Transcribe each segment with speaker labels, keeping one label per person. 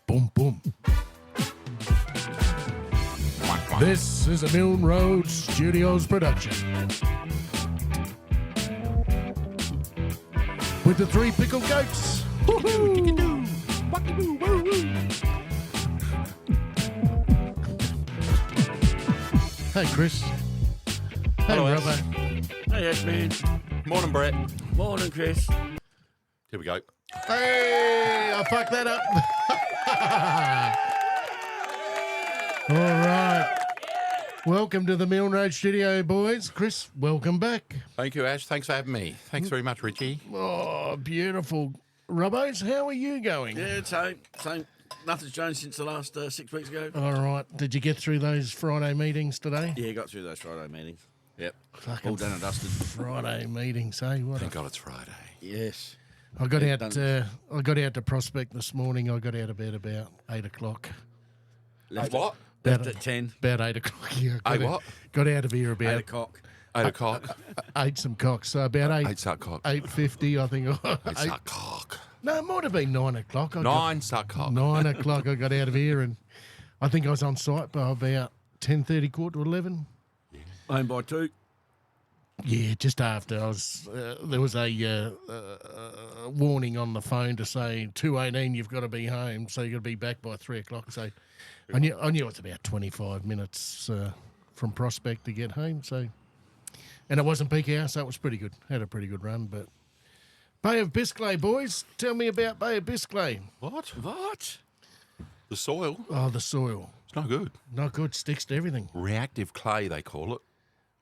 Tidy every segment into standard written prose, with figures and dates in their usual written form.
Speaker 1: Boom, boom. This is a Milne Road Studios production. With the three pickled goats. Hey, Chris. Hey,
Speaker 2: Hello,
Speaker 1: Robbo.
Speaker 3: Hey, Ashman.
Speaker 2: Morning, Brett.
Speaker 3: Morning, Chris.
Speaker 2: Here we go.
Speaker 1: Hey, I fucked that up. All right. Welcome to the Milne Road Studio, boys. Chris, welcome back.
Speaker 2: Thank you, Ash. Thanks for having me. Thanks very much, Richie.
Speaker 1: Oh, beautiful. Robbos, how are you going?
Speaker 3: Yeah, same. Nothing's changed since the last 6 weeks ago.
Speaker 1: All right. Did you get through those Friday meetings today?
Speaker 3: Yeah, got through those Friday meetings. Yep.
Speaker 1: Fucking
Speaker 3: All done and dusted.
Speaker 1: Friday meetings, eh? What
Speaker 2: Thank God it's Friday.
Speaker 3: Yes.
Speaker 1: I got
Speaker 3: Yeah,
Speaker 1: out. I got out to Prospect this morning. I got out of bed about 8 o'clock.
Speaker 3: Left
Speaker 2: what?
Speaker 3: Left at 10.
Speaker 1: About 8 o'clock. Yeah,
Speaker 2: Hey, what?
Speaker 1: Got out of here
Speaker 3: 8
Speaker 1: about
Speaker 3: o'clock.
Speaker 2: 8 o'clock.
Speaker 1: ate some cock. So about
Speaker 2: 8 suck cock.
Speaker 1: 8:50, I think.
Speaker 2: 8 suck cock.
Speaker 1: No, it might have been 9 o'clock.
Speaker 2: 9 suck cock.
Speaker 1: 9 o'clock. I got out of here, and I think I was on site by about 10:30, quarter to 11.
Speaker 3: Home by 2.
Speaker 1: Yeah, just after I was. There was a warning on the phone to say 2:18. You've got to be home, so you got to be back by 3 o'clock. So I knew it's about 25 minutes from Prospect to get home. So, and it wasn't peak hour, so it was pretty good. Had a pretty good run, but. Bay of Biscay, boys. Tell me about Bay of Biscay.
Speaker 2: What? The soil?
Speaker 1: Oh, the soil.
Speaker 2: It's no good.
Speaker 1: Not good. Sticks to everything.
Speaker 2: Reactive clay, they call it.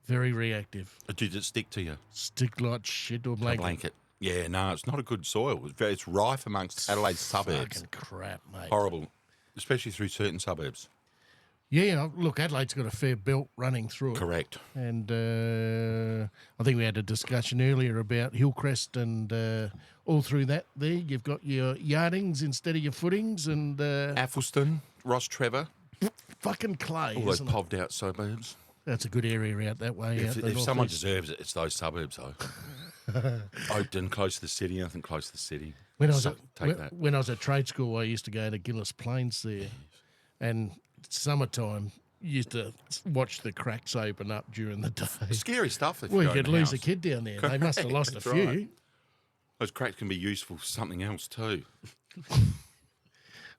Speaker 1: Very reactive.
Speaker 2: Did it stick to you?
Speaker 1: Stick like shit to a
Speaker 2: A
Speaker 1: blanket.
Speaker 2: blanket. Yeah, no, it's not a good soil. It's rife amongst Adelaide's suburbs.
Speaker 1: Fucking crap, mate.
Speaker 2: Horrible. Especially through certain suburbs.
Speaker 1: Yeah, look, Adelaide's got a fair belt running through it.
Speaker 2: Correct.
Speaker 1: And I think we had a discussion earlier about Hillcrest and all through that there. You've got your yardings instead of your footings and
Speaker 2: Athelston, Ross Trevor,
Speaker 1: fucking clay,
Speaker 2: all those
Speaker 1: isn't it?
Speaker 2: poved out suburbs.
Speaker 1: That's a good area out that way. out the
Speaker 2: If someone
Speaker 1: northeast.
Speaker 2: deserves it, it's those suburbs, though. Oakden, close to the city. Nothing close to the city.
Speaker 1: When I was
Speaker 2: So,
Speaker 1: at,
Speaker 2: take that.
Speaker 1: when I was at trade school, I used to go to Gillis Plains there, and summertime you used to watch the cracks open up during the day.
Speaker 2: Scary stuff. If
Speaker 1: Well, you
Speaker 2: go in
Speaker 1: could
Speaker 2: the
Speaker 1: lose a
Speaker 2: house.
Speaker 1: kid down there. They must have lost a
Speaker 2: That's
Speaker 1: few.
Speaker 2: right. Those cracks can be useful for something else too.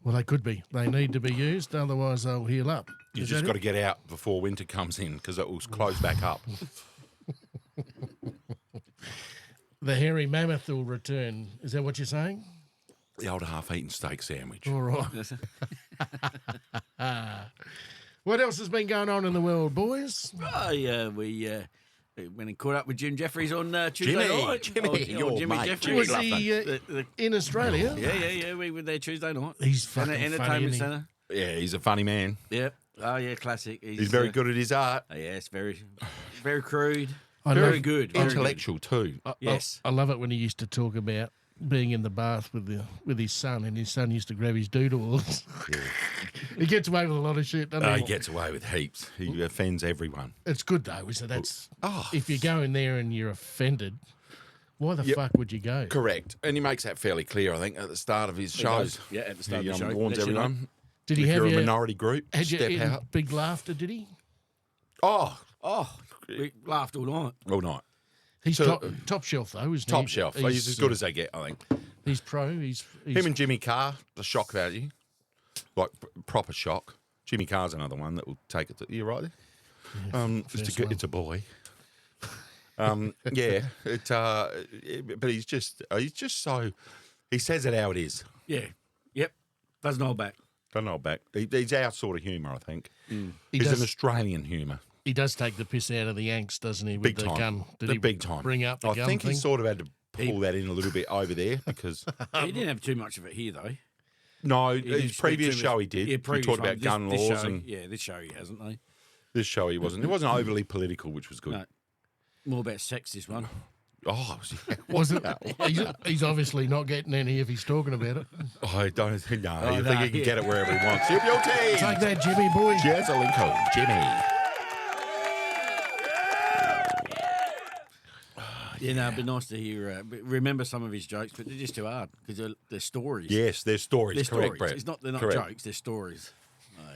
Speaker 1: Well, they could be. They need to be used, otherwise they'll heal up.
Speaker 2: You
Speaker 1: Is
Speaker 2: just
Speaker 1: that
Speaker 2: got
Speaker 1: it?
Speaker 2: to get out before winter comes in because it will close back up.
Speaker 1: The hairy mammoth will return. Is that what you're saying?
Speaker 2: The old half-eaten steak sandwich.
Speaker 1: All right. What else has been going on in the world, boys?
Speaker 3: Oh, yeah, we went and caught up with Jim Jeffries on Tuesday night.
Speaker 2: Jimmy, your
Speaker 3: Jimmy
Speaker 2: mate.
Speaker 3: Jeffries.
Speaker 2: Jimmy
Speaker 1: Was
Speaker 2: love
Speaker 1: he
Speaker 3: The-
Speaker 1: in Australia?
Speaker 3: yeah. We were there Tuesday night.
Speaker 1: He's fucking
Speaker 3: Entertainment
Speaker 1: funny, isn't he?
Speaker 3: Centre.
Speaker 2: Yeah, he's a funny man.
Speaker 3: Yep. Oh, yeah, classic.
Speaker 2: He's very good at his art.
Speaker 3: Yeah, it's very crude.
Speaker 1: I
Speaker 3: Very
Speaker 1: love-
Speaker 3: good. Very good.
Speaker 2: Intellectual too.
Speaker 3: Yes.
Speaker 1: I love it when he used to talk about being in the bath with his son, and his son used to grab his doodles. He gets away with a lot of shit, doesn't
Speaker 2: He
Speaker 1: he?
Speaker 2: gets away with heaps. He offends everyone.
Speaker 1: It's good though, is it? That's
Speaker 2: Oh.
Speaker 1: if you go in there and you're offended, why the
Speaker 2: Yep.
Speaker 1: fuck would you go?
Speaker 2: Correct. And he makes that fairly clear, I think, at the start of his shows.
Speaker 3: does. Yeah, at the start
Speaker 2: He
Speaker 3: of the show.
Speaker 2: warns
Speaker 3: Lets you know.
Speaker 2: everyone.
Speaker 1: Did he
Speaker 2: If
Speaker 1: have
Speaker 2: you're a
Speaker 1: you?
Speaker 2: minority group,
Speaker 1: Had you
Speaker 2: step
Speaker 1: in
Speaker 2: out.
Speaker 1: big laughter? Did he?
Speaker 2: Oh,
Speaker 3: We laughed all night.
Speaker 2: all night.
Speaker 1: He's
Speaker 2: So-
Speaker 1: top shelf though, isn't he?
Speaker 2: Top shelf. He's as good as they get, I think.
Speaker 1: He's pro. He's
Speaker 2: Him and Jimmy Carr, the shock value. Like, proper shock. Jimmy Carr's another one that will take it to... You right there? It's a boy. Yeah. But he's just so... He says it how it is.
Speaker 3: Yeah. Yep. Doesn't hold back.
Speaker 2: Don't know back. He's our sort of humour, I think.
Speaker 1: he
Speaker 2: He's
Speaker 1: does
Speaker 2: an Australian humour.
Speaker 1: he does take the piss out of the Yanks, doesn't he? With
Speaker 2: Big
Speaker 1: the
Speaker 2: time.
Speaker 1: gun. Did
Speaker 2: The
Speaker 1: he
Speaker 2: big time.
Speaker 1: bring up the
Speaker 2: I
Speaker 1: gun
Speaker 2: think
Speaker 1: thing?
Speaker 2: he sort of had to pull that in a little bit over there because...
Speaker 3: He didn't have too much of it here, though.
Speaker 2: No,
Speaker 3: He didn't
Speaker 2: his
Speaker 3: speak
Speaker 2: previous
Speaker 3: too
Speaker 2: show
Speaker 3: much.
Speaker 2: he did.
Speaker 3: Yeah,
Speaker 2: He
Speaker 3: previous
Speaker 2: talked
Speaker 3: one.
Speaker 2: about gun
Speaker 3: This
Speaker 2: laws
Speaker 3: show,
Speaker 2: and
Speaker 3: yeah, this show he hasn't, though.
Speaker 2: this show he wasn't. It wasn't overly political, which was good.
Speaker 3: No. More about sex, this one.
Speaker 2: Oh,
Speaker 1: Was it? He's obviously not getting any if he's talking about it.
Speaker 2: I don't think. No, I
Speaker 3: no,
Speaker 2: think he can
Speaker 3: yeah.
Speaker 2: get it wherever he wants. Your team.
Speaker 1: Take that, Jimmy boy.
Speaker 2: Jezzalinko, Jimmy.
Speaker 3: Yeah, no, it'd be nice to hear. Remember some of his jokes, but they're just too hard because they're stories.
Speaker 2: Yes, they're stories.
Speaker 3: They're
Speaker 2: Correct,
Speaker 3: stories.
Speaker 2: Brett.
Speaker 3: It's not. They're not
Speaker 2: Correct.
Speaker 3: jokes. They're stories. Aye.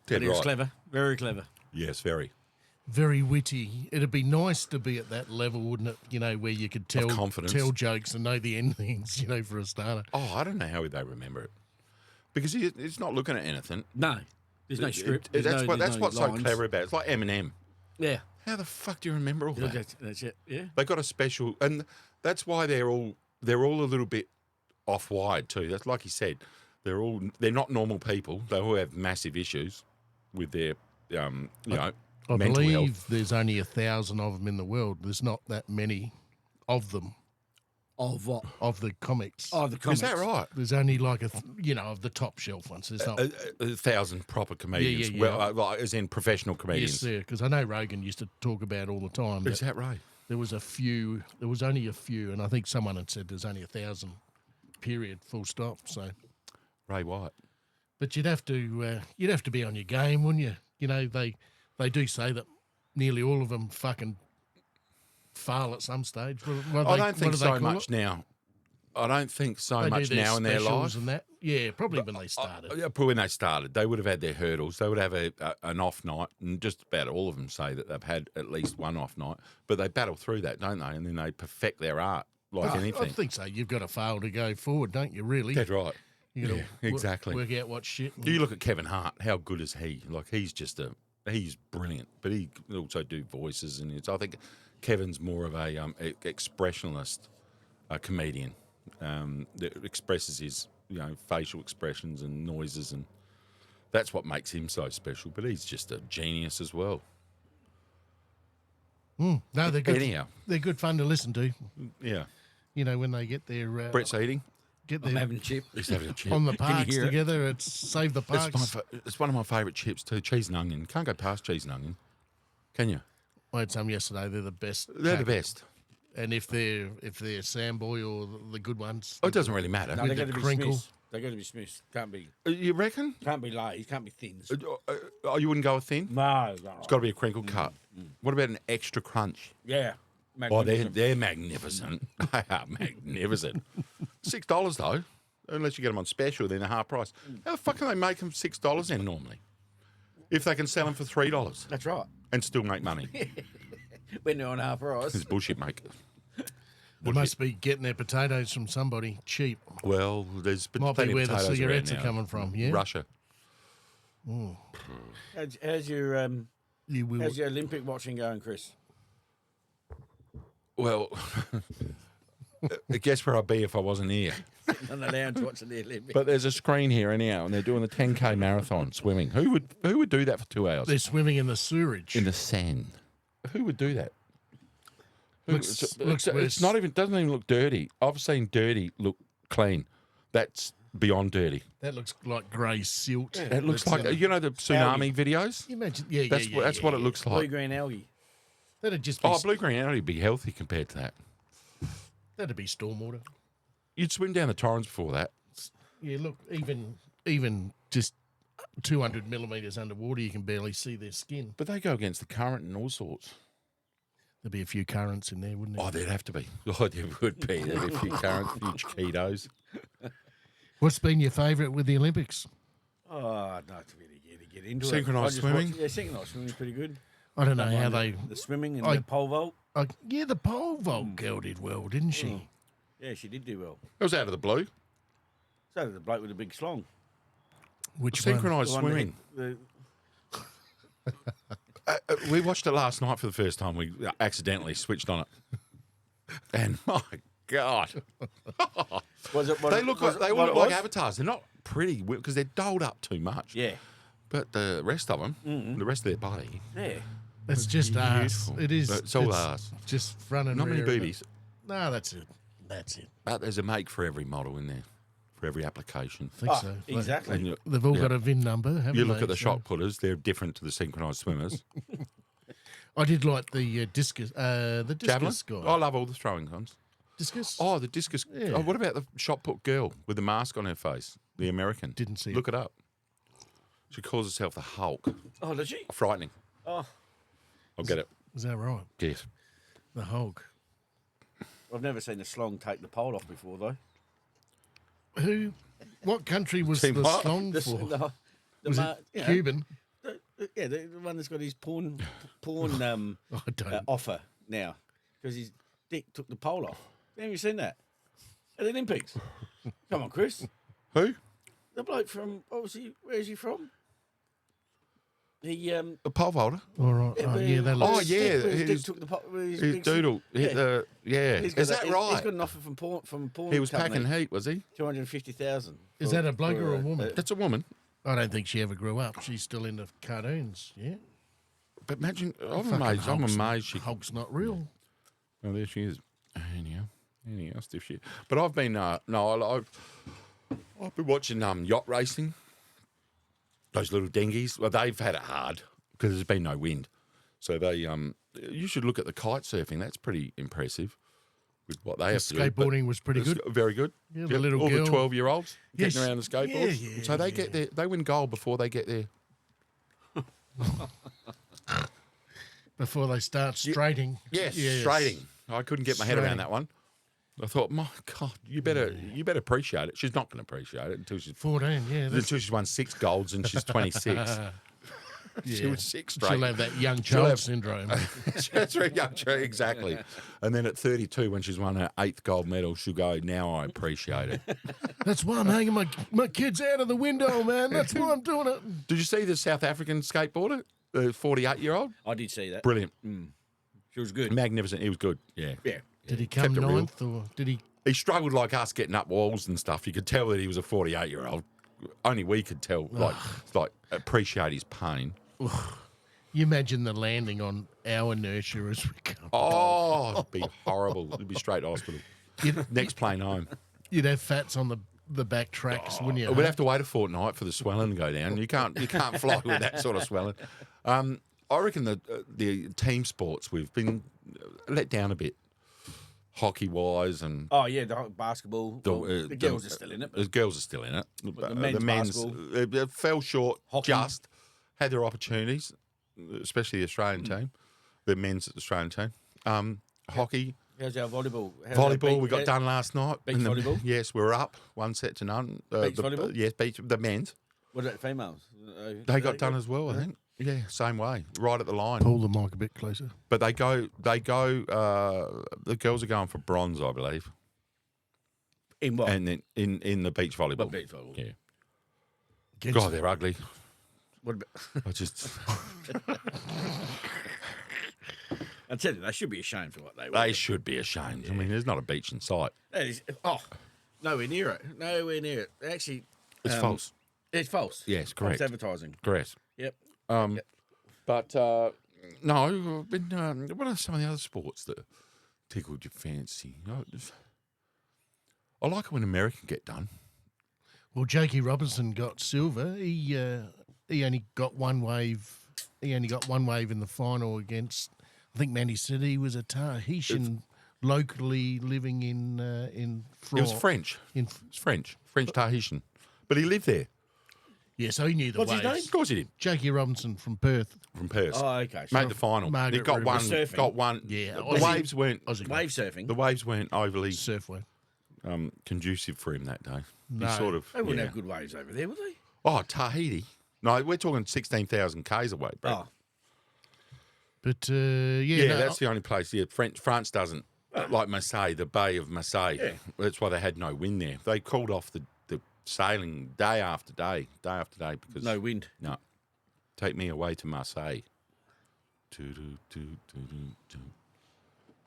Speaker 2: Dead
Speaker 3: But he was
Speaker 2: right.
Speaker 3: clever. Very clever.
Speaker 2: Yes, very.
Speaker 1: Very witty. It'd be nice to be at that level, wouldn't it? You know, where you could tell
Speaker 2: confidence.
Speaker 1: jokes and know the endings. You know, for a starter.
Speaker 2: Oh, I don't know how they remember it because he's not looking at anything.
Speaker 3: No, there's no script.
Speaker 2: That's
Speaker 3: There's
Speaker 2: that's
Speaker 3: no
Speaker 2: what's so
Speaker 3: lines.
Speaker 2: clever about it. It's like Eminem.
Speaker 3: Yeah.
Speaker 2: How the fuck do you remember all that?
Speaker 3: That's it. Yeah.
Speaker 2: They got a special, and that's why they're all a little bit off wide too. That's like he said, they're not normal people. They all have massive issues with their
Speaker 1: I
Speaker 2: mental
Speaker 1: believe
Speaker 2: health.
Speaker 1: there's only 1,000 of them in the world. There's not that many of them,
Speaker 3: Of what?
Speaker 1: of the comics.
Speaker 3: Oh, the comics.
Speaker 2: Is that right?
Speaker 1: There's only like of the top shelf ones. There's not.
Speaker 2: 1,000 proper comedians.
Speaker 1: yeah.
Speaker 2: Well, like, as in professional
Speaker 1: Yes,
Speaker 2: comedians.
Speaker 1: sir. Because I know Rogan used to talk about all the time.
Speaker 2: Is
Speaker 1: That
Speaker 2: that right?
Speaker 1: there was a few. There was only a few, and I think someone had said there's only 1,000. Period. Full stop. So,
Speaker 2: Ray White.
Speaker 1: but you'd have to be on your game, wouldn't you? You know, they do say that nearly all of them fucking fail at some stage.
Speaker 2: I don't think so much now. I don't think so
Speaker 1: They
Speaker 2: much
Speaker 1: do their
Speaker 2: now in their
Speaker 1: specials
Speaker 2: life.
Speaker 1: and that. Yeah, probably when they started.
Speaker 2: Yeah, but when they started, they would have had their hurdles. They would have an off night, and just about all of them say that they've had at least one off night. But they battle through that, don't they? And then they perfect their art like anything.
Speaker 1: I think so. You've got to fail to go forward, don't you? Really?
Speaker 2: That's right.
Speaker 1: You got to
Speaker 2: exactly.
Speaker 1: work out what shit.
Speaker 2: You look at Kevin Hart. How good is he? Like he's brilliant, but he can also do voices, and I think Kevin's more of a expressionist comedian that expresses his facial expressions and noises, and that's what makes him so special. But he's just a genius as well.
Speaker 1: No, they're good.
Speaker 2: Anyhow,
Speaker 1: They're good fun to listen to.
Speaker 2: yeah.
Speaker 1: You know, when they get their
Speaker 2: Brett's eating.
Speaker 1: get
Speaker 3: I'm
Speaker 1: their
Speaker 3: having a chip.
Speaker 2: He's having a chip.
Speaker 1: on the parks
Speaker 3: hear it?
Speaker 1: together. It's save the parks.
Speaker 2: It's one of my favourite chips too. Cheese and onion. Can't go past cheese and onion, can you?
Speaker 1: I had some yesterday. They're the best.
Speaker 2: They're the best.
Speaker 1: And if they're Samboy or the good ones,
Speaker 2: Oh, it doesn't really matter.
Speaker 3: No,
Speaker 1: With
Speaker 3: they're
Speaker 1: the
Speaker 3: going to be
Speaker 1: crinkle.
Speaker 3: Smiths. They're going to be Smiths. Can't be
Speaker 2: You reckon?
Speaker 3: Lays. Can't be thins.
Speaker 2: Oh, you wouldn't go with thin?
Speaker 3: No.
Speaker 2: It's got to be a crinkle cut. What about an extra crunch?
Speaker 3: Yeah.
Speaker 2: Oh,
Speaker 3: Magnificent.
Speaker 2: they're magnificent. They are magnificent. $6 though, unless you get them on special, then they're half price. How the fuck can they make them $6 then normally? If they can sell them for $3
Speaker 3: That's right.
Speaker 2: and still make money,
Speaker 3: When they're on half price.
Speaker 2: it's bullshit, mate.
Speaker 1: they must be getting their potatoes from somebody cheap.
Speaker 2: Well, there's
Speaker 1: Might
Speaker 2: plenty
Speaker 1: be where
Speaker 2: of
Speaker 1: the
Speaker 2: potatoes
Speaker 1: cigarettes are
Speaker 2: around now.
Speaker 1: coming from. Yeah,
Speaker 2: Russia.
Speaker 3: How's your
Speaker 1: You will.
Speaker 3: how's your Olympic watching going, Chris?
Speaker 2: Well, guess where I'd be if I wasn't here.
Speaker 3: On the lounge watching the Olympics.
Speaker 2: But there's a screen here anyhow, and they're doing the 10K marathon swimming. Who would do that for 2 hours
Speaker 1: They're swimming in the sewerage.
Speaker 2: in the sand? Who would do that?
Speaker 1: Looks
Speaker 2: It's
Speaker 1: worse.
Speaker 2: not even doesn't even look dirty. I've seen dirty look clean. That's beyond dirty.
Speaker 1: That looks like grey silt.
Speaker 2: It looks like the tsunami videos.
Speaker 1: You imagine? Yeah,
Speaker 2: That's what it looks
Speaker 3: Blue
Speaker 2: like.
Speaker 3: green algae.
Speaker 1: That'd just be.
Speaker 2: Blue green algae would be healthy compared to that.
Speaker 1: That'd be stormwater.
Speaker 2: You'd swim down the torrents before that.
Speaker 1: Yeah, look, even just 200 millimetres underwater, you can barely see their skin.
Speaker 2: But they go against the current and all sorts.
Speaker 1: There'd be a few currents in there, wouldn't there?
Speaker 2: Oh, there'd have to be. Oh, there would be. There'd be a few currents, a few ketos.
Speaker 1: What's been your favourite with the Olympics?
Speaker 3: Oh, not to really get into it.
Speaker 2: Synchronised
Speaker 3: I just
Speaker 2: swimming?
Speaker 3: watch- Yeah, synchronised swimming is pretty good.
Speaker 1: I don't know how
Speaker 3: the,
Speaker 1: they.
Speaker 3: the swimming and
Speaker 1: I-
Speaker 3: the pole vault.
Speaker 1: Yeah, the pole vault girl did well, didn't she?
Speaker 3: Yeah, she did do well.
Speaker 2: It was out of the blue.
Speaker 3: So did the bloke with the big slong.
Speaker 1: Which one?
Speaker 2: Synchronised
Speaker 3: The one that
Speaker 2: swimming.
Speaker 3: hit
Speaker 2: We watched it last night for the first time. We accidentally switched on it. And my God.
Speaker 3: Was it?
Speaker 2: They all look like avatars. They're not pretty because they're dolled up too much.
Speaker 3: Yeah.
Speaker 2: But the rest of them, the rest of their body,
Speaker 3: Yeah.
Speaker 1: It's just ass.
Speaker 2: beautiful.
Speaker 1: It is.
Speaker 2: It's all ass.
Speaker 1: Just front and
Speaker 2: Not many
Speaker 1: rear, isn't it?
Speaker 2: boobies.
Speaker 1: No, that's it. That's it.
Speaker 2: But there's a make for every model in there, for every application.
Speaker 1: I think so.
Speaker 3: Exactly.
Speaker 2: And
Speaker 1: They've all got a VIN number, haven't
Speaker 2: you
Speaker 1: they?
Speaker 2: look at the
Speaker 1: So-
Speaker 2: shot putters; they're different to the synchronised swimmers.
Speaker 1: I did like the discus. The
Speaker 2: Javelin.
Speaker 1: discus guy.
Speaker 2: I love all the throwing ones.
Speaker 1: Discus.
Speaker 2: Oh, the discus.
Speaker 1: Yeah.
Speaker 2: Oh, what about the shot put girl with the mask on her face? The American.
Speaker 1: Didn't see
Speaker 2: Look it up. She calls herself the Hulk.
Speaker 3: Oh, did she?
Speaker 2: Frightening.
Speaker 3: Oh.
Speaker 2: I'll get it.
Speaker 1: Is that right?
Speaker 2: Yes.
Speaker 1: The Hulk.
Speaker 3: I've never seen a slong take the pole off before, though.
Speaker 1: What country was
Speaker 2: Team
Speaker 1: the
Speaker 2: what?
Speaker 1: slong for? Was it
Speaker 3: you know,
Speaker 1: Cuban?
Speaker 3: the one that's got his porn
Speaker 1: I don't.
Speaker 3: offer now because his dick took the pole off. Have you seen that at the Olympics? Come on, Chris.
Speaker 2: Who?
Speaker 3: The bloke from obviously, where is he from? He
Speaker 2: The pole vaulter.
Speaker 1: All right. Yeah, that looks.
Speaker 2: Oh, yeah,
Speaker 3: his dick
Speaker 2: his-
Speaker 3: took the pole. His
Speaker 2: His
Speaker 3: big-
Speaker 2: doodle.
Speaker 3: Yeah. He's got
Speaker 2: Is that
Speaker 3: He's
Speaker 2: right?
Speaker 3: got an offer from porn.
Speaker 2: He was
Speaker 3: company,
Speaker 2: packing heat, was he?
Speaker 3: 250,000.
Speaker 1: Is that a bloke or a woman?
Speaker 2: That's a woman.
Speaker 1: I don't think she ever grew up. She's still into cartoons. Yeah.
Speaker 2: But imagine, I'm
Speaker 1: Fucking
Speaker 2: amazed. I'm
Speaker 1: Hulk's-
Speaker 2: amazed she.
Speaker 1: Hulk's not real.
Speaker 2: Oh, there she is. Anyhow, stiff shit. But I've been I've been watching yacht racing. Those little dinghies. Well, they've had it hard because there's been no wind. So they you should look at the kite surfing. That's pretty impressive with what they
Speaker 1: The
Speaker 2: have to do. But
Speaker 1: skateboarding was pretty good.
Speaker 2: Very good.
Speaker 1: Yeah, the little
Speaker 2: all
Speaker 1: girl.
Speaker 2: the 12-year-olds getting
Speaker 1: Yes.
Speaker 2: around the skateboards.
Speaker 1: Yeah,
Speaker 2: so they get there. They win gold before they get there.
Speaker 1: Before they start straighting.
Speaker 2: Yes, straighting. I couldn't get my head around
Speaker 1: Straighting.
Speaker 2: that one. I thought, my God, you better appreciate it. She's not going to appreciate it until she's
Speaker 1: 14, yeah.
Speaker 2: until she's won 6 golds and she's 26. She
Speaker 1: Yeah.
Speaker 2: was 6 straight.
Speaker 1: She'll have that young
Speaker 2: She'll
Speaker 1: child
Speaker 2: have-
Speaker 1: syndrome.
Speaker 2: That's right, yeah, true, exactly. And then at 32, when she's won her 8th gold medal, she'll go, now I appreciate it.
Speaker 1: That's why I'm hanging my kids out of the window, man. That's why I'm doing it.
Speaker 2: Did you see the South African skateboarder, the 48-year-old?
Speaker 3: I did see that.
Speaker 2: Brilliant.
Speaker 3: She was good.
Speaker 2: Magnificent. He was good, yeah.
Speaker 3: Yeah.
Speaker 1: Did he come
Speaker 2: Kept it real.
Speaker 1: ninth or did he?
Speaker 2: He struggled like us getting up walls and stuff. You could tell that he was a 48-year-old. Only we could tell, appreciate his pain.
Speaker 1: You imagine the landing on our inertia as we come.
Speaker 2: Oh, it'd be horrible. It'd be straight to hospital. Next plane home.
Speaker 1: You'd have fats on the back tracks, wouldn't you?
Speaker 2: We'd have to wait a fortnight for the swelling to go down. You can't fly with that sort of swelling. I reckon the team sports we've been let down a bit, hockey wise, and
Speaker 3: Oh yeah, the basketball. The girls are still in it.
Speaker 2: The girls are still in it.
Speaker 3: the men's basketball.
Speaker 2: they fell short.
Speaker 3: Hockey.
Speaker 2: Just had their opportunities, especially the Australian team, the men's Australian team. Hockey.
Speaker 3: How's our volleyball?
Speaker 2: Volleyball, we got done last night.
Speaker 3: beach
Speaker 2: And
Speaker 3: volleyball?
Speaker 2: Yes, we're up 1-0.
Speaker 3: Beach volleyball?
Speaker 2: Yes, the men's.
Speaker 3: What about females?
Speaker 2: They got done as well, I think. Yeah, same way, right at the line.
Speaker 1: Pull the mic a bit closer.
Speaker 2: But they go. The girls are going for bronze, I believe,
Speaker 3: In what?
Speaker 2: and then in the beach volleyball.
Speaker 3: beach volleyball.
Speaker 2: Yeah.
Speaker 1: Against-
Speaker 2: God, they're ugly.
Speaker 3: What about?
Speaker 2: I just
Speaker 3: I tell you, they should be ashamed for what they were.
Speaker 2: they should be ashamed. I mean, there's not a beach in sight.
Speaker 3: That is, nowhere near it. Nowhere near it. Actually,
Speaker 2: It's false.
Speaker 3: it's false.
Speaker 2: Yes,
Speaker 3: False
Speaker 2: correct.
Speaker 3: advertising.
Speaker 2: Correct.
Speaker 3: Yep.
Speaker 2: But no, I've been. What are some of the other sports that tickled your fancy? I like it when American get done.
Speaker 1: Well, Jakey Robinson got silver. He only got one wave. He only got one wave in the final against. I think Mandy said he was a Tahitian locally living in.
Speaker 2: It was French. It's French Tahitian, but he lived there.
Speaker 1: Yeah, so he knew the
Speaker 3: What's his
Speaker 1: waves.
Speaker 3: name?
Speaker 2: Of course he did.
Speaker 1: Jakey Robinson from Perth.
Speaker 2: From Perth.
Speaker 3: Oh, okay.
Speaker 2: Made the final.
Speaker 1: Margaret
Speaker 2: He got
Speaker 1: River.
Speaker 2: one.
Speaker 3: Surfing.
Speaker 2: Got one.
Speaker 1: Yeah,
Speaker 2: the
Speaker 1: Aussie.
Speaker 2: waves weren't.
Speaker 1: Aussie guy.
Speaker 3: Wave surfing.
Speaker 2: The waves weren't overly
Speaker 1: Surf wave.
Speaker 2: conducive for him that day.
Speaker 1: No.
Speaker 2: He sort of.
Speaker 3: They wouldn't
Speaker 2: yeah.
Speaker 3: have good waves over there, would they?
Speaker 2: Oh, Tahiti. No, we're talking 16,000 k's away, bro.
Speaker 3: Oh,
Speaker 1: But
Speaker 2: Yeah,
Speaker 1: no,
Speaker 2: that's the only place. Yeah, France doesn't. Like Marseille, the Bay of Marseille.
Speaker 3: Yeah.
Speaker 2: That's why they had no wind there. They called off the sailing day after day because
Speaker 3: no wind.
Speaker 2: No, take me away to Marseille.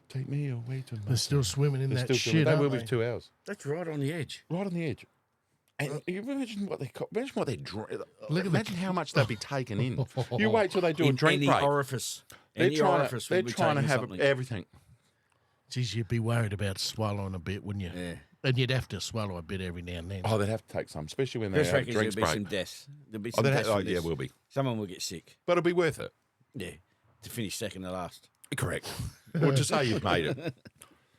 Speaker 2: Take me away to Marseille.
Speaker 1: they're still swimming in
Speaker 2: They're
Speaker 1: that
Speaker 2: still
Speaker 1: shit.
Speaker 2: doing it. They
Speaker 1: aren't
Speaker 2: will
Speaker 1: they?
Speaker 2: be for 2 hours.
Speaker 3: That's right on the edge.
Speaker 2: Right on the edge. And you imagine what they're
Speaker 1: Look at
Speaker 2: imagine how much they'd be taking in. You wait till they do a
Speaker 3: In
Speaker 2: drink
Speaker 3: any
Speaker 2: break.
Speaker 3: orifice.
Speaker 2: They're
Speaker 3: Any
Speaker 2: trying
Speaker 3: orifice.
Speaker 2: to,
Speaker 3: would be taking
Speaker 2: have
Speaker 3: something.
Speaker 2: everything.
Speaker 1: Geez, you'd be worried about swallowing a bit, wouldn't you?
Speaker 3: Yeah.
Speaker 1: And you'd have to swallow a bit every now and then.
Speaker 2: Oh, they'd have to take some, especially when they
Speaker 3: Chris
Speaker 2: have
Speaker 3: reckons
Speaker 2: drinks
Speaker 3: there'll be
Speaker 2: break.
Speaker 3: some deaths. There'll be
Speaker 2: Oh,
Speaker 3: some
Speaker 2: they'd
Speaker 3: deaths
Speaker 2: have,
Speaker 3: from
Speaker 2: yeah,
Speaker 3: this.
Speaker 2: will be.
Speaker 3: Someone will get sick.
Speaker 2: But it'll be worth it.
Speaker 3: Yeah. To finish second to last.
Speaker 2: Correct. Or to say you've made it.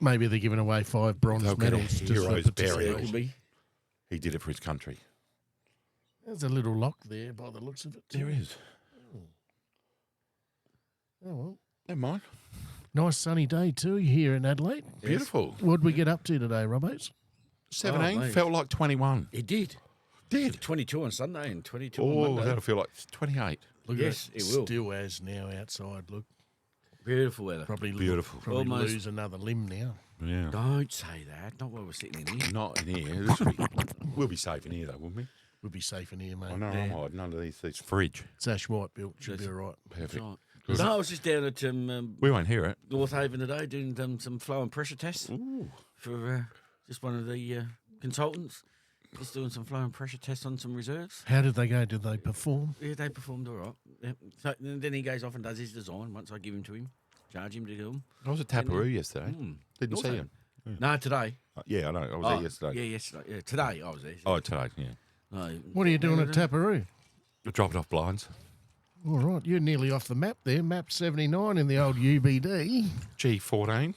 Speaker 1: Maybe they're giving away 5 bronze
Speaker 2: They'll get a
Speaker 1: medals. to
Speaker 2: hero's
Speaker 1: the
Speaker 2: burial.
Speaker 3: It
Speaker 1: participants.
Speaker 3: could be.
Speaker 2: He did it for his country.
Speaker 1: There's a little lock there by the looks of it. Too.
Speaker 2: There is.
Speaker 1: Oh, well.
Speaker 2: Never mind.
Speaker 1: Nice sunny day too here in Adelaide.
Speaker 2: Beautiful.
Speaker 1: What'd we get up to today, Robbos?
Speaker 2: 17
Speaker 3: mate.
Speaker 2: felt like 21.
Speaker 3: It did.
Speaker 2: Did.
Speaker 3: 22 on Sunday and 22 on
Speaker 2: Oh,
Speaker 3: Monday.
Speaker 2: that'll feel like 28.
Speaker 1: Look
Speaker 3: Yes,
Speaker 1: at it.
Speaker 3: it will.
Speaker 1: Still as now outside. Look,
Speaker 3: Beautiful weather.
Speaker 1: probably
Speaker 2: Beautiful.
Speaker 1: Probably
Speaker 3: Almost.
Speaker 1: lose another limb now.
Speaker 2: Yeah.
Speaker 3: Don't say that. Not while we're sitting in here.
Speaker 2: Not in here. This will be, we'll be safe in here, though, won't we?
Speaker 1: We'll be safe in here, mate.
Speaker 2: I know I'm hiding underneath this fridge.
Speaker 1: It's Ash White built. Should be all right.
Speaker 2: Perfect.
Speaker 3: Right. No, I was just down at
Speaker 2: We won't hear it.
Speaker 3: North Haven today doing some flow and pressure tests for just one of the consultants. Just doing some flow and pressure tests on some reserves.
Speaker 1: How did they go? Did they perform?
Speaker 3: Yeah, they performed all right. Yeah. So then he goes off and does his design once I give him to him, charge him to do them.
Speaker 2: I was at Taparoo yesterday. Didn't
Speaker 3: North
Speaker 2: see
Speaker 3: Haven.
Speaker 2: him.
Speaker 3: No, today.
Speaker 2: Yeah, I know. I was there yesterday.
Speaker 3: Yeah, yesterday. Yeah, today I was there.
Speaker 2: Oh, today, yeah.
Speaker 3: No,
Speaker 1: What are you doing at Taparoo?
Speaker 2: Dropping off blinds.
Speaker 1: All right, you're nearly off the map there. Map 79 in the old UBD.
Speaker 2: G14.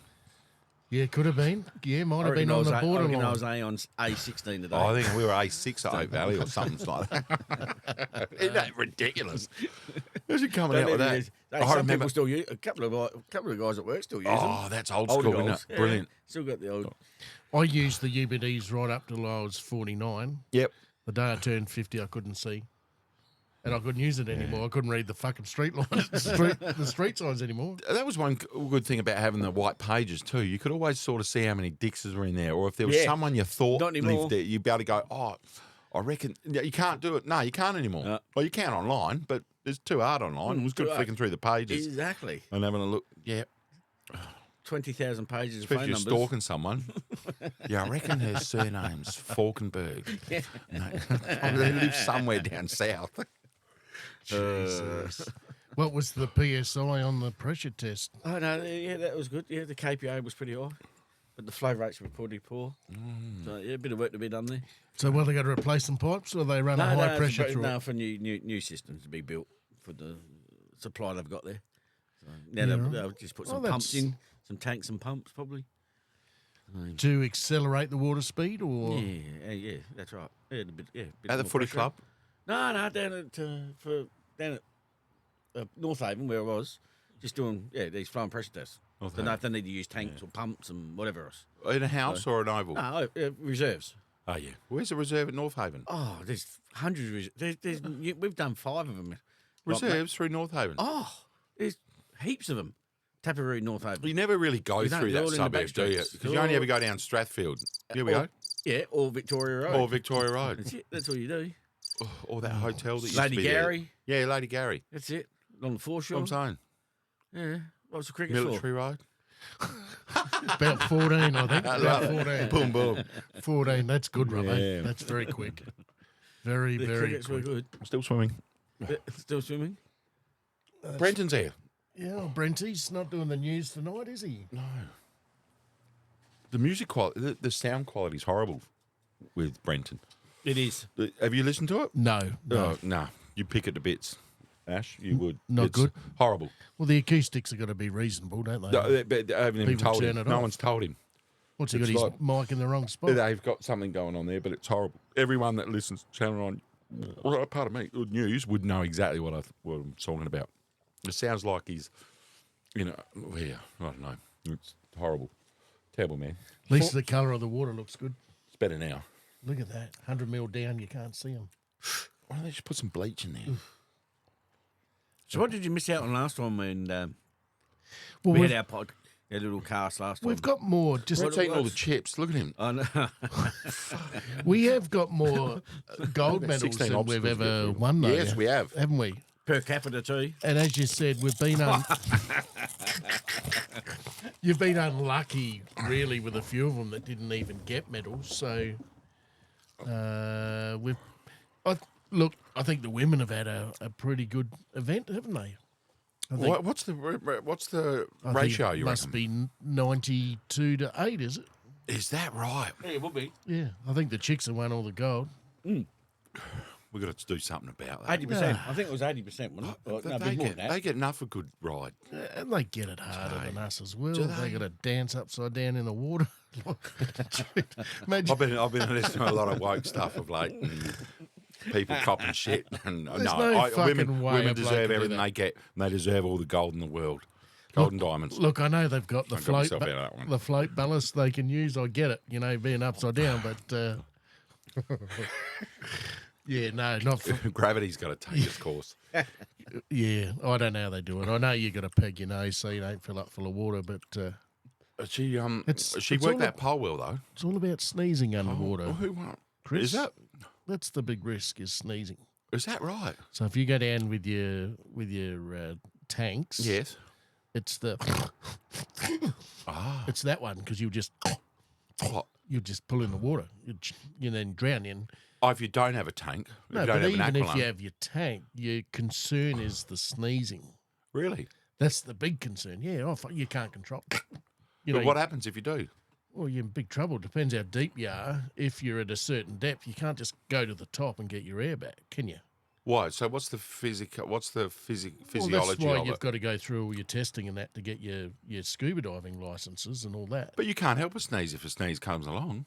Speaker 1: Yeah, could have been. Yeah, might
Speaker 3: I
Speaker 1: have
Speaker 3: reckon
Speaker 1: been on the
Speaker 3: I
Speaker 1: borderline.
Speaker 3: was A on A16 today.
Speaker 2: Oh, I think we were A6 at Oak Valley or something like that. Isn't that ridiculous? Who's he coming out with that?
Speaker 3: Some people still use a couple of guys at work still use them.
Speaker 2: Oh, that's old
Speaker 3: Older
Speaker 2: school,
Speaker 3: guys.
Speaker 2: isn't it? Brilliant.
Speaker 3: Still got the old.
Speaker 1: I used the UBDs right up till I was 49.
Speaker 2: Yep.
Speaker 1: The day I turned 50, I couldn't see. And I couldn't use it anymore. I couldn't read the fucking street lines, the street signs anymore.
Speaker 2: That was one good thing about having the white pages too. You could always sort of see how many Dixes were in there, or if there was
Speaker 3: Yeah.
Speaker 2: someone you thought
Speaker 3: Not anymore.
Speaker 2: lived there, you'd be able to go, oh, I reckon you can't do it. No, you can't anymore.
Speaker 3: No.
Speaker 2: Well, you can online, but it's too hard online. It was good
Speaker 3: too hard.
Speaker 2: flicking through the pages
Speaker 3: Exactly.
Speaker 2: and having a look. Yeah,
Speaker 3: 20,000 pages of
Speaker 2: especially
Speaker 3: phone
Speaker 2: if you're
Speaker 3: numbers.
Speaker 2: stalking someone. Yeah, I reckon her surname's Falkenberg. No, they live somewhere down south.
Speaker 1: Jesus. What was the PSI on the pressure test?
Speaker 3: Oh, no, yeah, that was good. Yeah, the KPA was pretty high, but the flow rates were pretty poor. So, yeah, a bit of work to be done there.
Speaker 1: So, they got to replace some pipes, or they run a high pressure through
Speaker 3: no,
Speaker 1: it?
Speaker 3: for new systems to be built for the supply they've got there. So now they'll just put some pumps
Speaker 1: that's-
Speaker 3: in, some tanks and pumps probably.
Speaker 1: To accelerate the water speed, or
Speaker 3: Yeah, that's right. Yeah, a bit
Speaker 2: At the
Speaker 3: more
Speaker 2: footy
Speaker 3: pressure.
Speaker 2: club.
Speaker 3: No, down at North Haven where I was, just doing these flow and pressure tests.
Speaker 2: North
Speaker 3: Don't know if they need to use tanks or pumps and whatever else.
Speaker 2: In a house or an oval?
Speaker 3: No, reserves.
Speaker 2: Oh, yeah. Where's the reserve at North Haven?
Speaker 3: Oh, there's hundreds of reserves. We've done 5 of them.
Speaker 2: Reserves through North Haven.
Speaker 3: Oh, there's heaps of them. Taparoo, North Haven.
Speaker 2: You never really go
Speaker 3: We don't,
Speaker 2: through
Speaker 3: they're
Speaker 2: that
Speaker 3: all in the
Speaker 2: suburb,
Speaker 3: back
Speaker 2: do you?
Speaker 3: streets.
Speaker 2: Because you only ever go down Strathfield. Here we go.
Speaker 3: Yeah, or Victoria Road.
Speaker 2: Or Victoria Road.
Speaker 3: That's it. That's all you do.
Speaker 2: Or that hotel that used
Speaker 3: Lady
Speaker 2: to be there.
Speaker 3: Gary.
Speaker 2: Yeah, Lady Gary.
Speaker 3: That's it. Along the foreshore.
Speaker 2: What I'm saying.
Speaker 3: Yeah. What's the cricket
Speaker 2: Military
Speaker 3: for?
Speaker 2: Road.
Speaker 1: about 14, I think. About 14.
Speaker 2: Boom, boom.
Speaker 1: 14, that's good, Robbo.
Speaker 2: Yeah.
Speaker 1: That's very quick. Very,
Speaker 3: The
Speaker 1: very
Speaker 3: crickets were
Speaker 1: quick.
Speaker 3: good.
Speaker 2: Still swimming.
Speaker 3: Still swimming?
Speaker 2: Brenton's here.
Speaker 1: Yeah, well, Brenty's not doing the news tonight, is he?
Speaker 2: No. The music quality, the sound quality is horrible with Brenton.
Speaker 3: It is.
Speaker 2: Have you listened to it?
Speaker 1: No.
Speaker 2: Oh, no. You pick it to bits. Ash, you would.
Speaker 1: Not
Speaker 2: It's
Speaker 1: good.
Speaker 2: Horrible.
Speaker 1: Well, the acoustics are going to be reasonable, don't they?
Speaker 2: No, they haven't even
Speaker 1: People
Speaker 2: told
Speaker 1: turn
Speaker 2: him.
Speaker 1: it
Speaker 2: No
Speaker 1: off.
Speaker 2: one's told him.
Speaker 1: What's he got
Speaker 2: it's
Speaker 1: his
Speaker 2: like-
Speaker 1: mic in the wrong spot?
Speaker 2: They've got something going on there, but it's horrible. Everyone that listens to Channel 9, well, pardon me, news would know exactly what I'm talking about. It sounds like he's, yeah, I don't know. It's horrible. Terrible, man.
Speaker 1: At least the colour of the water looks good.
Speaker 2: It's better now.
Speaker 1: Look at that. 100 mil down, you can't see them.
Speaker 2: Why don't they just put some bleach in there?
Speaker 3: So what did you miss out on last time when
Speaker 1: Well,
Speaker 3: we
Speaker 1: we've,
Speaker 3: had our little cast last time?
Speaker 1: we've got more. Just
Speaker 2: He's eating all the chips. Look at him.
Speaker 3: Oh, no.
Speaker 1: We have got more gold medals
Speaker 2: 16
Speaker 1: than we've
Speaker 2: obstacles to get
Speaker 1: ever
Speaker 2: through.
Speaker 1: won, though.
Speaker 2: Yes, we have.
Speaker 1: Haven't we?
Speaker 3: Per capita too.
Speaker 1: And as you said, we've been you've been unlucky, really, with a few of them that didn't even get medals. So I think the women have had a pretty good event, haven't they? I think,
Speaker 2: What's the
Speaker 1: I think
Speaker 2: ratio,
Speaker 1: it
Speaker 2: you
Speaker 1: must
Speaker 2: reckon?
Speaker 1: be 92 to 8, is it?
Speaker 2: Is that right?
Speaker 3: Yeah, it will be.
Speaker 1: Yeah, I think the chicks have won all the gold.
Speaker 2: We've got to do something about that.
Speaker 3: 80%. I think it was 80%, wasn't it? Or, no, a bit more than that.
Speaker 2: They get enough a good ride.
Speaker 1: And they get it harder than us as well.
Speaker 2: Do
Speaker 1: They
Speaker 2: they?
Speaker 1: got to dance upside down in the water. Imagine,
Speaker 2: I've been listening to a lot of woke stuff of late. And people copping shit. And
Speaker 1: There's no fucking way a
Speaker 2: women
Speaker 1: bloke
Speaker 2: deserve
Speaker 1: could do
Speaker 2: everything
Speaker 1: that.
Speaker 2: they get, and they deserve all the gold in the world. Golden diamonds.
Speaker 1: Look, I know they've got the
Speaker 2: I got
Speaker 1: float,
Speaker 2: myself out of that one.
Speaker 1: the float ballast they can use. I get it, you know, being upside down, but yeah, no, not for,
Speaker 2: Gravity's got to take its course.
Speaker 1: yeah. I don't know how they do it. I know you got to peg your nose so you don't fill up full of water, but
Speaker 2: She
Speaker 1: It's
Speaker 2: worked
Speaker 1: all
Speaker 2: that pole well though.
Speaker 1: it's all about sneezing underwater.
Speaker 2: Oh, who won?
Speaker 1: Chris,
Speaker 2: Is
Speaker 1: that's the big risk is sneezing.
Speaker 2: that right?
Speaker 1: So if you go down with your tanks,
Speaker 2: Yes.
Speaker 1: it's the it's that one because you just
Speaker 2: What?
Speaker 1: pull in the water, you then drown in.
Speaker 2: Oh, if you don't have a tank, if
Speaker 1: No,
Speaker 2: you don't
Speaker 1: but
Speaker 2: have an
Speaker 1: even if
Speaker 2: aqualung.
Speaker 1: you have your tank, your concern is the sneezing.
Speaker 2: Really?
Speaker 1: That's the big concern. Yeah, you can't control. You
Speaker 2: But
Speaker 1: know,
Speaker 2: what happens if you do?
Speaker 1: well, you're in big trouble. Depends how deep you are. If you're at a certain depth, you can't just go to the top and get your air back, can you?
Speaker 2: Why? So what's the physiology
Speaker 1: Well, that's why
Speaker 2: of
Speaker 1: you've
Speaker 2: it?
Speaker 1: got to go through all your testing and that to get your scuba diving licenses and all that.
Speaker 2: But you can't help a sneeze if a sneeze comes along.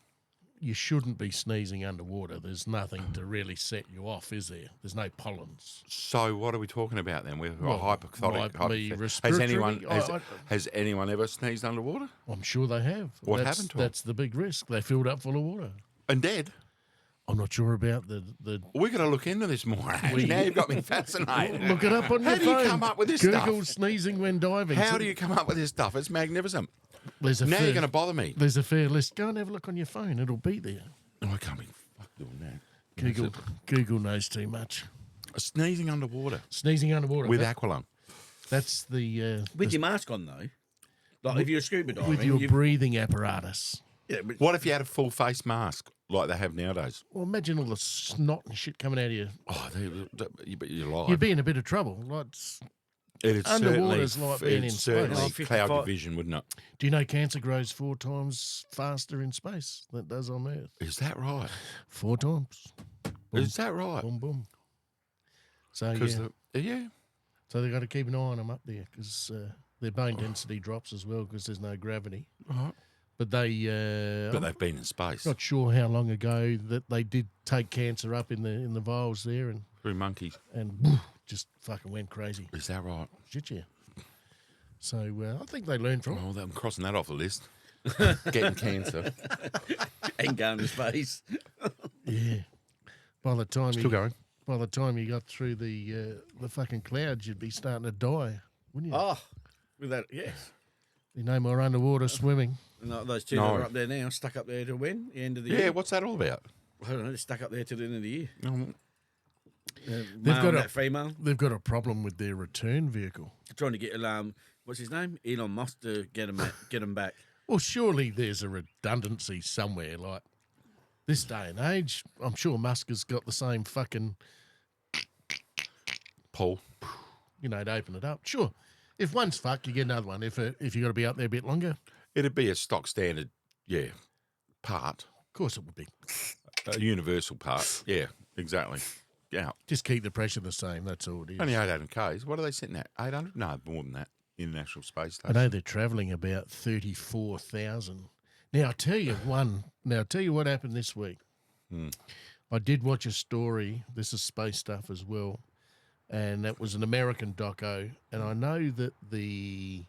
Speaker 1: You shouldn't be sneezing underwater. There's nothing to really set you off, is there? There's no pollens.
Speaker 2: So what are we talking about then? We're
Speaker 1: Well,
Speaker 2: hypothetical.
Speaker 1: might be
Speaker 2: Has
Speaker 1: respiratory.
Speaker 2: has anyone ever sneezed underwater
Speaker 1: I'm sure they have.
Speaker 2: What happened to 'em?
Speaker 1: That's the big risk. They filled up full of water.
Speaker 2: and dead?
Speaker 1: I'm not sure about the
Speaker 2: We're going to look into this more. Ash. Now you've got me fascinated.
Speaker 1: Look it up on
Speaker 2: How
Speaker 1: your
Speaker 2: do you
Speaker 1: phone.
Speaker 2: come up with this
Speaker 1: Google
Speaker 2: stuff?
Speaker 1: sneezing when diving.
Speaker 2: How do you come up with this stuff? It's magnificent.
Speaker 1: There's a
Speaker 2: Now
Speaker 1: fair,
Speaker 2: you're going to bother me.
Speaker 1: There's a fair list. Go and have a look on your phone. It'll be there.
Speaker 2: Oh, I can't be fucked doing that.
Speaker 1: Google knows too much.
Speaker 2: Sneezing underwater
Speaker 1: Sneezing underwater.
Speaker 2: with aqualung.
Speaker 1: That's the
Speaker 3: With your mask on, though. Like if you're scuba diving.
Speaker 1: with your breathing apparatus.
Speaker 3: yeah, but
Speaker 2: What if you had a full face mask like they have nowadays?
Speaker 1: Well, imagine all the snot and shit coming out of you.
Speaker 2: Oh, but you're lying.
Speaker 1: You'd be in a bit of trouble. Like,
Speaker 2: It is
Speaker 1: underwater's
Speaker 2: certainly,
Speaker 1: like being in
Speaker 2: it's certainly
Speaker 3: space.
Speaker 2: cloud
Speaker 3: 55
Speaker 2: division, wouldn't it?
Speaker 1: do you know cancer grows 4 times faster in space than it does on Earth?
Speaker 2: Is that right?
Speaker 1: 4 times.
Speaker 2: Is that right?
Speaker 1: Boom, boom. So
Speaker 2: Because
Speaker 1: yeah, so they've got to keep an eye on them up there because their bone density drops as well because there's no gravity.
Speaker 2: Right.
Speaker 1: But
Speaker 2: But
Speaker 1: I'm
Speaker 2: they've been in space
Speaker 1: not sure how long ago that they did take cancer up in the vials there
Speaker 2: through monkeys.
Speaker 1: and just fucking went crazy.
Speaker 2: Is that right?
Speaker 1: Shit, yeah. So I think they learned from it.
Speaker 2: Well, I'm crossing that off the list. Getting cancer.
Speaker 3: ain't going to space.
Speaker 1: Yeah. By the time
Speaker 2: Still going.
Speaker 1: by the time you got through the fucking clouds, you'd be starting to die, wouldn't you?
Speaker 3: Oh, with that, yes.
Speaker 1: You no more underwater swimming.
Speaker 3: And like those two
Speaker 2: No.
Speaker 3: that are up there now, stuck up there to win the end of the
Speaker 2: Yeah,
Speaker 3: year.
Speaker 2: what's that all about?
Speaker 3: I don't know, they're stuck up there to the end of the year.
Speaker 1: They've
Speaker 3: Male
Speaker 1: got
Speaker 3: and
Speaker 1: a-
Speaker 3: that female.
Speaker 1: They've got a problem with their return vehicle.
Speaker 3: Trying to get what's his name? Elon Musk to get him back.
Speaker 1: Well, surely there's a redundancy somewhere. Like this day and age, I'm sure Musk has got the same fucking,
Speaker 2: Paul.
Speaker 1: to open it up. Sure, if one's fucked, you get another one. If you got to be up there a bit longer,
Speaker 2: It'd be a stock standard, part.
Speaker 1: of course it would be.
Speaker 2: A universal part. Yeah, exactly. Yeah.
Speaker 1: Just keep the pressure the same. That's all it is.
Speaker 2: Only 800 Ks. What are they sitting at? 800? No, more than that. International Space
Speaker 1: I
Speaker 2: Station.
Speaker 1: know they're travelling about 34,000. Now I'll tell you what happened this week. I did watch a story. This is space stuff as well, and that was an American doco. And I know that the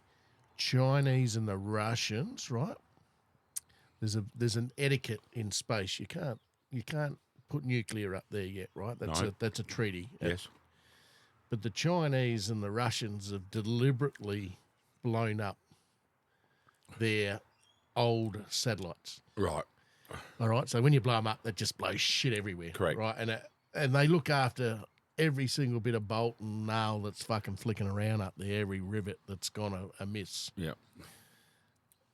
Speaker 1: Chinese and the Russians, right? There's an etiquette in space. You can't put nuclear up there yet, right? That's a treaty.
Speaker 2: Yes.
Speaker 1: But the Chinese and the Russians have deliberately blown up their old satellites.
Speaker 2: Right.
Speaker 1: All right. So when you blow them up, that just blows shit everywhere.
Speaker 2: Correct.
Speaker 1: Right. And they look after every single bit of bolt and nail that's fucking flicking around up there, every rivet that's gone amiss.
Speaker 2: Yeah.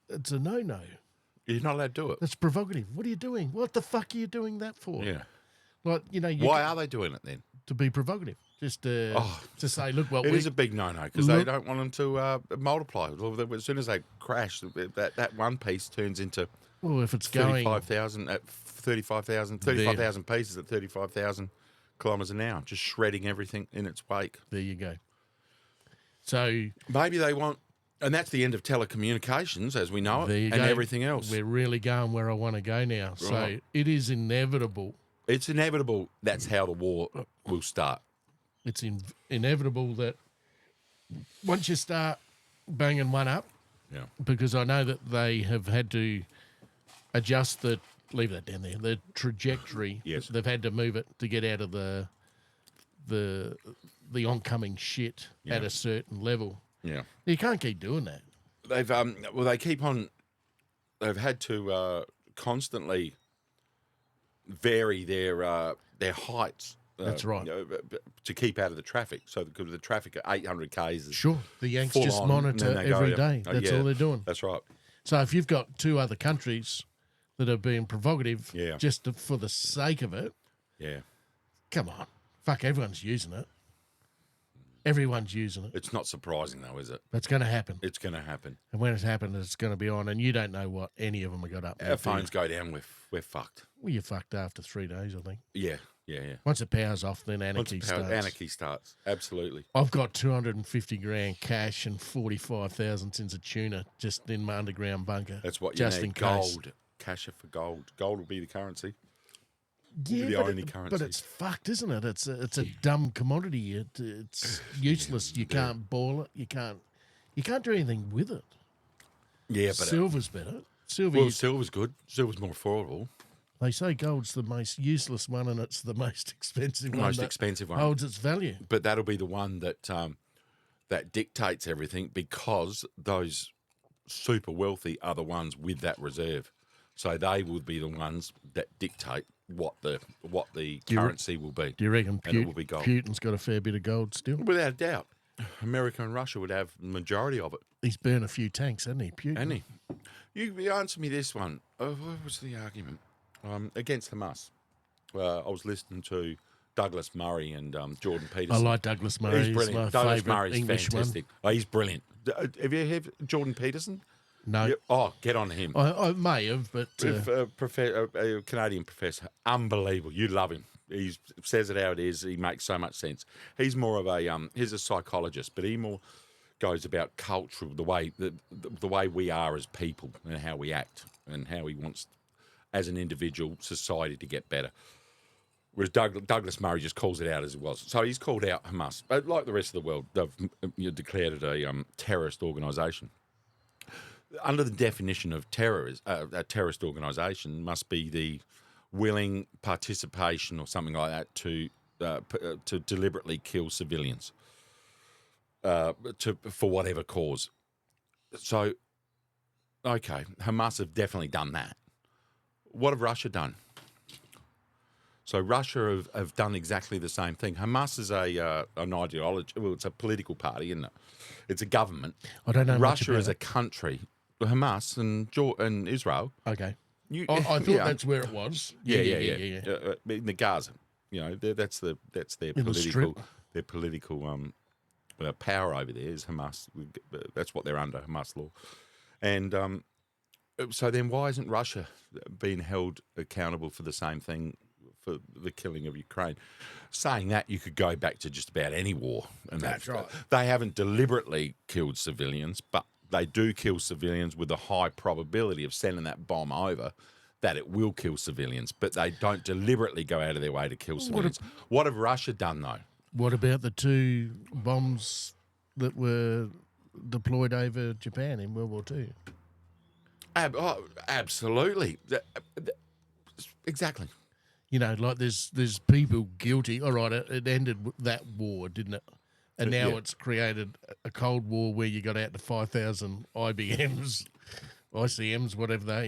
Speaker 1: It's a no-no.
Speaker 2: You're not allowed to do it.
Speaker 1: That's provocative. What are you doing? What the fuck are you doing that for?
Speaker 2: Yeah.
Speaker 1: Like,
Speaker 2: Why are they doing it then?
Speaker 1: to be provocative. Just to say, look, what
Speaker 2: It
Speaker 1: we
Speaker 2: is a big no-no because they don't want them to multiply. As soon as they crash, that one piece turns into
Speaker 1: well, if it's going
Speaker 2: 35,000 at 35,000 pieces at 35,000 kilometres an hour, just shredding everything in its wake.
Speaker 1: there you go. So
Speaker 2: Maybe they want, and that's the end of telecommunications as we know
Speaker 1: there
Speaker 2: it,
Speaker 1: you
Speaker 2: and
Speaker 1: go.
Speaker 2: everything else.
Speaker 1: We're really going where I want to go now. So
Speaker 2: Right.
Speaker 1: it is inevitable.
Speaker 2: It's inevitable that's how the war will start.
Speaker 1: It's inevitable that once you start banging one up
Speaker 2: Yeah.
Speaker 1: because I know that they have had to adjust leave that down there, the trajectory.
Speaker 2: Yes.
Speaker 1: They've had to move it to get out of the oncoming shit at
Speaker 2: Yeah.
Speaker 1: a certain level.
Speaker 2: Yeah.
Speaker 1: You can't keep doing that.
Speaker 2: They've they keep on. They've had to constantly vary their heights.
Speaker 1: That's right.
Speaker 2: To keep out of the traffic. So the traffic at 800 k's is
Speaker 1: Sure, the Yanks
Speaker 2: full
Speaker 1: just
Speaker 2: on, and
Speaker 1: monitor
Speaker 2: then they go,
Speaker 1: every
Speaker 2: yeah.
Speaker 1: day. That's
Speaker 2: Yeah,
Speaker 1: all they're doing.
Speaker 2: That's right.
Speaker 1: So if you've got two other countries that are being provocative
Speaker 2: Yeah.
Speaker 1: just for the sake of it,
Speaker 2: Yeah.
Speaker 1: come on. Fuck, everyone's using it. Everyone's using it.
Speaker 2: It's not surprising though, is it?
Speaker 1: That's going to happen.
Speaker 2: It's going to happen.
Speaker 1: And when it's happened, it's going to be on. And you don't know what any of them have got up.
Speaker 2: Our phones go down, we're fucked.
Speaker 1: Well, you're fucked after 3 days, I think.
Speaker 2: Yeah.
Speaker 1: Once the power's off, then
Speaker 2: Once
Speaker 1: anarchy
Speaker 2: the
Speaker 1: starts.
Speaker 2: anarchy starts. Absolutely.
Speaker 1: I've got 250 grand cash and 45,000 tins of tuna just in my underground bunker.
Speaker 2: That's what you
Speaker 1: just
Speaker 2: need.
Speaker 1: in case.
Speaker 2: Gold. Cash it for gold. Gold will be the currency.
Speaker 1: Yeah,
Speaker 2: the
Speaker 1: but
Speaker 2: only currency.
Speaker 1: But it's fucked, isn't it? It's a dumb commodity. It's useless. You can't boil it. You can't do anything with it.
Speaker 2: Yeah, but
Speaker 1: Silver's better.
Speaker 2: silver's good. Silver's more affordable.
Speaker 1: They say gold's the most useless one, and it's the most expensive one.
Speaker 2: Most
Speaker 1: that
Speaker 2: expensive one.
Speaker 1: holds its value.
Speaker 2: But that'll be the one that that dictates everything because those super wealthy are the ones with that reserve. So they will be the ones that dictate what the currency will be.
Speaker 1: Do you reckon
Speaker 2: And it will be gold.
Speaker 1: Putin's got a fair bit of gold still?
Speaker 2: Without a doubt. America and Russia would have the majority of it.
Speaker 1: He's burned a few tanks, hasn't he, Putin?
Speaker 2: Hasn't he? You answer me this one. What was the argument? Against Hamas. I was listening to Douglas Murray and Jordan
Speaker 1: I
Speaker 2: Peterson.
Speaker 1: like Douglas Murray.
Speaker 2: He's
Speaker 1: He's
Speaker 2: brilliant.
Speaker 1: my
Speaker 2: Douglas
Speaker 1: favourite
Speaker 2: Murray's
Speaker 1: English
Speaker 2: fantastic. Oh, he's brilliant. Have you heard Jordan Peterson?
Speaker 1: one. No,
Speaker 2: Yeah. Oh, get on him.
Speaker 1: I may have, but
Speaker 2: A Canadian professor, unbelievable. You love him. He says it how it is. He makes so much sense. He's more of a he's a psychologist, but he more goes about culture, the way we are as people and how we act and how he wants, as an individual, society to get better. Whereas Douglas Murray just calls it out as it was. So he's called out Hamas. Like the rest of the world, they've declared it a terrorist organisation. Under the definition of a terrorist organisation must be the willing participation or something like that to deliberately kill civilians for whatever cause. So, okay, Hamas have definitely done that. What have Russia done? So Russia have done exactly the same thing. Hamas is an ideology. Well, it's a political party, isn't it? It's a government.
Speaker 1: I don't know much
Speaker 2: Russia
Speaker 1: about
Speaker 2: is a
Speaker 1: it.
Speaker 2: country. Hamas and Israel.
Speaker 1: Okay.
Speaker 2: You,
Speaker 1: I thought
Speaker 2: yeah.
Speaker 1: that's where it was.
Speaker 2: Yeah. In the Gaza, that's their
Speaker 1: In the Strip.
Speaker 2: political power over there is Hamas. That's what they're under, Hamas law. And so then, why isn't Russia being held accountable for the same thing, for the killing of Ukraine? Saying that, you could go back to just about any war, and
Speaker 1: That's right.
Speaker 2: They haven't deliberately killed civilians, but they do kill civilians with a high probability of sending that bomb over, that it will kill civilians, but they don't deliberately go out of their way to kill civilians. What have Russia done, though?
Speaker 1: What about the 2 bombs that were deployed over Japan in World War II?
Speaker 2: Absolutely. Exactly.
Speaker 1: Like there's people guilty. All right, it ended that war, didn't it? And now
Speaker 2: Yeah.
Speaker 1: it's created a Cold War where you got out to 5,000 IBMs, ICMs, whatever they're,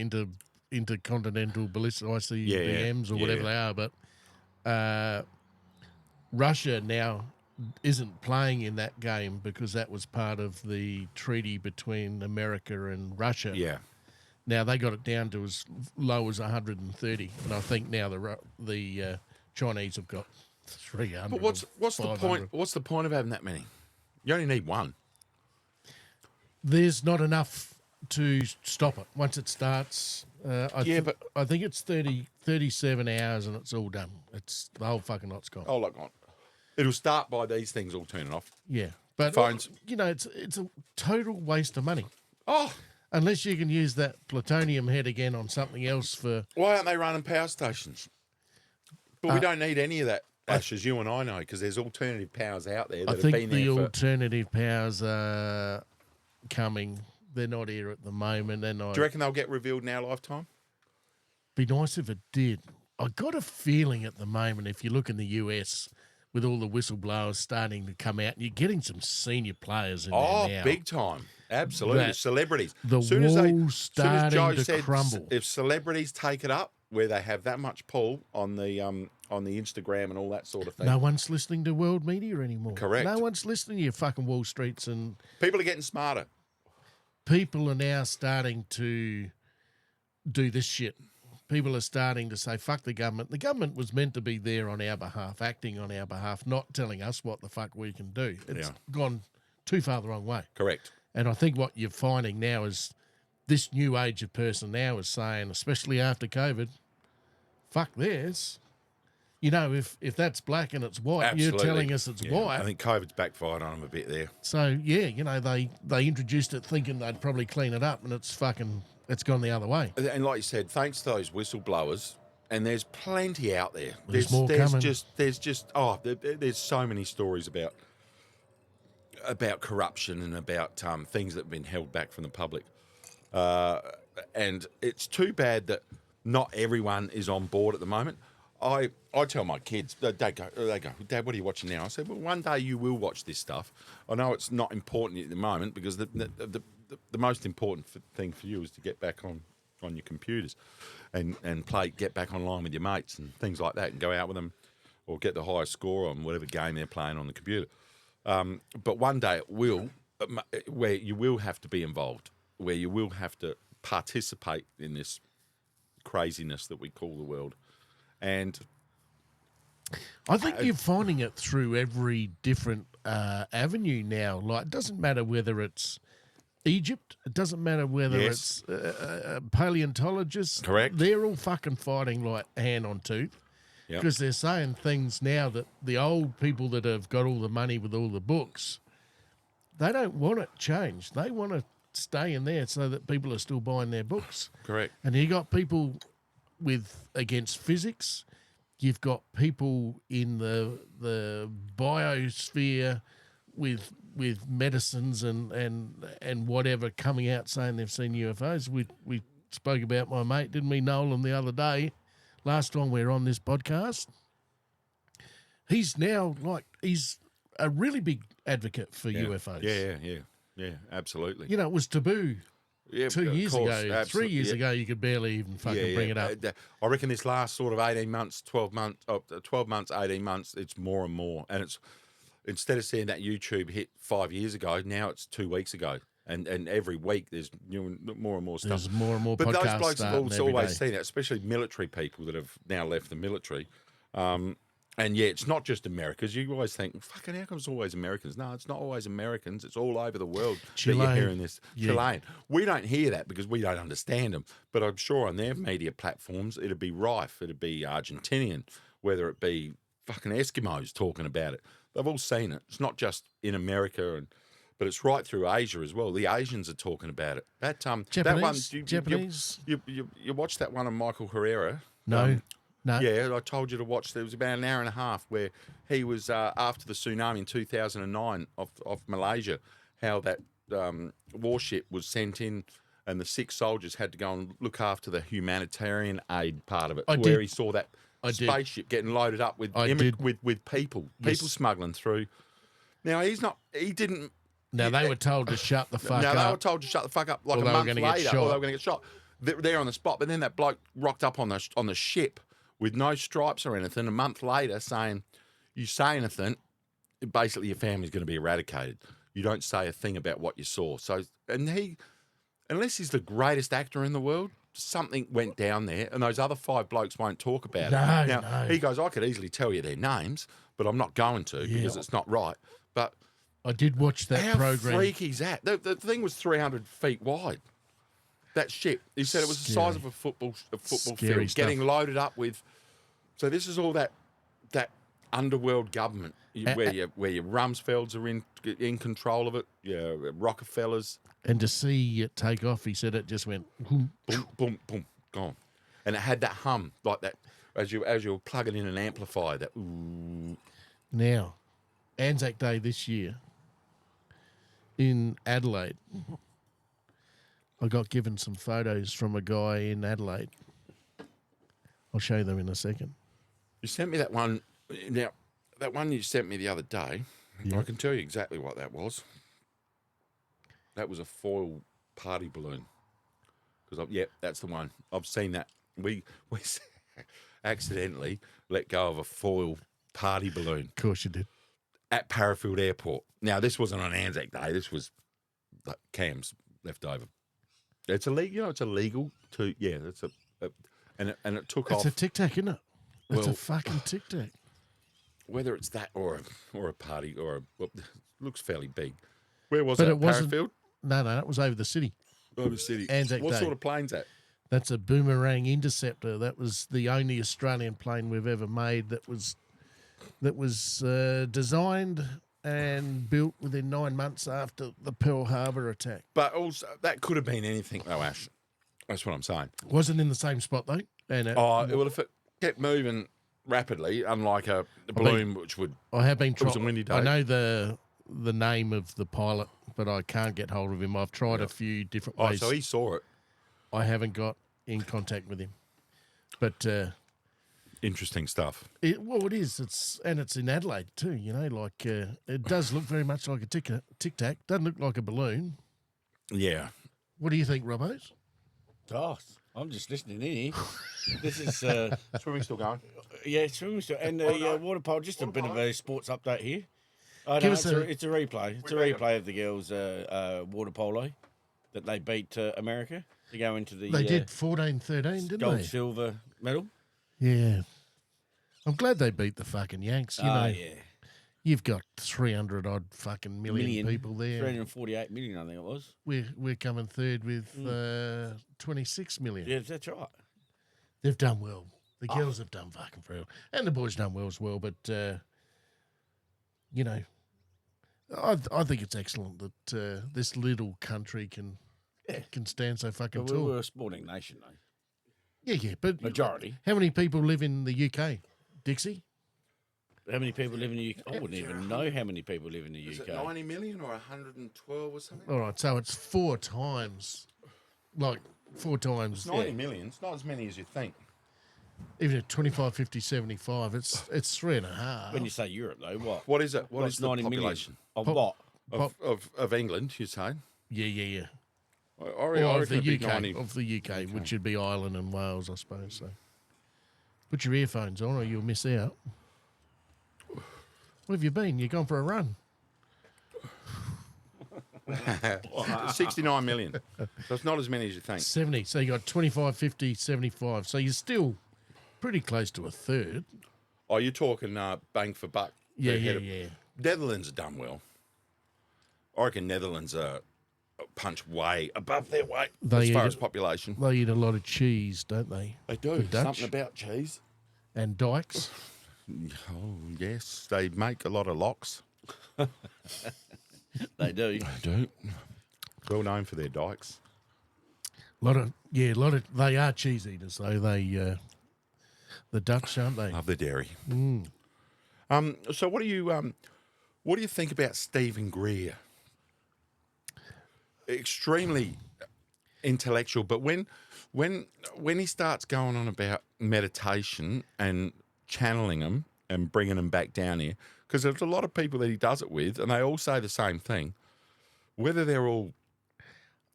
Speaker 1: intercontinental ballistic ICBMs or whatever they are. But Russia now isn't playing in that game because that was part of the treaty between America and Russia.
Speaker 2: Yeah.
Speaker 1: Now they got it down to as low as 130, and I think now the Chinese have got 300.
Speaker 2: But what's the
Speaker 1: 500.
Speaker 2: point? What's the point of having that many? You only need one.
Speaker 1: There's not enough to stop it once it starts. I think it's 37 hours and it's all done. It's the whole fucking lot's gone.
Speaker 2: Oh, look on. It'll start by these things all turning off.
Speaker 1: Yeah, but
Speaker 2: Phones.
Speaker 1: it's a total waste of money.
Speaker 2: Oh,
Speaker 1: Unless you can use that plutonium head again on something else for...
Speaker 2: why aren't they running power stations? But we don't need any of that, Ash, as you and I know, because there's alternative powers out there that
Speaker 1: I
Speaker 2: have
Speaker 1: think
Speaker 2: been
Speaker 1: the
Speaker 2: there for...
Speaker 1: alternative powers are coming. They're not here at the moment. And
Speaker 2: Do you reckon they'll get revealed in our lifetime?
Speaker 1: be nice if it did. I got a feeling at the moment, if you look in the US, with all the whistleblowers starting to come out, and you're getting some senior players in there now.
Speaker 2: Big time. Absolutely.
Speaker 1: That
Speaker 2: Celebrities.
Speaker 1: the
Speaker 2: Soon as
Speaker 1: wall's starting
Speaker 2: Joe
Speaker 1: to
Speaker 2: said,
Speaker 1: crumble.
Speaker 2: if celebrities take it up, where they have that much pull on the Instagram and all that sort of thing.
Speaker 1: No one's listening to world media anymore.
Speaker 2: Correct.
Speaker 1: No one's listening to your fucking Wall Streets, and
Speaker 2: People are getting smarter.
Speaker 1: people are now starting to do this shit. People are starting to say, fuck the government. The government was meant to be there on our behalf, acting on our behalf, not telling us what the fuck we can do. It's gone too far the wrong way.
Speaker 2: Correct.
Speaker 1: And I think what you're finding now is this new age of person now is saying, especially after COVID, fuck this. You know, if that's black and it's white,
Speaker 2: Absolutely.
Speaker 1: you're telling us it's white.
Speaker 2: I think COVID's backfired on them a bit there.
Speaker 1: So, yeah, you know, they introduced it thinking they'd probably clean it up, and it's gone the other way.
Speaker 2: And like you said, thanks to those whistleblowers, and there's plenty out there.
Speaker 1: There's more coming.
Speaker 2: There's so many stories about corruption and about things that have been held back from the public. And it's too bad that not everyone is on board at the moment. I tell my kids, they go, Dad, what are you watching now? I said, well, one day you will watch this stuff. I know it's not important at the moment because the most important thing for you is to get back on your computers and get back online with your mates and things like that and go out with them or get the highest score on whatever game they're playing on the computer. But one day it will, where you will have to be involved, where you will have to participate in this craziness that we call the world. And
Speaker 1: I think you're finding it through every different avenue now. Like, it doesn't matter whether it's Egypt, it doesn't matter whether it's paleontologists.
Speaker 2: Correct.
Speaker 1: They're all fucking fighting like hand on tooth because they're saying things now that the old people that have got all the money with all the books, they don't want it changed. They want to stay in there so that people are still buying their books.
Speaker 2: Correct.
Speaker 1: And you got people against physics. You've got people in the biosphere with medicines and whatever coming out saying they've seen UFOs. We spoke about my mate, didn't we, Nolan, the other day, last time we were on this podcast. He's now he's a really big advocate for UFOs.
Speaker 2: Yeah, absolutely.
Speaker 1: You know, it was taboo.
Speaker 2: Yeah,
Speaker 1: 2 years
Speaker 2: of course,
Speaker 1: ago, 3
Speaker 2: absolutely,
Speaker 1: years ago, you could barely even fucking bring it up.
Speaker 2: I reckon this last sort of 18 months, 12 months, 18 months, it's more and more. And it's instead of seeing that YouTube hit 5 years ago, now it's 2 weeks ago. And every week there's more and more stuff.
Speaker 1: There's more and more
Speaker 2: but
Speaker 1: podcasts
Speaker 2: those blokes have
Speaker 1: starting every
Speaker 2: always
Speaker 1: day.
Speaker 2: seen that, especially military people that have now left the military. And yeah, it's not just Americans. You always think, fucking, how come it's always Americans? No, it's not always Americans. It's all over the world that you're hearing this.
Speaker 1: Yeah.
Speaker 2: Chilean. We don't hear that because we don't understand them. But I'm sure on their media platforms, it'd be rife. It'd be Argentinian, whether it be fucking Eskimos talking about it. They've all seen it. It's not just in America, but it's right through Asia as well. The Asians are talking about it.
Speaker 1: Japanese?
Speaker 2: You watched that one on Michael Herrera?
Speaker 1: No. No.
Speaker 2: Yeah, I told you to watch. There was about an hour and a half where he was after the tsunami in 2009 off Malaysia, how that warship was sent in and the 6 soldiers had to go and look after the humanitarian aid part of it, he saw that spaceship getting loaded up with people smuggling through. Now, he didn't...
Speaker 1: Now, they were told to shut the fuck up.
Speaker 2: No, they were told to shut the fuck up like a month later, or they were going to get shot. They're on the spot, but then that bloke rocked up on the ship with no stripes or anything, a month later saying, you say anything, basically your family's going to be eradicated. You don't say a thing about what you saw. So, and unless he's the greatest actor in the world, something went down there, and those other 5 blokes won't talk about it. Now, he goes, I could easily tell you their names, but I'm not going to because it's not right. But
Speaker 1: I did watch that program.
Speaker 2: How freaky is that? The thing was 300 feet wide. That ship. He said it was the size of a football field, getting loaded up with. So this is all that underworld government where your Rumsfelds are in control of it. Yeah, Rockefellers.
Speaker 1: And to see it take off, he said it just went boom,
Speaker 2: boom, boom, boom, gone. And it had that hum like that as you were plugging in an amplifier. That ooh.
Speaker 1: Now, Anzac Day this year. in Adelaide. I got given some photos from a guy in Adelaide. I'll show you them in a second.
Speaker 2: You sent me that one. Now, that one you sent me the other day,
Speaker 1: Yeah.
Speaker 2: I can tell you exactly what that was. That was a foil party balloon. Because, that's the one. I've seen that. We accidentally let go of a foil party balloon
Speaker 1: Of course you did.
Speaker 2: at Parafield Airport. Now, this wasn't on Anzac Day. This was like Cam's left over. It's illegal. It's illegal to, it's and it took
Speaker 1: It's
Speaker 2: off.
Speaker 1: a Tic Tac, isn't it? It's a
Speaker 2: Well-
Speaker 1: fucking Tic Tac.
Speaker 2: Whether it's that or a party it looks fairly big. Where was
Speaker 1: But
Speaker 2: it?
Speaker 1: it wasn't-
Speaker 2: Parafield?
Speaker 1: No, that was over the city.
Speaker 2: Over City.
Speaker 1: Anzac
Speaker 2: What
Speaker 1: Day.
Speaker 2: sort of plane's that?
Speaker 1: That's a Boomerang Interceptor. That was the only Australian plane we've ever made that was designed and built within 9 months after the Pearl Harbor attack.
Speaker 2: But also, that could have been anything, though, Ash. That's what I'm saying.
Speaker 1: Wasn't in the same spot though. And
Speaker 2: Well, if it kept moving rapidly, unlike a balloon which would.
Speaker 1: I have been
Speaker 2: It was
Speaker 1: trying.
Speaker 2: a windy day.
Speaker 1: I know the name of the pilot, but I can't get hold of him. I've tried a few different ways.
Speaker 2: So he saw it.
Speaker 1: I haven't got in contact with him. But
Speaker 2: Interesting stuff.
Speaker 1: it is. It's in Adelaide too. You know, like it does look very much like a Tic Tac. Doesn't look like a balloon.
Speaker 2: Yeah.
Speaker 1: What do you think, Robbo?
Speaker 3: Oh, I'm just listening in here. This is,
Speaker 2: Swimming still going?
Speaker 3: yeah, swimming still. And water polo, just a bit of a sports update here. Oh,
Speaker 1: Give
Speaker 3: no,
Speaker 1: us
Speaker 3: it's a replay. It's a replay of the girls' water polo that they beat America to go into the
Speaker 1: They did 14-13, didn't
Speaker 3: gold,
Speaker 1: they?
Speaker 3: silver medal.
Speaker 1: Yeah. I'm glad they beat the fucking Yanks. You know,
Speaker 3: Yeah.
Speaker 1: you've got 300 odd fucking million people there.
Speaker 3: 348 million, I think it was.
Speaker 1: We're coming third with 26 million.
Speaker 3: Yeah, that's right.
Speaker 1: They've done well. The girls have done fucking well, and the boys done well as well. But you know, I think it's excellent that this little country can stand so fucking
Speaker 3: But
Speaker 1: tall.
Speaker 3: we're a sporting nation, though.
Speaker 1: Yeah, but
Speaker 3: Majority.
Speaker 1: how many people live in the UK, Dixie?
Speaker 3: How many people live in the UK? I wouldn't even know how many people live in the
Speaker 2: Is
Speaker 3: UK.
Speaker 2: it 90 million or 112 or something?
Speaker 1: All right, so it's 4 times, like 4 times.
Speaker 2: 90 million. It's not as many as you think.
Speaker 1: Even at 25, 50, 75, it's 3.5.
Speaker 3: When you say Europe, though, what?
Speaker 2: What is it? What
Speaker 3: What's
Speaker 2: is the
Speaker 3: 90 million?
Speaker 2: population
Speaker 3: Of what?
Speaker 2: of England, you say?
Speaker 1: Yeah.
Speaker 2: I
Speaker 1: Or
Speaker 2: reckon
Speaker 1: of the
Speaker 2: it'd be
Speaker 1: UK,
Speaker 2: 90.
Speaker 1: of the UK, which would be Ireland and Wales, I suppose. So, put your earphones on, or you'll miss out. Where have you been? You've gone for a run.
Speaker 2: 69 million. So it's not as many as you think.
Speaker 1: 70. So you got 25, 50, 75. So you're still pretty close to a third.
Speaker 2: Oh, you're talking bang for buck.
Speaker 1: Yeah,
Speaker 2: They're
Speaker 1: yeah,
Speaker 2: ahead of-
Speaker 1: yeah.
Speaker 2: Netherlands have done well. I reckon Netherlands are punch way above their weight
Speaker 1: They
Speaker 2: as far
Speaker 1: eat
Speaker 2: as
Speaker 1: it-
Speaker 2: population.
Speaker 1: They eat a lot of cheese, don't they?
Speaker 2: They do.
Speaker 1: The Dutch.
Speaker 2: Something about cheese.
Speaker 1: And dykes.
Speaker 2: Oh, yes. They make a lot of locks.
Speaker 3: They do.
Speaker 2: They do. Well known for their dykes.
Speaker 1: They are cheese eaters, though. They, the Dutch, aren't they?
Speaker 2: Love the dairy. So what do you think about Stephen Greer? Extremely intellectual, but when he starts going on about meditation and channeling them and bringing them back down here, because there's a lot of people that he does it with, and they all say the same thing. Whether they're all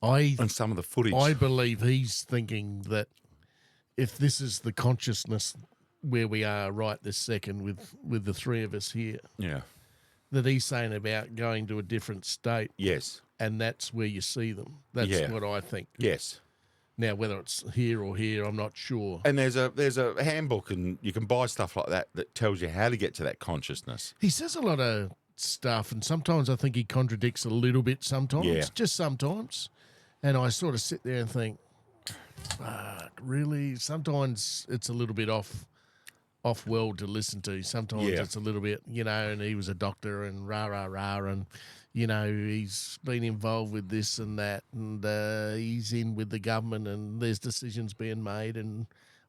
Speaker 2: on some of the footage,
Speaker 1: I believe he's thinking that if this is the consciousness where we are right this second with the three of us here,
Speaker 2: yeah,
Speaker 1: that he's saying about going to a different state,
Speaker 2: yes,
Speaker 1: and that's where you see them. That's
Speaker 2: Yeah.
Speaker 1: what I think.
Speaker 2: yes.
Speaker 1: Now, whether it's here or here, I'm not sure.
Speaker 2: And there's a handbook, and you can buy stuff like that tells you how to get to that consciousness.
Speaker 1: He says a lot of stuff, and sometimes I think he contradicts a little bit sometimes,
Speaker 2: Yeah.
Speaker 1: just sometimes. And I sort of sit there and think, fuck, really? Sometimes it's a little bit off world to listen to. Sometimes
Speaker 2: Yeah.
Speaker 1: it's a little bit, and he was a doctor and rah, and, he's been involved with this and that, and he's in with the government and there's decisions being made, and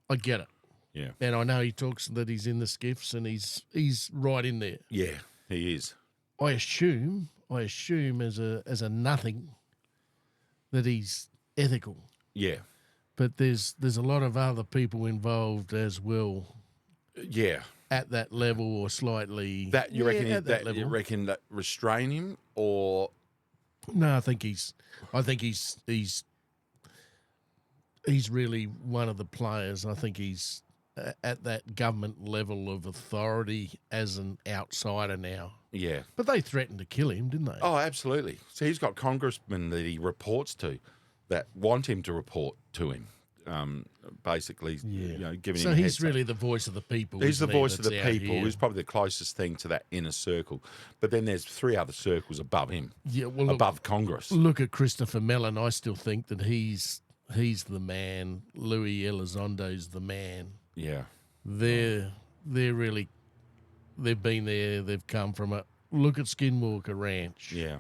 Speaker 1: I get it.
Speaker 2: Yeah,
Speaker 1: And I know he talks that he's in the skiffs and he's right in there.
Speaker 2: yeah, he is.
Speaker 1: I assume I assume as a nothing that he's ethical.
Speaker 2: Yeah.
Speaker 1: But there's a lot of other people involved as well
Speaker 2: Yeah.
Speaker 1: at that level or slightly.
Speaker 2: That you reckon?
Speaker 1: at that
Speaker 2: You
Speaker 1: level.
Speaker 2: reckon that restrain him, or
Speaker 1: No, I think he's really one of the players. I think he's at that government level of authority as an outsider now.
Speaker 2: yeah?
Speaker 1: But they threatened to kill him, didn't they?
Speaker 2: Oh, absolutely. So he's got congressmen that he reports to that want him to report to him. Basically, giving
Speaker 1: So
Speaker 2: him a
Speaker 1: he's
Speaker 2: heads up.
Speaker 1: really the voice of the people.
Speaker 2: He's the
Speaker 1: isn't he,
Speaker 2: voice of the
Speaker 1: that's out
Speaker 2: people.
Speaker 1: here?
Speaker 2: He's probably the closest thing to that inner circle. But then there's 3 other circles above him,
Speaker 1: Yeah, well,
Speaker 2: above Congress.
Speaker 1: look at Christopher Mellon. I still think that he's the man. Louis Elizondo's the man.
Speaker 2: Yeah.
Speaker 1: They're really, they've been there. They've come from it. Look at Skinwalker Ranch.
Speaker 2: Yeah.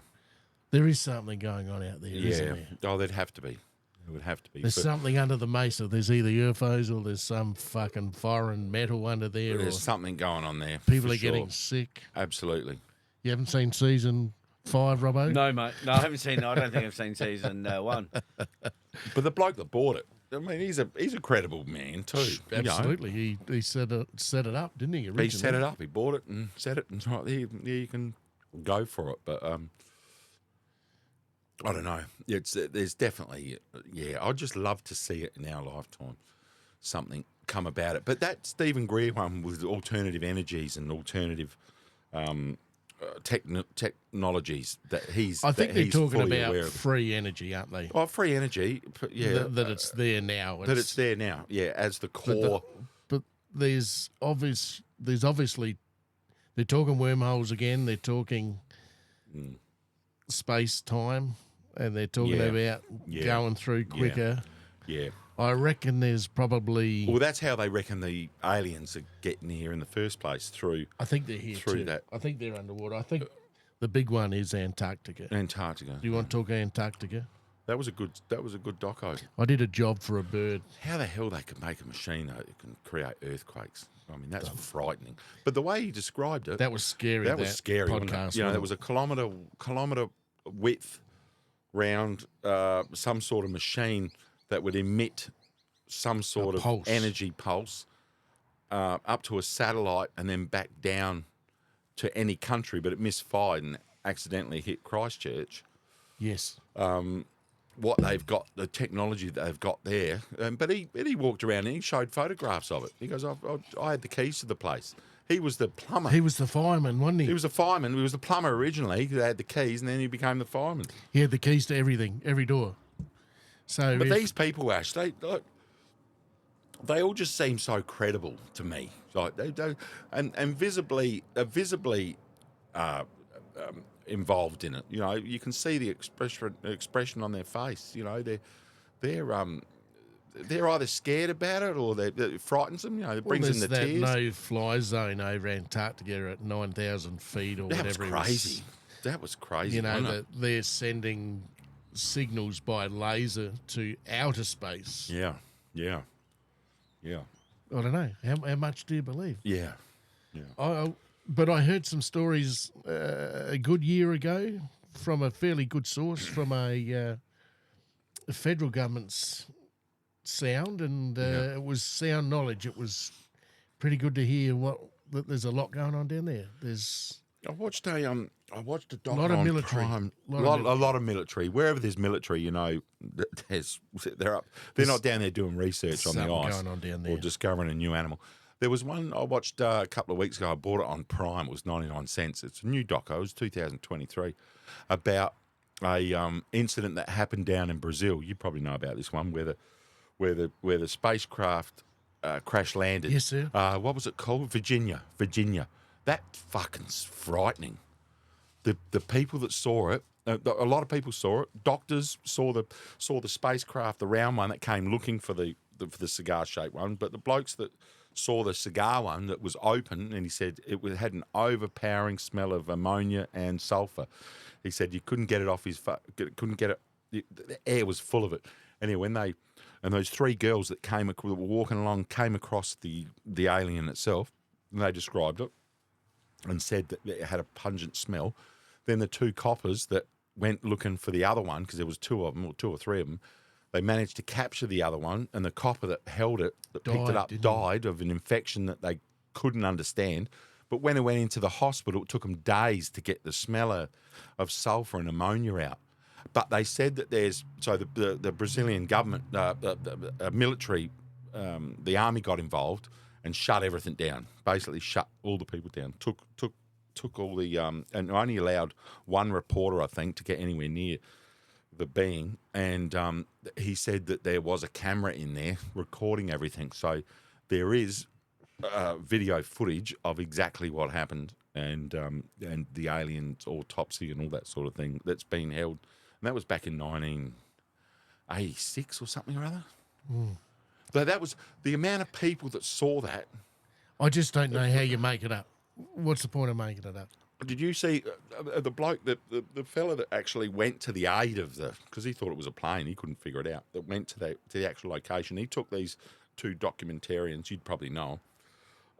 Speaker 1: There is something going on out there,
Speaker 2: Yeah.
Speaker 1: isn't there?
Speaker 2: Oh, there'd have to be. It would have to be.
Speaker 1: There's
Speaker 2: But
Speaker 1: something under the mesa. There's either UFOs or there's some fucking foreign metal under there, or
Speaker 2: there's something going on there.
Speaker 1: people
Speaker 2: for
Speaker 1: are getting
Speaker 2: sure.
Speaker 1: sick.
Speaker 2: Absolutely.
Speaker 1: You haven't seen season 5, Robbo?
Speaker 3: No, mate. No, I haven't seen. I don't think I've seen season 1.
Speaker 2: But the bloke that bought it, I mean, he's a credible man too. you know.
Speaker 1: Absolutely. He set it up, didn't he? Originally?
Speaker 2: He set it up. He bought it and set it, and it's right there. Yeah, you can go for it. But I don't know. There's definitely I'd just love to see it in our lifetime. Something come about it. But that Stephen Greer one with alternative energies and alternative technologies that he's.
Speaker 1: I think
Speaker 2: that
Speaker 1: they're
Speaker 2: he's
Speaker 1: talking
Speaker 2: fully
Speaker 1: about
Speaker 2: aware of.
Speaker 1: free energy, aren't they?
Speaker 2: Oh, free energy. Yeah,
Speaker 1: That it's there now.
Speaker 2: that it's there now. Yeah, as the core.
Speaker 1: But there's obviously they're talking wormholes again. They're talking space time, and they're talking
Speaker 2: Yeah.
Speaker 1: about
Speaker 2: Yeah.
Speaker 1: going through quicker.
Speaker 2: Yeah.
Speaker 1: I reckon there's probably.
Speaker 2: Well, that's how they reckon the aliens are getting here in the first place, through
Speaker 1: I think they're here
Speaker 2: through
Speaker 1: too.
Speaker 2: that.
Speaker 1: I think they're underwater. I think the big one is Antarctica.
Speaker 2: Antarctica.
Speaker 1: Do you want to talk Antarctica?
Speaker 2: That was a good doco.
Speaker 1: I did a job for a bird.
Speaker 2: How the hell they can make a machine that can create earthquakes? I mean, that's frightening. But the way he described it,
Speaker 1: That was scary.
Speaker 2: that was scary. Wasn't it?
Speaker 1: Podcast.
Speaker 2: You know,
Speaker 1: wasn't
Speaker 2: there was a kilometre width round some sort of machine that would emit some sort of
Speaker 1: pulse.
Speaker 2: energy pulse up to a satellite and then back down to any country, but it misfired and accidentally hit Christchurch.
Speaker 1: Yes.
Speaker 2: What they've got, the technology that they've got there. But he walked around and he showed photographs of it. He goes, I had the keys to the place. He was the plumber.
Speaker 1: He was the fireman, wasn't he?
Speaker 2: He was a fireman. He was the plumber originally. He had the keys, and then he became the fireman.
Speaker 1: He had the keys to everything, every door. So,
Speaker 2: But these people, Ash, they all just seem so credible to me. Like and visibly involved in it. You know, you can see the expression on their face. You know, they're either scared about it or it frightens them. You know, it brings in the
Speaker 1: that
Speaker 2: tears.
Speaker 1: no-fly zone over Antarctica at 9,000 feet or
Speaker 2: That was
Speaker 1: whatever.
Speaker 2: crazy. That was crazy.
Speaker 1: You know,
Speaker 2: wasn't
Speaker 1: that
Speaker 2: it?
Speaker 1: they're sending signals by laser to outer space.
Speaker 2: Yeah.
Speaker 1: I don't know. How much do you believe?
Speaker 2: Yeah.
Speaker 1: But I heard some stories a good year ago from a fairly good source, from a federal government's sound, and it was sound knowledge. It was pretty good to hear that there's a lot going on down there. There's
Speaker 2: I watched a doc
Speaker 1: lot of
Speaker 2: on
Speaker 1: military.
Speaker 2: Prime.
Speaker 1: A
Speaker 2: A lot of military. Wherever there's military, you know, they're up. They're not down there doing research on the
Speaker 1: something
Speaker 2: ice
Speaker 1: going on down there.
Speaker 2: or discovering a new animal. There was one I watched a couple of weeks ago. I bought it on Prime. It was 99 cents. It's a new doco. It was 2023 about a incident that happened down in Brazil. You probably know about this one where the spacecraft crash landed.
Speaker 1: Yes, sir.
Speaker 2: What was it called? Virginia. That fucking's frightening. The people that saw it, a lot of people saw it. Doctors saw the spacecraft, the round one that came looking for the cigar shaped one. But the blokes that saw the cigar one that was open, and he said had an overpowering smell of ammonia and sulfur. He said you couldn't get it off couldn't get it. The air was full of it. Anyway, those 3 girls that were walking along came across the alien itself, and they described it and said that it had a pungent smell. Then the two coppers that went looking for the other one, because there was two of them, or two or three of them, they managed to capture the other one, and the copper that held it, that picked it up, died of an infection that they couldn't understand. But when it went into the hospital, it took them days to get the smell of sulphur and ammonia out. But they said that the Brazilian government, military, the army got involved and shut everything down. Basically, shut all the people down. Took all the and only allowed one reporter, I think, to get anywhere near the being. And he said that there was a camera in there recording everything. So there is video footage of exactly what happened and the alien autopsy and all that sort of thing that's been held. And that was back in 1986 or something or other. So that was the amount of people that saw that.
Speaker 1: I just don't know how you make it up. What's the point of making it up?
Speaker 2: Did you see the bloke, the fella that actually went to the aid of because he thought it was a plane, he couldn't figure it out, that went to the actual location. He took these two documentarians, you'd probably know,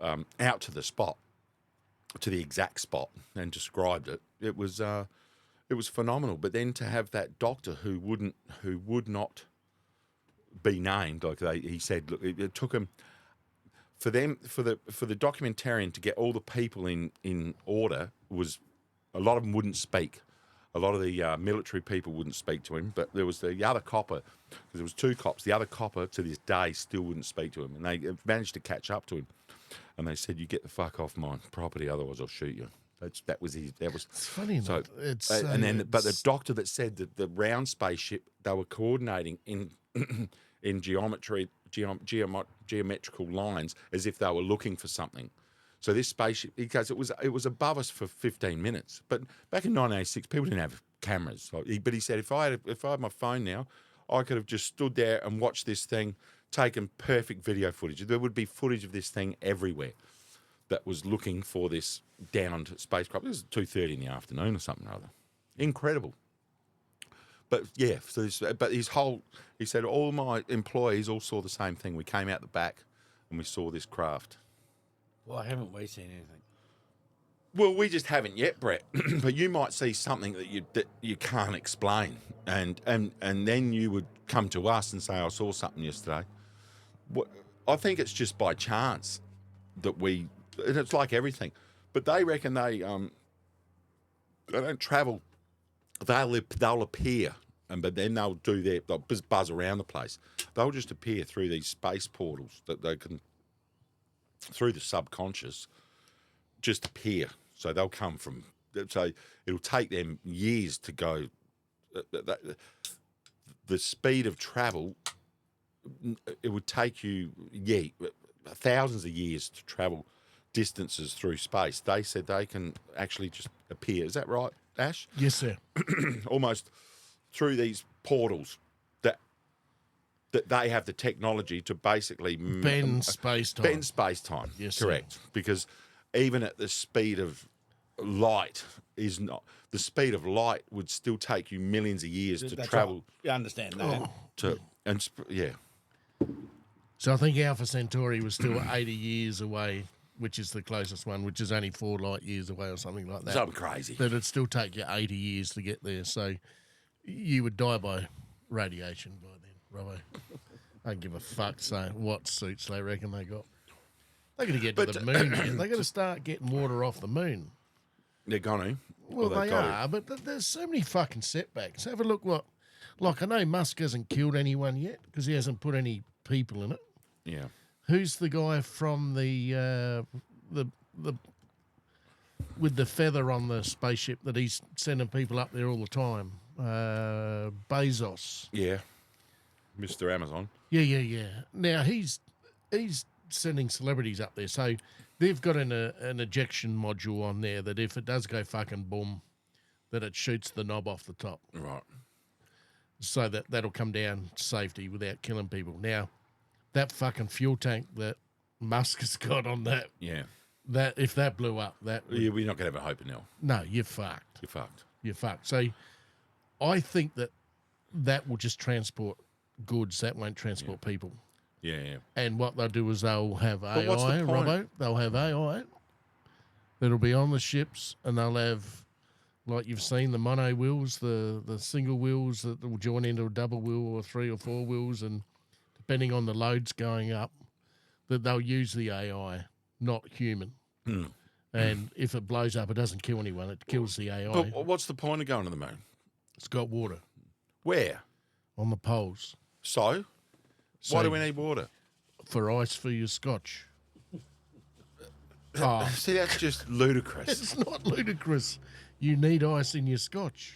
Speaker 2: out to the spot, to the exact spot, and described it. It was phenomenal. But then to have that doctor who would not be named, like he said, look, it took him for the documentarian to get all the people in order. Was a lot of them wouldn't speak. A lot of the military people wouldn't speak to him, but there was the other copper, because there was two cops. The other copper to this day still wouldn't speak to him, and they managed to catch up to him. And they said, "You get the fuck off my property, otherwise I'll shoot you." That was his. It's funny. So but the doctor that said that the round spaceship, they were coordinating in geometrical lines as if they were looking for something. So this spaceship, because it was above us for 15 minutes. But back in 1986, people didn't have cameras. But he said, if I had my phone now, I could have just stood there and watched this thing, taken perfect video footage. There would be footage of this thing everywhere that was looking for this downed spacecraft. It was 2:30 in the afternoon or something or other. Incredible. But yeah, he said, all my employees all saw the same thing. We came out the back and we saw this craft.
Speaker 3: Why haven't we seen anything?
Speaker 2: Well, we just haven't yet, Brett. But you might see something that you can't explain, and then you would come to us and say, I saw something yesterday. I think it's just by chance that and it's like everything. But they reckon they don't travel. They'll appear, but then they'll buzz around the place. They'll just appear through these space portals that they can, through the subconscious, just appear. So they'll come from. So it'll take them years to go. The speed of travel, it would take you thousands of years to travel distances through space. They said they can actually just appear. Is that right, Ash?
Speaker 1: Yes, sir.
Speaker 2: Almost through these portals that they have the technology to basically
Speaker 1: bend space-time.
Speaker 2: Bend space-time,
Speaker 1: yes,
Speaker 2: correct. Sir. Because even at the speed of light is not... The speed of light would still take you millions of years to travel.
Speaker 3: Right. You understand that.
Speaker 1: So I think Alpha Centauri was still 80 years away, which is the closest one, which is only 4 light years away or something like that.
Speaker 2: Something crazy.
Speaker 1: But it'd still take you 80 years to get there. So you would die by radiation by then, Robbo. I don't give a fuck what suits they reckon they got. They're going to get to the moon. Man. They're going to start getting water off the moon.
Speaker 2: They're going to.
Speaker 1: Well, they are, but there's so many fucking setbacks. Have a look I know Musk hasn't killed anyone yet because he hasn't put any people in it.
Speaker 2: Yeah.
Speaker 1: Who's the guy from the with the feather on the spaceship that he's sending people up there all the time? Bezos.
Speaker 2: Yeah. Mr. Amazon.
Speaker 1: Yeah. Now he's sending celebrities up there, so they've got an ejection module on there that if it does go fucking boom, that it shoots the knob off the top.
Speaker 2: Right.
Speaker 1: So that'll come down to safety without killing people. Now, that fucking fuel tank that Musk has got on that, that if that blew up, that would,
Speaker 2: we're not going to have a hope in hell.
Speaker 1: No, you're fucked.
Speaker 2: You're fucked.
Speaker 1: So, I think that will just transport goods. That won't transport people.
Speaker 2: Yeah.
Speaker 1: And what they'll do is they'll have AI,
Speaker 2: what's the point?
Speaker 1: Robbo. They'll have AI that'll be on the ships, and they'll have Like you've seen the mono wheels, the single wheels that will join into a double wheel or 3 or 4 wheels, and depending on the loads going up, that they'll use the AI, not human. And if it blows up, it doesn't kill anyone. It kills the AI.
Speaker 2: But what's the point of going to the moon?
Speaker 1: It's got water
Speaker 2: Where?
Speaker 1: on the poles
Speaker 2: So?
Speaker 1: So-
Speaker 2: Why do we need water?
Speaker 1: for ice for your scotch. Oh,
Speaker 2: See, that's just ludicrous.
Speaker 1: it's not ludicrous. You need ice in your scotch.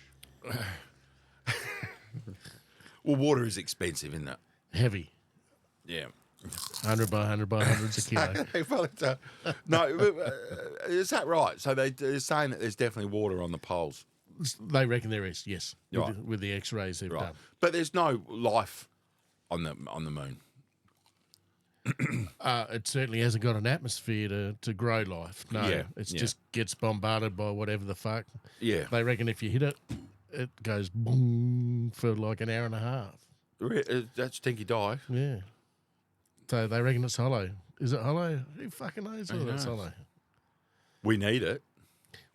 Speaker 2: Well, water is expensive, isn't it?
Speaker 1: Heavy.
Speaker 2: Yeah.
Speaker 1: 100 by 100 by 100's a kilo.
Speaker 2: Well, no, is that right? So they're saying that there's definitely water on the poles.
Speaker 1: They reckon there is, yes,
Speaker 2: Right.
Speaker 1: with the X-rays they've
Speaker 2: Right.
Speaker 1: done.
Speaker 2: But there's no life on the moon.
Speaker 1: It certainly hasn't got an atmosphere to grow life. No,
Speaker 2: Yeah,
Speaker 1: it
Speaker 2: yeah.
Speaker 1: just gets bombarded by whatever the fuck.
Speaker 2: Yeah.
Speaker 1: They reckon if you hit it, it goes boom for like an hour and a half.
Speaker 2: That stinky die.
Speaker 1: Yeah. So they reckon it's hollow. Is it hollow? Who fucking knows whether it's
Speaker 2: knows?
Speaker 1: hollow?
Speaker 2: We need it.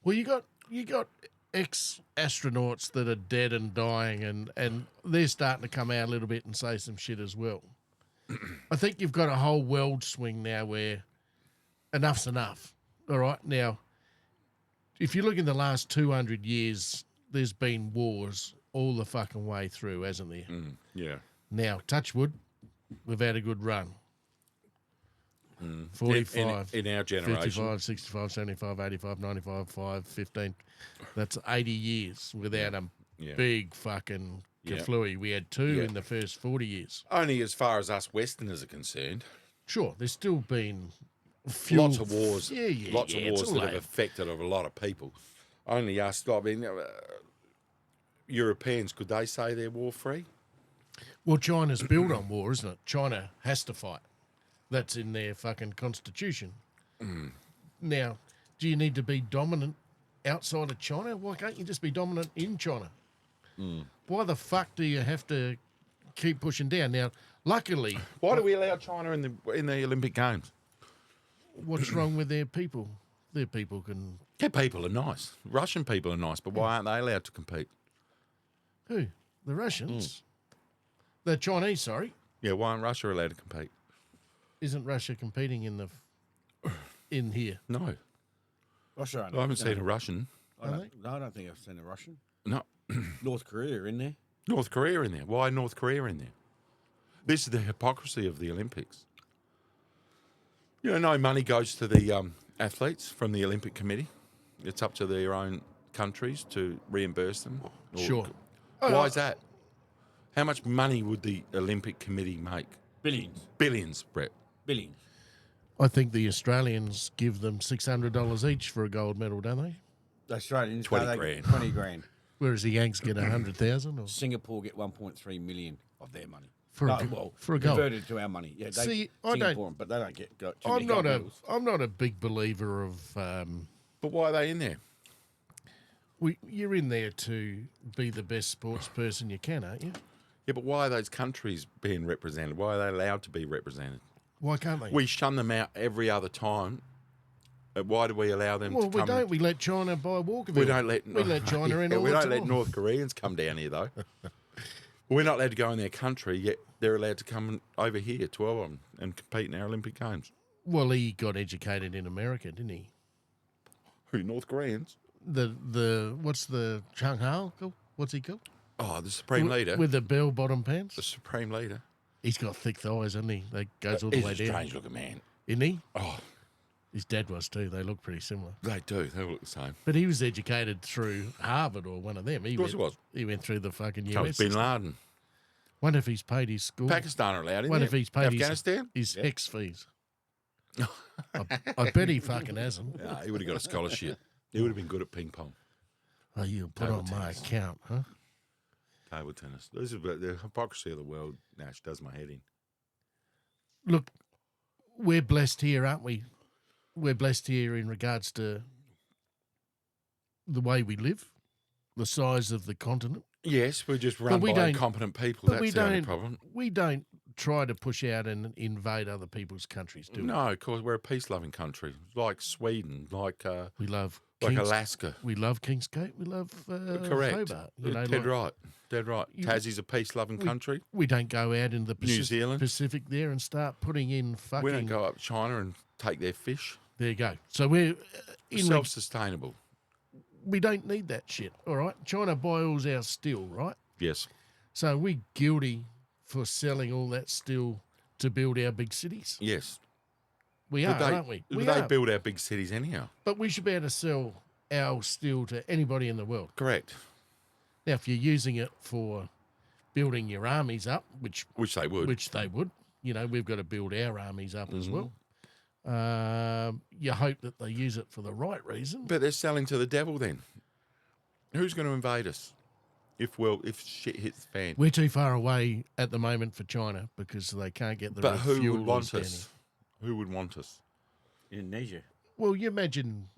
Speaker 1: Well, you got ex-astronauts that are dead and dying, and they're starting to come out a little bit and say some shit as well. I think you've got a whole world swing now where enough's enough. All right? Now, if you look in the last 200 years, there's been wars all the fucking way through, hasn't there?
Speaker 2: Yeah.
Speaker 1: Now, touch wood, we've had a good run. 45.
Speaker 2: In our generation.
Speaker 1: 55, 65, 75, 85, 95, 5, 15. That's 80 years without a
Speaker 2: Yeah.
Speaker 1: big fucking
Speaker 2: Yeah.
Speaker 1: kaflooey. We had two
Speaker 2: Yeah.
Speaker 1: in the first 40 years.
Speaker 2: Only as far as us Westerners are concerned.
Speaker 1: Sure, there's still been
Speaker 2: Lots of wars.
Speaker 1: Yeah,
Speaker 2: Lots
Speaker 1: yeah,
Speaker 2: of
Speaker 1: it's
Speaker 2: wars
Speaker 1: all
Speaker 2: that have
Speaker 1: over.
Speaker 2: affected a lot of people. Only us. I mean, Europeans, could they say they're war free?
Speaker 1: Well, China's built on war, isn't it? China has to fight. That's in their fucking constitution. Now, do you need to be dominant outside of China? Why can't you just be dominant in China? Why the fuck do you have to keep pushing down? Now, luckily,
Speaker 2: Why do we allow China in the Olympic Games?
Speaker 1: what's wrong with their people? Their people can...
Speaker 2: Their people are nice. Russian people are nice, but why aren't they allowed to compete?
Speaker 1: Who? The Russians? The Chinese, sorry.
Speaker 2: Yeah, why aren't Russia allowed to compete?
Speaker 1: Isn't Russia competing in here?
Speaker 2: No,
Speaker 3: Russia.
Speaker 2: I haven't seen a Russian.
Speaker 3: I don't think I've seen a Russian.
Speaker 2: No,
Speaker 3: North Korea in there.
Speaker 2: North Korea in there. Why North Korea in there? This is the hypocrisy of the Olympics. You know, no money goes to the athletes from the Olympic Committee. It's up to their own countries to reimburse them. Or-
Speaker 1: Sure.
Speaker 2: Why is that? How much money would the Olympic Committee make?
Speaker 3: Billions.
Speaker 2: Billions, Brett.
Speaker 3: Billions.
Speaker 1: I think the Australians give them $600 each for a gold medal, don't they?
Speaker 3: The Australians
Speaker 2: 20
Speaker 3: they
Speaker 2: grand.
Speaker 3: get 20 grand.
Speaker 1: Whereas the Yanks get 100,000 or
Speaker 3: Singapore get 1.3 million of their money.
Speaker 1: For a
Speaker 3: No,
Speaker 1: go-
Speaker 3: well,
Speaker 1: for a goal.
Speaker 3: converted to our money. Yeah, they,
Speaker 1: See, I don't-
Speaker 3: Singapore, but they don't get too
Speaker 1: I'm
Speaker 3: many
Speaker 1: not
Speaker 3: gold
Speaker 1: a
Speaker 3: medals.
Speaker 1: I'm not a big believer of
Speaker 2: But why are they in there?
Speaker 1: you're in there to be the best sports person you can, aren't you?
Speaker 2: Yeah, but why are those countries being represented? Why are they allowed to be represented?
Speaker 1: Why can't they?
Speaker 2: We shun them out every other time. Why do we allow them
Speaker 1: well,
Speaker 2: to
Speaker 1: we
Speaker 2: come?
Speaker 1: don't. We let China buy Walkerville.
Speaker 2: We don't let
Speaker 1: China in
Speaker 2: Yeah,
Speaker 1: all
Speaker 2: we
Speaker 1: the
Speaker 2: don't
Speaker 1: time.
Speaker 2: let North Koreans come down here though. We're not allowed to go in their country, yet they're allowed to come over here, 12 of them, and compete in our Olympic Games.
Speaker 1: Well, he got educated in America, didn't he?
Speaker 2: Who, North Koreans?
Speaker 1: The what's the Chung Hao? What's he called?
Speaker 2: Oh, the Supreme Leader.
Speaker 1: With the bell bottom
Speaker 2: The
Speaker 1: pants.
Speaker 2: Supreme Leader.
Speaker 1: He's got thick thighs, hasn't he? That goes all the
Speaker 2: He's
Speaker 1: way
Speaker 2: a
Speaker 1: down.
Speaker 2: strange looking man.
Speaker 1: Isn't he?
Speaker 2: Oh,
Speaker 1: His dad was too. They look pretty similar.
Speaker 2: they do. They look the same.
Speaker 1: But he was educated through Harvard or one of them.
Speaker 2: Of course he was.
Speaker 1: He went through the fucking
Speaker 2: So was
Speaker 1: US.
Speaker 2: Bin
Speaker 1: system.
Speaker 2: Laden.
Speaker 1: Wonder if he's paid his school.
Speaker 2: Pakistan are allowed in
Speaker 1: Wonder
Speaker 2: there.
Speaker 1: if he's paid
Speaker 2: Afghanistan?
Speaker 1: his HEX fees. I bet he fucking hasn't.
Speaker 2: He would have got a scholarship. He would have been good at ping pong,
Speaker 1: Oh, you put
Speaker 2: Table
Speaker 1: on my
Speaker 2: tennis.
Speaker 1: account, huh?
Speaker 2: table tennis. This is the hypocrisy of the world, Nash, does my head in.
Speaker 1: Look, we're blessed here, aren't we? We're blessed here in regards to the way we live, the size of the continent.
Speaker 2: Yes, we're just run
Speaker 1: we
Speaker 2: by
Speaker 1: don't-
Speaker 2: incompetent people.
Speaker 1: But
Speaker 2: That's
Speaker 1: we
Speaker 2: the only
Speaker 1: don't.
Speaker 2: problem.
Speaker 1: We don't try to push out and invade other people's countries, do we?
Speaker 2: No, of course, we're a peace-loving country, like Sweden, like
Speaker 1: We love
Speaker 2: like Alaska.
Speaker 1: We love Kings Gate. We love
Speaker 2: Correct.
Speaker 1: Hobart. You know,
Speaker 2: Dead
Speaker 1: like,
Speaker 2: right. Dead right. Tassie's a peace-loving country.
Speaker 1: we don't go out in the
Speaker 2: New Zealand.
Speaker 1: Pacific there and start putting in fucking.
Speaker 2: We don't go up China and take their fish.
Speaker 1: There you go. So we're
Speaker 2: Self-sustainable.
Speaker 1: we don't need that shit. All right, China boils our steel, right?
Speaker 2: Yes.
Speaker 1: So we're guilty for selling all that steel to build our big cities.
Speaker 2: Yes.
Speaker 1: We
Speaker 2: But
Speaker 1: are, aren't we? We
Speaker 2: they
Speaker 1: are.
Speaker 2: build our big cities anyhow.
Speaker 1: But we should be able to sell our steel to anybody in the world.
Speaker 2: Correct.
Speaker 1: Now, if you're using it for building your armies up, which
Speaker 2: they would.
Speaker 1: you know, we've got to build our armies up as well.
Speaker 2: Mm-hmm.
Speaker 1: You hope that they use it for the right reason.
Speaker 2: But they're selling to the devil then. Who's going to invade us if shit hits the fan?
Speaker 1: We're too far away at the moment for China because they can't get the
Speaker 2: But who would
Speaker 1: refuelers
Speaker 2: want
Speaker 1: down
Speaker 2: us? Who would want us?
Speaker 3: Indonesia.
Speaker 1: here. Well, you imagine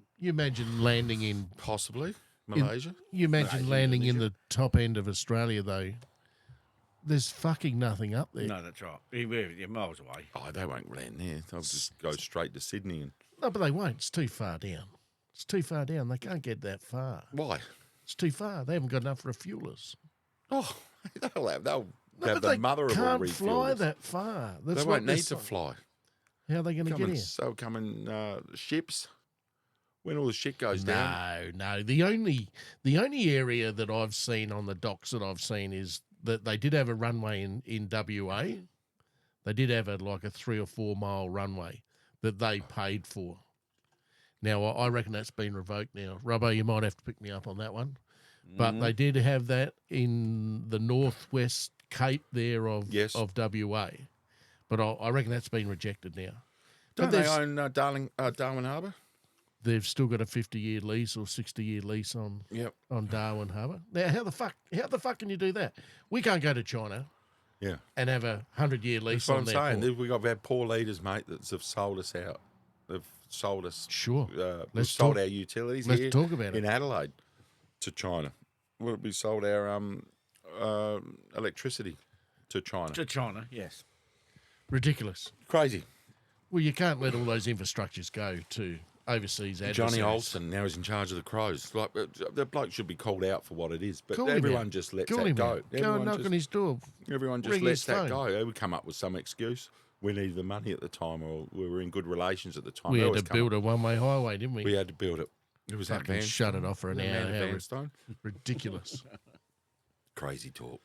Speaker 1: landing in
Speaker 2: Possibly Malaysia.
Speaker 1: You imagine
Speaker 3: Malaysia,
Speaker 1: landing in
Speaker 3: Indonesia.
Speaker 1: the top end of Australia, though. There's fucking nothing up there.
Speaker 3: No, that's right. You're miles away.
Speaker 2: Oh, they won't land there. They'll just go straight to Sydney. And
Speaker 1: No, but they won't. It's too far down. It's too far down. They can't get that far.
Speaker 2: why?
Speaker 1: It's too far. They haven't got enough refuelers.
Speaker 2: Oh, they'll have
Speaker 1: No,
Speaker 2: the
Speaker 1: but they
Speaker 2: mother of all
Speaker 1: can't fly
Speaker 2: refuelers.
Speaker 1: that far. That's
Speaker 2: They
Speaker 1: what
Speaker 2: won't
Speaker 1: they're
Speaker 2: need to
Speaker 1: saying.
Speaker 2: fly.
Speaker 1: How are they going to get here?
Speaker 2: So come in ships. When all the shit goes down.
Speaker 1: No. The only area that I've seen on the docks that I've seen is that they did have a runway in WA. They did have like a 3 or 4 mile runway that they paid for. Now I reckon that's been revoked now. Robbo, you might have to pick me up on that one. But they did have that in the northwest Cape there of WA. But I reckon that's been rejected now.
Speaker 2: Don't
Speaker 1: But
Speaker 2: they own Darwin Harbour?
Speaker 1: They've still got a 50-year lease or 60-year lease on Darwin Harbour. Now, how the fuck can you do that? We can't go to China and have a 100-year lease
Speaker 2: That's what
Speaker 1: on
Speaker 2: I'm
Speaker 1: their
Speaker 2: saying.
Speaker 1: port.
Speaker 2: We've had poor leaders, mate, that have sold us out. They've sold us.
Speaker 1: Sure.
Speaker 2: We've sold our utilities
Speaker 1: let's
Speaker 2: here
Speaker 1: talk about
Speaker 2: in
Speaker 1: it.
Speaker 2: Adelaide to China. We sold our electricity to China.
Speaker 3: To China, yes.
Speaker 1: Ridiculous.
Speaker 2: Crazy.
Speaker 1: Well, you can't let all those infrastructures go to overseas adversaries.
Speaker 2: Johnny Olsen now is in charge of the Crows. Like the bloke should be called out for what it is, but
Speaker 1: Call him
Speaker 2: everyone
Speaker 1: out.
Speaker 2: just lets
Speaker 1: Call
Speaker 2: that
Speaker 1: him
Speaker 2: go.
Speaker 1: out. Go and knock on his door.
Speaker 2: Everyone just
Speaker 1: Ring
Speaker 2: lets
Speaker 1: his
Speaker 2: that
Speaker 1: phone.
Speaker 2: go. They would come up with some excuse. We needed the money at the time, or we were in good relations at the time.
Speaker 1: We
Speaker 2: They
Speaker 1: had
Speaker 2: always
Speaker 1: to
Speaker 2: come
Speaker 1: build
Speaker 2: up.
Speaker 1: a one-way highway, didn't we?
Speaker 2: We had to build it. It was that
Speaker 1: Fucking
Speaker 2: van.
Speaker 1: shut it off for an hour. How
Speaker 2: Vanstone.
Speaker 1: ridiculous.
Speaker 2: Crazy talk.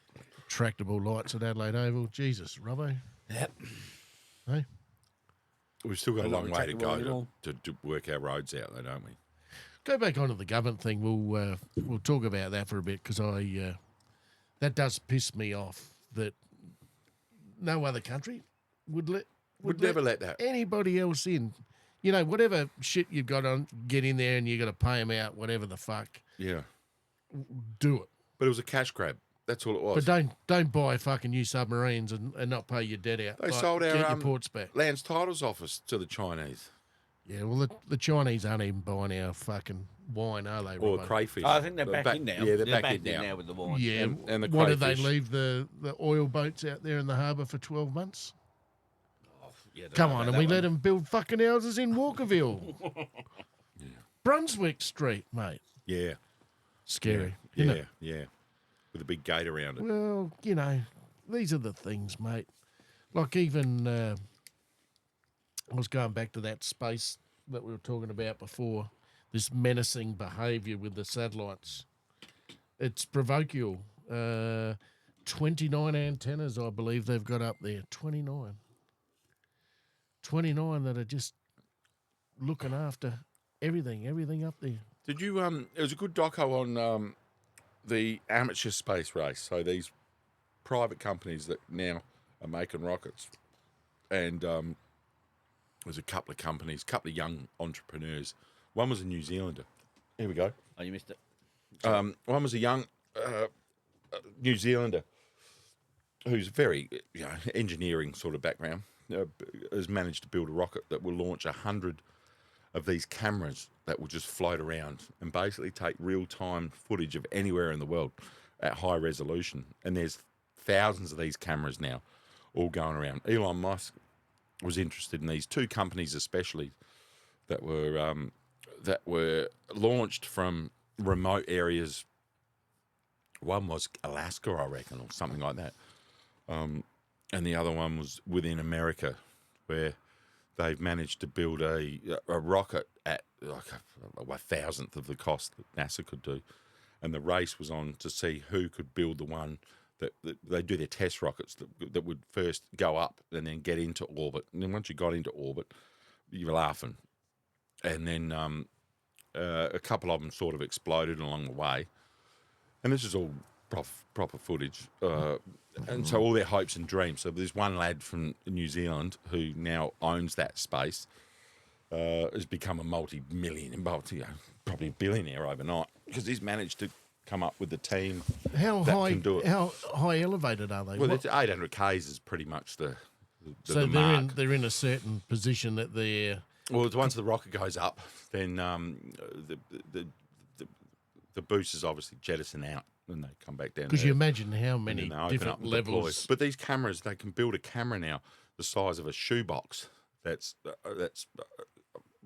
Speaker 1: Tractable lights at Adelaide Oval. Jesus, Robbo.
Speaker 3: Yep.
Speaker 1: Hey?
Speaker 2: We've still got a
Speaker 3: We're not
Speaker 2: long way to
Speaker 3: retractable at
Speaker 2: go
Speaker 3: all.
Speaker 2: to work our roads out, though, don't we?
Speaker 1: Go back onto the government thing. We'll talk about that for a bit because that does piss me off that no other country would
Speaker 2: never let that.
Speaker 1: anybody else in. You know, whatever shit you've got on, get in there and you got to pay them out, whatever the fuck.
Speaker 2: Yeah.
Speaker 1: Do it.
Speaker 2: But it was a cash grab. That's all it was.
Speaker 1: But don't buy fucking new submarines and not pay your debt out.
Speaker 2: They
Speaker 1: Like,
Speaker 2: sold
Speaker 1: get
Speaker 2: our
Speaker 1: your ports back.
Speaker 2: Lands Titles Office to the Chinese.
Speaker 1: Yeah, well, the Chinese aren't even buying our fucking wine, are they?
Speaker 2: Or
Speaker 1: Robbo?
Speaker 2: crayfish.
Speaker 3: I think they're back in now.
Speaker 2: Yeah, they're back in now.
Speaker 3: with the wine.
Speaker 1: Yeah,
Speaker 2: And the
Speaker 1: what did they
Speaker 2: crayfish.
Speaker 1: leave the oil boats out there in the harbour for 12 months?
Speaker 3: Yeah, don't
Speaker 1: Come
Speaker 3: know
Speaker 1: on,
Speaker 3: about
Speaker 1: and we
Speaker 3: that
Speaker 1: let
Speaker 3: one.
Speaker 1: them build fucking houses in Walkerville. Brunswick Street, mate.
Speaker 2: Yeah.
Speaker 1: Scary.
Speaker 2: Yeah.
Speaker 1: isn't it?
Speaker 2: Yeah. With a big gate around it.
Speaker 1: Well, you know, these are the things, mate. Like even, I was going back to that space that we were talking about before, this menacing behaviour with the satellites. It's provoquial. 29 antennas, I believe they've got up there. 29. 29 that are just looking after everything up there.
Speaker 2: Did you? It was a good doco on the amateur space race. So these private companies that now are making rockets, and there's a couple of companies, a couple of young entrepreneurs. One was a New Zealander. Here we go.
Speaker 3: Oh, you missed it.
Speaker 2: One was a young New Zealander who's very engineering sort of background. Has managed to build a rocket that will launch 100 of these cameras that will just float around and basically take real-time footage of anywhere in the world at high resolution. And there's thousands of these cameras now all going around. Elon Musk was interested in these two companies especially that were that were launched from remote areas. One was Alaska, I reckon, or something like that. And the other one was within America, where they've managed to build a rocket at like a thousandth of the cost that NASA could do. And the race was on to see who could build the one that they do their test rockets that would first go up and then get into orbit. And then once you got into orbit, you were laughing. And then a couple of them sort of exploded along the way. And this is all proper footage. And so all their hopes and dreams. So there's one lad from New Zealand who now owns that space, has become a multi-million, probably a billionaire overnight, because he's managed to come up with the team
Speaker 1: How
Speaker 2: that
Speaker 1: high?
Speaker 2: can do it.
Speaker 1: How high elevated are they?
Speaker 2: Well,
Speaker 1: What-
Speaker 2: it's 800 Ks is pretty much the
Speaker 1: so
Speaker 2: the mark.
Speaker 1: they're in a certain position that they're.
Speaker 2: Well, once the rocket goes up, then the boosters obviously jettison out and they come back down.
Speaker 1: Because you imagine how
Speaker 2: and
Speaker 1: many
Speaker 2: then they open up
Speaker 1: different
Speaker 2: and deploy.
Speaker 1: levels.
Speaker 2: But these cameras, they can build a camera now the size of a shoebox.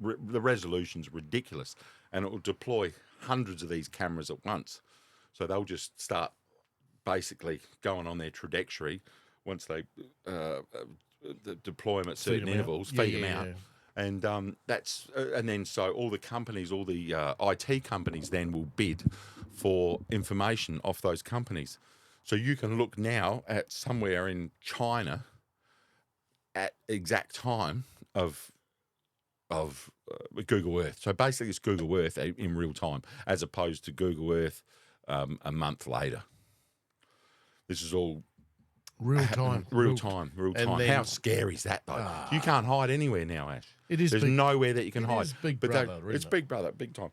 Speaker 2: The resolution's ridiculous, and it will deploy hundreds of these cameras at once. So they'll just start basically going on their trajectory once they deploy them at certain
Speaker 1: 'em out.
Speaker 2: intervals,
Speaker 1: Yeah,
Speaker 2: feed them
Speaker 1: yeah,
Speaker 2: out.
Speaker 1: yeah.
Speaker 2: And and then so all the companies, all the IT companies, then will bid for information off those companies. So you can look now at somewhere in China at exact time of Google Earth. So basically, it's Google Earth in real time, as opposed to Google Earth a month later. This is all
Speaker 1: Real time.
Speaker 2: real time.
Speaker 1: And then-
Speaker 2: How scary is that, though? You can't hide anywhere now, Ash.
Speaker 1: It is
Speaker 2: There's
Speaker 1: big-
Speaker 2: nowhere that you can
Speaker 1: it
Speaker 2: hide.
Speaker 1: is Big
Speaker 2: But
Speaker 1: Brother,
Speaker 2: it's
Speaker 1: isn't it?
Speaker 2: Big Brother, big time.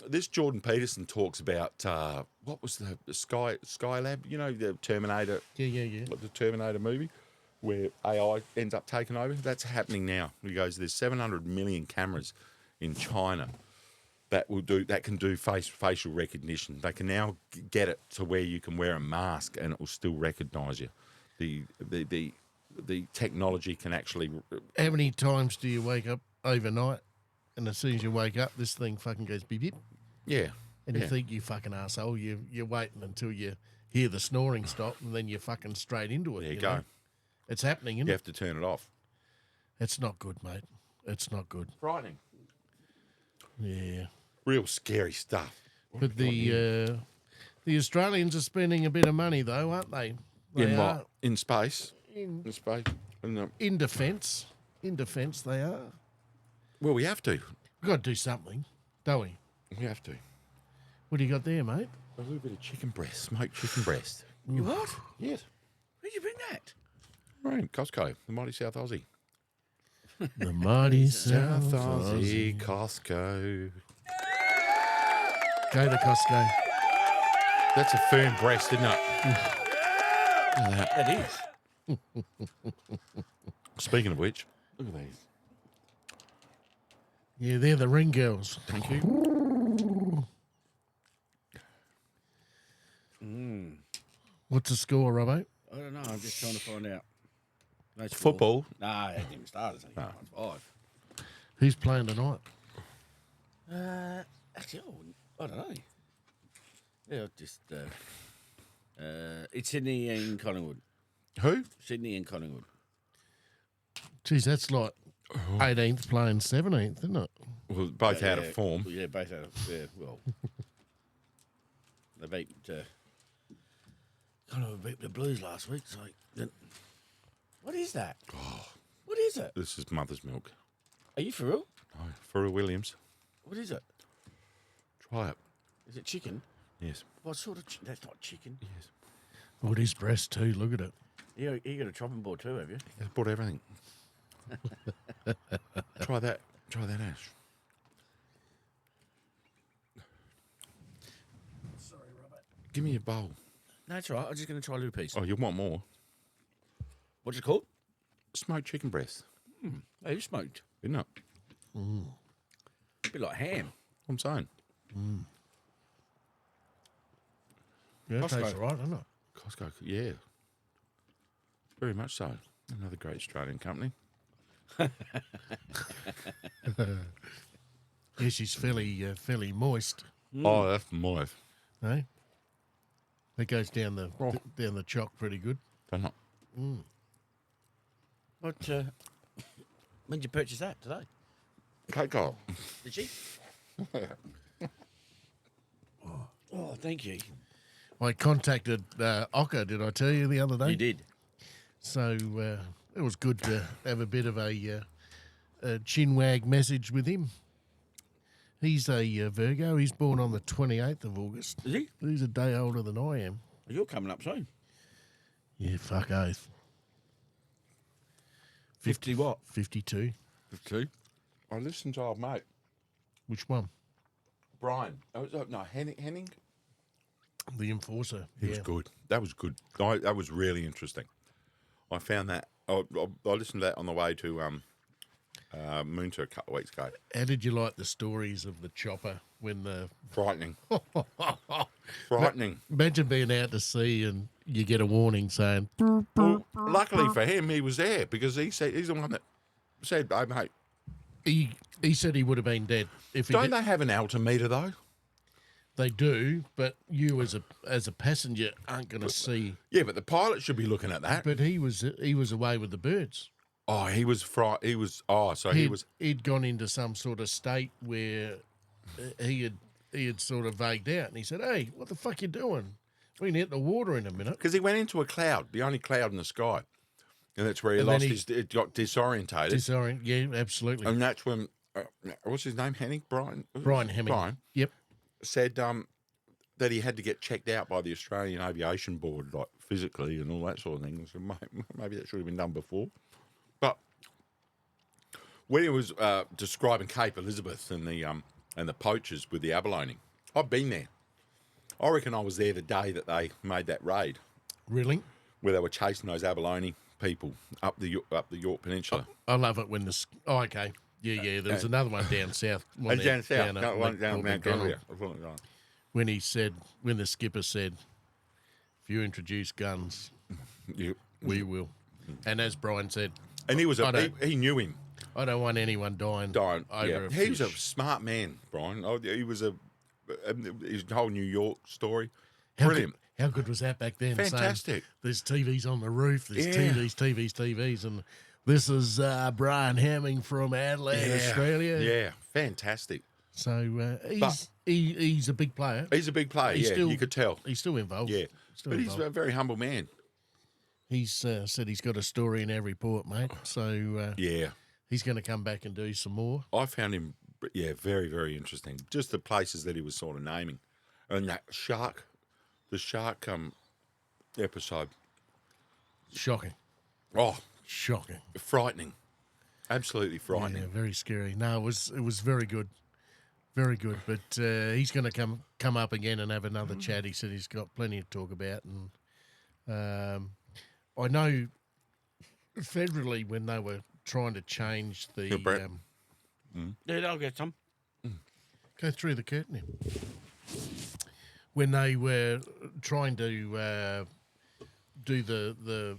Speaker 2: This Jordan Peterson talks about what was the Skylab? You know, the Terminator.
Speaker 1: Yeah.
Speaker 2: The Terminator movie, where AI ends up taking over. That's happening now. He goes, there's 700 million cameras in China that can do facial recognition. They can now get it to where you can wear a mask and it will still recognise you. The technology can actually.
Speaker 1: How many times do you wake up overnight, and as soon as you wake up, this thing fucking goes beep beep,
Speaker 2: Yeah.
Speaker 1: and you think you fucking arsehole, you're waiting until you hear the snoring stop, and then you're fucking straight into it.
Speaker 2: There you go.
Speaker 1: know? It's happening, isn't
Speaker 2: You
Speaker 1: it?
Speaker 2: have to turn it off.
Speaker 1: It's not good, mate. It's not good.
Speaker 2: Frightening.
Speaker 1: Yeah.
Speaker 2: Real scary stuff.
Speaker 1: But the Australians are spending a bit of money, though, aren't they? They
Speaker 2: In
Speaker 1: are.
Speaker 2: what? In space. In space. And,
Speaker 1: In defence. In defence, they are.
Speaker 2: well, we have to.
Speaker 1: We've got to do something, don't we?
Speaker 2: We have to.
Speaker 1: What do you got there, mate?
Speaker 2: A little bit of chicken breast, smoked chicken breast.
Speaker 3: You what?
Speaker 2: Yes.
Speaker 3: Where'd you bring that?
Speaker 2: Right, Costco, the mighty South Aussie.
Speaker 1: The mighty
Speaker 2: South
Speaker 1: South
Speaker 2: Aussie,
Speaker 1: Aussie.
Speaker 2: Costco.
Speaker 1: Go to Costco.
Speaker 2: That's a firm breast, isn't it?
Speaker 3: That is.
Speaker 2: Speaking of which, look at these.
Speaker 1: Yeah, they're the ring girls.
Speaker 2: Thank you.
Speaker 1: What's the score, Robbo?
Speaker 3: I don't know. I'm just trying to find out. No score.
Speaker 2: Football.
Speaker 3: Nah, it didn't start. It's only 1-5.
Speaker 1: Who's playing tonight?
Speaker 3: Actually, I don't know. Yeah, just it's Sydney and Collingwood.
Speaker 2: Who?
Speaker 3: Sydney and Collingwood.
Speaker 1: Geez, that's like 18th playing 17th, isn't it?
Speaker 2: Well, both out of form.
Speaker 3: Yeah, both out of well. They beat Collingwood beat the Blues last week. So what is that? What is it?
Speaker 2: This is mother's milk.
Speaker 3: Are you for real?
Speaker 2: Oh, Furra Williams.
Speaker 3: What is it?
Speaker 2: Try it.
Speaker 3: Is it chicken?
Speaker 2: Yes.
Speaker 3: What sort of? That's not chicken.
Speaker 2: Yes.
Speaker 1: Oh, it is breast too. Look at it.
Speaker 3: You got a chopping board too, have you?
Speaker 2: It's bought everything. Try that. Try that, Ash.
Speaker 1: Sorry, Robert.
Speaker 2: Give me a bowl.
Speaker 3: No, that's all right. I'm just going to try a little piece.
Speaker 2: Oh, you want more?
Speaker 3: What's it called?
Speaker 2: Smoked chicken breast.
Speaker 3: Oh, you smoked.
Speaker 2: Isn't it?
Speaker 3: A bit like ham.
Speaker 2: I'm saying.
Speaker 1: Yeah, it
Speaker 3: Costco.
Speaker 1: tastes all right, doesn't it?
Speaker 2: Costco, yeah. Very much so. Another great Australian company.
Speaker 1: Yeah, she's fairly moist.
Speaker 2: Oh, that's moist.
Speaker 1: Eh? That goes down the chock pretty good.
Speaker 2: Don't know.
Speaker 3: What? When did you purchase that today?
Speaker 2: Take off.
Speaker 3: Did she? Oh, thank you.
Speaker 1: I contacted Ocker, did I tell you the other day?
Speaker 3: You did.
Speaker 1: So it was good to have a bit of a chinwag message with him. He's a Virgo. He's born on the 28th of August.
Speaker 3: Is he?
Speaker 1: He's a day older than I am.
Speaker 3: You're coming up soon.
Speaker 1: Yeah, fuck oath.
Speaker 3: 50 what?
Speaker 1: 52.
Speaker 2: 52. I listened to old mate.
Speaker 1: Which one?
Speaker 2: Brian. No, Henning.
Speaker 1: The Enforcer.
Speaker 2: He was good. That was good. That was really interesting. I found that. I listened to that on the way to Moonta a couple of weeks ago.
Speaker 1: How did you like the stories of the chopper when the...
Speaker 2: Frightening. Frightening.
Speaker 1: Imagine being out to sea and you get a warning saying...
Speaker 2: Well, luckily for him, he was there because he's the one that said, "Oh, mate."
Speaker 1: He said he would have been dead if he
Speaker 2: Don't they have an altimeter though?
Speaker 1: They do, but you as a passenger aren't going to see.
Speaker 2: Yeah, but the pilot should be looking at that.
Speaker 1: But he was away with the birds.
Speaker 2: Oh, he was He was. Oh, so he was.
Speaker 1: He'd gone into some sort of state where he had sort of vagued out, and he said, "Hey, what the fuck you doing? We can hit the water in a minute."
Speaker 2: Because he went into a cloud, the only cloud in the sky, and that's where it got disorientated.
Speaker 1: Yeah, absolutely.
Speaker 2: And that's when what's his name? Henning? Brian
Speaker 1: Hemming.
Speaker 2: Brian
Speaker 1: Yep.
Speaker 2: said that he had to get checked out by the Australian Aviation Board, like physically and all that sort of thing. So maybe that should have been done before. But when he was describing Cape Elizabeth and the poachers with the abalone, I've been there. I reckon I was there the day that they made that raid,
Speaker 1: Really?
Speaker 2: where they were chasing those abalone people up the York Peninsula.
Speaker 1: I love it when the... Oh, okay. Yeah. There was another one down south.
Speaker 2: And down south,
Speaker 1: at
Speaker 2: down Mount Gambier.
Speaker 1: When the skipper said, "If you introduce guns, we will." And as Brian said,
Speaker 2: and he knew him.
Speaker 1: I don't want anyone dying over a
Speaker 2: He was a
Speaker 1: fish.
Speaker 2: smart man, Brian. He was his whole New York story. Brilliant.
Speaker 1: How good was that back then?
Speaker 2: Fantastic.
Speaker 1: Saying, there's TVs on the roof. There's
Speaker 2: Yeah.
Speaker 1: TVs, and this is Brian Hemming from Adelaide, Australia.
Speaker 2: Yeah, fantastic.
Speaker 1: So he's a big player.
Speaker 2: He's a big player. You could tell.
Speaker 1: He's still involved.
Speaker 2: Yeah, but he's a very humble man.
Speaker 1: He's said he's got a story in every port, mate. So
Speaker 2: Yeah,
Speaker 1: he's going to come back and do some more.
Speaker 2: I found him. Yeah, very, very interesting. Just the places that he was sort of naming, and that the shark episode.
Speaker 1: Shocking.
Speaker 2: Oh,
Speaker 1: Shocking.
Speaker 2: frightening. Absolutely frightening.
Speaker 1: Yeah, very scary. No, it was very good. Very good. But he's going to come up again and have another chat. He said he's got plenty to talk about. And I know federally when they were trying to change the...
Speaker 2: Yeah, Brett.
Speaker 3: Yeah, I'll get some.
Speaker 1: Go through the curtain here. When they were trying to do the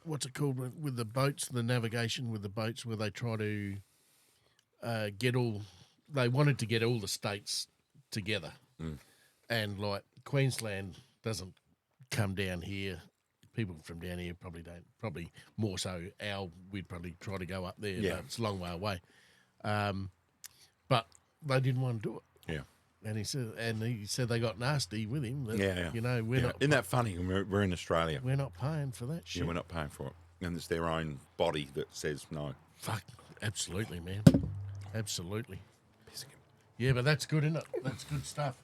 Speaker 1: what's it called with the boats, the navigation with the boats, where they try to they wanted to get all the states together, and like Queensland doesn't come down here. People from down here probably don't. Probably more so. We'd probably try to go up there.
Speaker 2: Yeah.
Speaker 1: But it's a long way away. But they didn't want to do it.
Speaker 2: Yeah.
Speaker 1: And he said they got nasty with him. That,
Speaker 2: Yeah.
Speaker 1: You know, we're not.
Speaker 2: Isn't that funny? We're in Australia.
Speaker 1: We're not paying for that shit.
Speaker 2: Yeah, we're not paying for it. And it's their own body that says no.
Speaker 1: Fuck. Absolutely, man. Absolutely. Yeah, but that's good, isn't it? That's good stuff.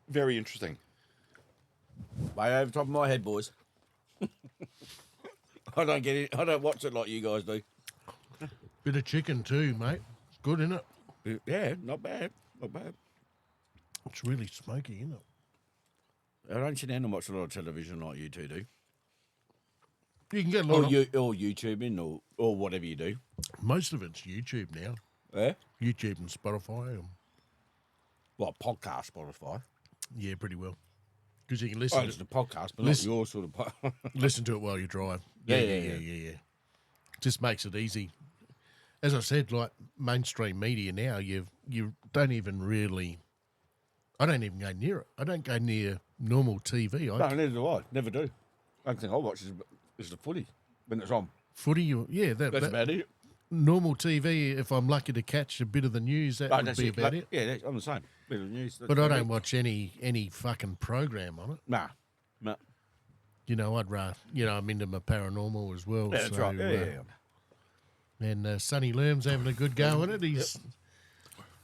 Speaker 2: Very interesting.
Speaker 3: Way over the top of my head, boys. I don't get it. I don't watch it like you guys do.
Speaker 1: Bit of chicken too, mate. It's good, isn't it?
Speaker 3: Yeah, not bad. Not bad.
Speaker 1: It's really smoky, isn't it?
Speaker 3: I don't sit down and watch a lot of television like you two do.
Speaker 1: You can get a lot of...
Speaker 3: Or YouTubing or whatever you do.
Speaker 1: Most of it's YouTube now.
Speaker 3: Yeah?
Speaker 1: YouTube and Spotify.
Speaker 3: What, podcast, Spotify?
Speaker 1: Yeah, pretty well. Because you can listen
Speaker 3: It's
Speaker 1: to
Speaker 3: a podcast, but
Speaker 1: listen-
Speaker 3: not your sort of
Speaker 1: listen to it while you drive.
Speaker 3: Yeah.
Speaker 1: Just makes it easy. as I said, like mainstream media now, you don't even really. I don't even go near it. I don't go near normal TV.
Speaker 4: No, neither do I. Never do. Only thing I watch is the footy when it's on.
Speaker 1: Footy,
Speaker 4: That's about it.
Speaker 1: normal TV. If I'm lucky to catch a bit of the news, that would
Speaker 4: That's
Speaker 1: be about it.
Speaker 4: Yeah, I'm the same. Bit of news.
Speaker 1: But I don't watch any fucking program on it.
Speaker 4: Nah.
Speaker 1: You know, I'd rather. You know, I'm into my paranormal as well.
Speaker 4: Yeah, that's
Speaker 1: so,
Speaker 4: right. Yeah.
Speaker 1: And Sonny Lerm's having a good go at it.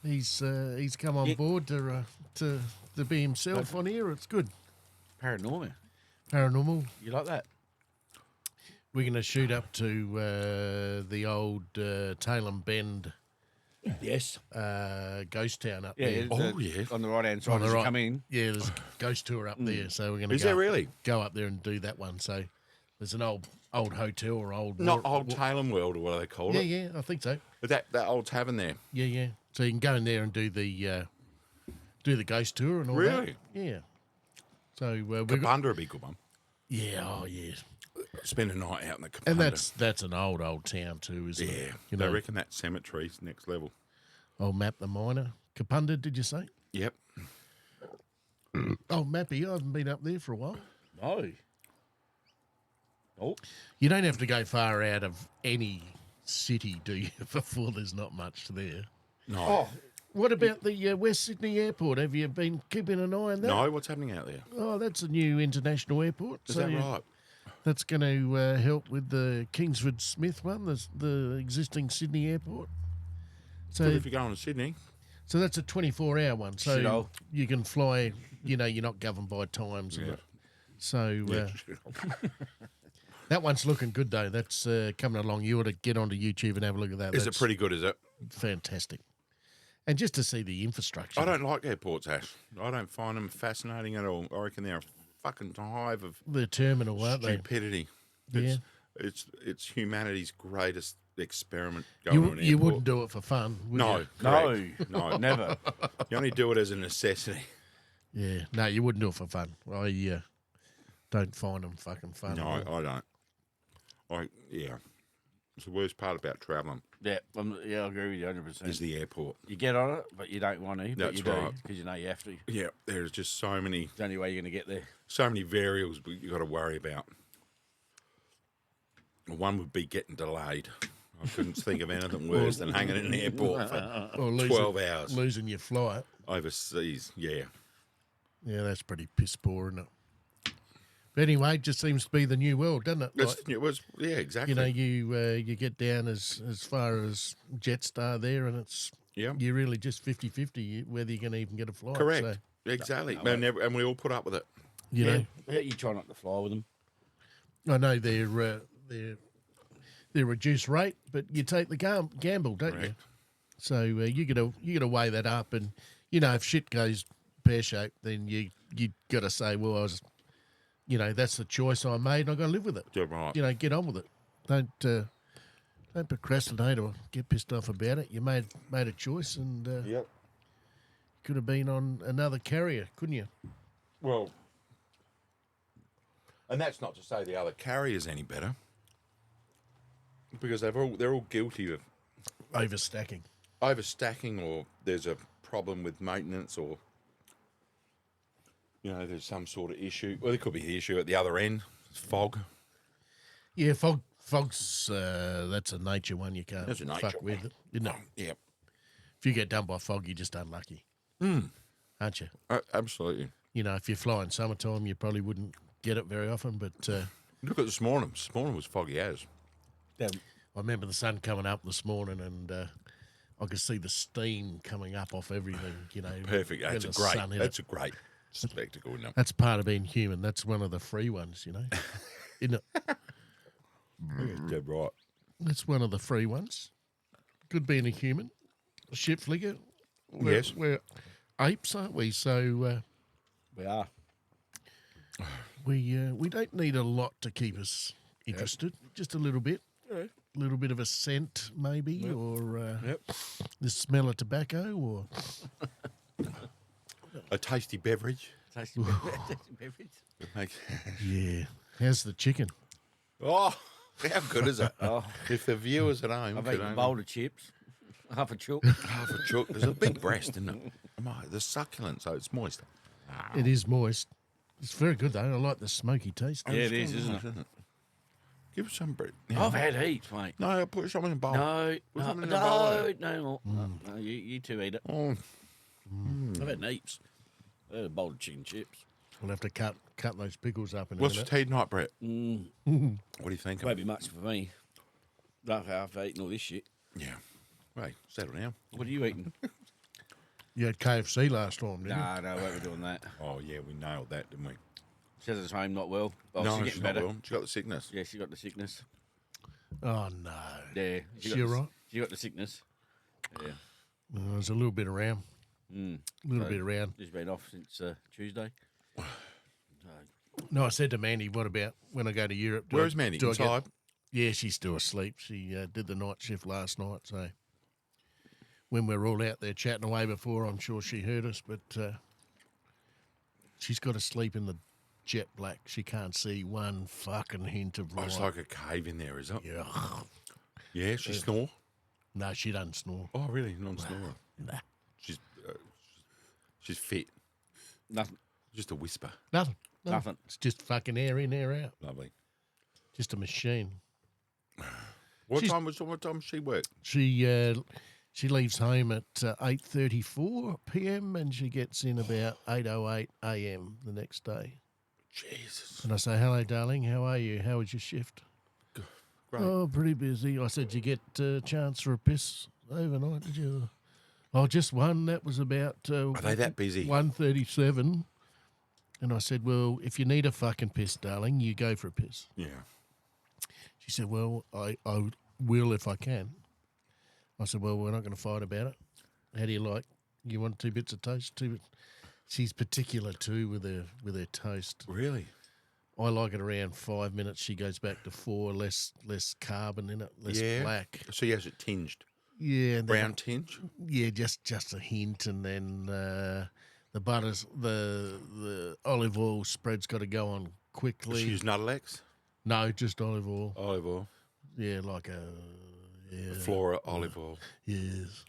Speaker 1: He's come on board to be himself on here. It's good. Paranormal.
Speaker 3: You like that?
Speaker 1: We're going to shoot up to the old Tailem Bend
Speaker 4: Yes.
Speaker 1: ghost town up
Speaker 4: Yeah.
Speaker 1: there.
Speaker 2: Yeah.
Speaker 4: On the right hand side
Speaker 1: On the
Speaker 4: as you
Speaker 1: right.
Speaker 4: come in.
Speaker 1: Yeah, there's a ghost tour up there, so we're going to
Speaker 2: Is there really?
Speaker 1: go up there and do that one. So there's an old hotel or old
Speaker 2: Not Old Tailem World, or what do they call it?
Speaker 1: Yeah, I think so.
Speaker 2: That old tavern there.
Speaker 1: Yeah. So you can go in there and do the ghost tour and all that.
Speaker 2: Really?
Speaker 1: Yeah. So we've got,
Speaker 2: Kapunda would be a good one.
Speaker 1: yeah,
Speaker 2: Spend a night out in the Kapunda.
Speaker 1: and that's an old town too, isn't it?
Speaker 2: Yeah.
Speaker 1: You
Speaker 2: They
Speaker 1: know,
Speaker 2: reckon that cemetery's next level.
Speaker 1: old Map the Miner, Kapunda. Did you say?
Speaker 2: Yep.
Speaker 1: Oh, Mappy, I haven't been up there for a while.
Speaker 4: No. Oh.
Speaker 1: You don't have to go far out of any city, do you? Before there's not much there.
Speaker 2: No.
Speaker 4: Oh.
Speaker 1: What about the West Sydney Airport? Have you been keeping an eye on that?
Speaker 2: No, what's happening out there?
Speaker 1: Oh, that's a new international airport.
Speaker 2: Is that
Speaker 1: you-
Speaker 2: right?
Speaker 1: That's going to help with the Kingsford Smith one, the existing Sydney airport.
Speaker 2: So
Speaker 1: So,
Speaker 2: if you're going to Sydney,
Speaker 1: so that's a 24-hour one. So
Speaker 4: Shithole.
Speaker 1: you can fly. You know, you're not governed by times. And
Speaker 2: Yeah.
Speaker 1: that. So that one's looking good though. That's coming along. You ought to get onto YouTube and have a look at that.
Speaker 2: is it
Speaker 1: That's
Speaker 2: pretty good, is it?
Speaker 1: fantastic? And just to see the infrastructure.
Speaker 2: I don't like airports, Ash. I don't find them fascinating at all. I reckon they're a fucking hive of
Speaker 1: the terminal, aren't they?
Speaker 2: stupidity.
Speaker 1: Yeah.
Speaker 2: It's humanity's greatest experiment going to an
Speaker 1: You
Speaker 2: airport.
Speaker 1: wouldn't do it for fun, would
Speaker 2: No,
Speaker 1: you?
Speaker 2: correct.
Speaker 4: No.
Speaker 2: No,
Speaker 4: Never.
Speaker 2: You only do it as a necessity.
Speaker 1: Yeah, no, you wouldn't do it for fun. I don't find them fucking fun.
Speaker 2: No,
Speaker 1: at all.
Speaker 2: I don't. Yeah. It's the worst part about travelling
Speaker 4: Yeah. I agree with you 100%.
Speaker 2: is the airport.
Speaker 4: You get on it, but you don't want to. But
Speaker 2: That's
Speaker 4: you do
Speaker 2: right.
Speaker 4: because you know you have to. It's
Speaker 2: Yeah, there's just so many
Speaker 4: the only way you're going to get there.
Speaker 2: variables you got to worry about. One would be getting delayed. I couldn't think of anything worse than hanging in an airport for
Speaker 1: Or
Speaker 2: 12 hours
Speaker 1: losing your flight.
Speaker 2: overseas. Yeah.
Speaker 1: Yeah, that's pretty piss poor, isn't it? But anyway, it just seems to be the new world, doesn't it?
Speaker 2: That's,
Speaker 1: Like,
Speaker 2: it was, yeah, exactly.
Speaker 1: you know, you get down as far as Jetstar there, and it's
Speaker 2: yeah,
Speaker 1: you're really just 50-50 whether you can even get a flight.
Speaker 2: correct.
Speaker 1: So,
Speaker 2: Exactly.
Speaker 4: No,
Speaker 2: And we all put up with it.
Speaker 1: you know,
Speaker 4: Yeah, you try not to fly with them.
Speaker 1: I know they're reduced rate, but you take the gamble, don't you?
Speaker 2: Correct.
Speaker 1: So you got to weigh that up, and you know if shit goes pear shaped, then you got to say, well, I was, you know, that's the choice I made, and I got to live with it.
Speaker 2: Yeah, right.
Speaker 1: You know, get on with it. Don't procrastinate or get pissed off about it. You made a choice, and
Speaker 4: Yep.
Speaker 1: could have been on another carrier, couldn't you?
Speaker 2: Well, and that's not to say the other carriers any better, because they're all guilty of
Speaker 1: Overstacking.
Speaker 2: overstacking, or there's a problem with maintenance, or you know there's some sort of issue. Well, there could be the issue at the other end, fog.
Speaker 1: Yeah, fog's that's a nature one you can't
Speaker 2: That's a nature
Speaker 1: fuck with.
Speaker 2: one.
Speaker 1: You know,
Speaker 2: Yeah,
Speaker 1: if you get done by fog, you're just unlucky, aren't you?
Speaker 2: absolutely.
Speaker 1: You know, if you fly in summertime, you probably wouldn't get it very often. But
Speaker 2: Look at this morning. This morning was foggy as.
Speaker 1: I remember the sun coming up this morning, and I could see the steam coming up off everything. You know,
Speaker 2: Perfect.
Speaker 1: when
Speaker 2: That's a
Speaker 1: the
Speaker 2: great.
Speaker 1: sun hit
Speaker 2: That's
Speaker 1: it.
Speaker 2: a great spectacle. Isn't it?
Speaker 1: That's part of being human. That's one of the free ones, you know. Isn't it?
Speaker 2: Yeah, dead right.
Speaker 1: That's one of the free ones. Good being a human. A shit flicker.
Speaker 2: Yes.
Speaker 1: We're apes, aren't we? So
Speaker 4: We are.
Speaker 1: we don't need a lot to keep us interested. Just a little bit. A little bit of a scent, maybe, or the smell of tobacco, or
Speaker 2: A tasty beverage.
Speaker 4: Tasty beverage.
Speaker 2: Make-
Speaker 1: yeah. How's the chicken?
Speaker 2: Oh, How good is it?
Speaker 3: Oh,
Speaker 2: If the viewers at home
Speaker 3: I've
Speaker 2: could
Speaker 3: eaten a
Speaker 2: only-
Speaker 3: bowl of chips, half a chook.
Speaker 2: half a chook. There's a big breast, isn't it? The succulent, so it's moist.
Speaker 1: It is moist. It's very good though. I like the smoky taste.
Speaker 3: Yeah,
Speaker 2: It's
Speaker 3: it is,
Speaker 2: quite
Speaker 3: isn't
Speaker 2: nice,
Speaker 3: it?
Speaker 2: Give us some bread. Yeah.
Speaker 3: I've had heaps, mate.
Speaker 2: No, I'll put some in a bowl.
Speaker 3: No,
Speaker 2: Put
Speaker 3: no,
Speaker 2: some in a bowl there.
Speaker 3: no more. No, you two eat it.
Speaker 2: Oh,
Speaker 3: I've had heaps. I had a bowl of chicken chips.
Speaker 1: We'll have to cut those pickles up in a
Speaker 2: what's the
Speaker 1: minute.
Speaker 2: tea tonight, Brett? What do you think?
Speaker 3: Won't be much for me. After eating all this shit.
Speaker 2: Yeah. Hey, settle down.
Speaker 3: What are you eating?
Speaker 1: You had KFC last time, didn't
Speaker 3: No, we won't be doing that.
Speaker 2: Oh, yeah, we nailed that, didn't we?
Speaker 3: Says at home, not well. Oh,
Speaker 2: no,
Speaker 3: she's
Speaker 2: she's
Speaker 3: getting
Speaker 2: not
Speaker 3: better.
Speaker 2: well. She got the sickness.
Speaker 3: Yeah, she got the sickness.
Speaker 1: you? Oh no.
Speaker 3: Yeah.
Speaker 1: She
Speaker 3: got the,
Speaker 1: alright?
Speaker 3: She got the sickness. Yeah.
Speaker 1: There's a little bit around. A little
Speaker 3: So-
Speaker 1: bit around.
Speaker 3: She's been off since Tuesday.
Speaker 1: No, I said to Mandy, what about when I go to Europe?
Speaker 2: Where's Mandy?
Speaker 1: do I get-
Speaker 2: Inside?
Speaker 1: Yeah, she's still asleep. She did the night shift last night, so when we're all out there chatting away before, I'm sure she heard us, but she's got to sleep in the jet black. She can't see one fucking hint of
Speaker 2: Oh,
Speaker 1: light.
Speaker 2: it's like a cave in there, is it?
Speaker 1: Yeah.
Speaker 2: Yeah, she snore.
Speaker 1: No, she doesn't snore.
Speaker 2: Oh, really? Non-snorer.
Speaker 1: Nah.
Speaker 2: She's fit.
Speaker 3: Nothing.
Speaker 2: Just a whisper.
Speaker 1: Nothing.
Speaker 3: Nothing.
Speaker 1: It's just fucking air in, air out.
Speaker 2: Lovely.
Speaker 1: Just a machine.
Speaker 2: What
Speaker 1: She's-
Speaker 2: time does she work?
Speaker 1: She leaves home at 8:34 p.m. and she gets in about 8:08 a.m. the next day.
Speaker 2: Jesus.
Speaker 1: And I say, "Hello, darling. How are you? How was your shift?"
Speaker 2: Great.
Speaker 1: Oh, pretty busy. I said, "Did you get a chance for a piss overnight? Did you?" Oh, just one. That was about.
Speaker 2: Are they that busy?
Speaker 1: 1:37. And I said, "Well, if you need a fucking piss, darling, you go for a piss."
Speaker 2: Yeah.
Speaker 1: She said, "Well, I will if I can." I said, "Well, we're not going to fight about it. How do you like? You want 2 bits of toast? 2 bits?" She's particular too with her toast.
Speaker 2: Really?
Speaker 1: I like it around 5 minutes. She goes back to 4, less carbon in it, less
Speaker 2: Yeah.
Speaker 1: black.
Speaker 2: So you has it tinged.
Speaker 1: Yeah, and then-
Speaker 2: Brown tinge?
Speaker 1: Yeah, just a hint, and then the butters, the olive oil spread's got to go on
Speaker 2: Does
Speaker 1: quickly.
Speaker 2: she use Nuttalex?
Speaker 1: No, just olive oil.
Speaker 2: Olive oil.
Speaker 1: Yeah, like a
Speaker 2: Flora olive oil.
Speaker 1: yes.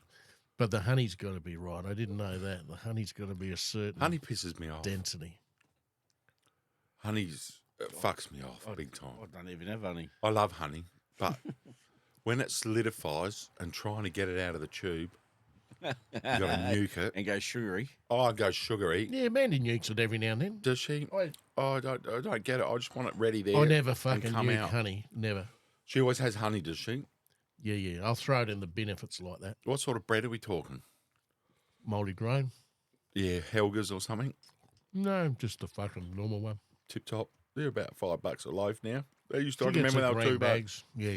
Speaker 1: But the honey's got to be right. I didn't know that. The honey's got to be a certain
Speaker 2: Honey pisses me off.
Speaker 1: density.
Speaker 2: Honey's fucks me off big time.
Speaker 3: I don't even have any.
Speaker 2: I love honey, but when it solidifies and trying to get it out of the tube, you got to nuke it.
Speaker 3: And go sugary.
Speaker 2: Oh, I go sugary.
Speaker 1: Yeah, Mandy nukes it every now and then.
Speaker 2: Does she?
Speaker 1: I
Speaker 2: Oh, I don't get it. I just want it ready there.
Speaker 1: I never
Speaker 2: and
Speaker 1: fucking
Speaker 2: come
Speaker 1: nuke
Speaker 2: out.
Speaker 1: honey. Never.
Speaker 2: She always has honey, does she?
Speaker 1: Yeah. I'll throw it in the bin if it's like that.
Speaker 2: What sort of bread are we talking?
Speaker 1: Mouldy grain.
Speaker 2: Yeah, Helga's or something.
Speaker 1: No, just a fucking normal one.
Speaker 2: Tip top. They're about $5 a loaf now. They used to.
Speaker 1: She
Speaker 2: I
Speaker 1: gets
Speaker 2: remember
Speaker 1: the
Speaker 2: they were
Speaker 1: green
Speaker 2: $2.
Speaker 1: bags. Yeah.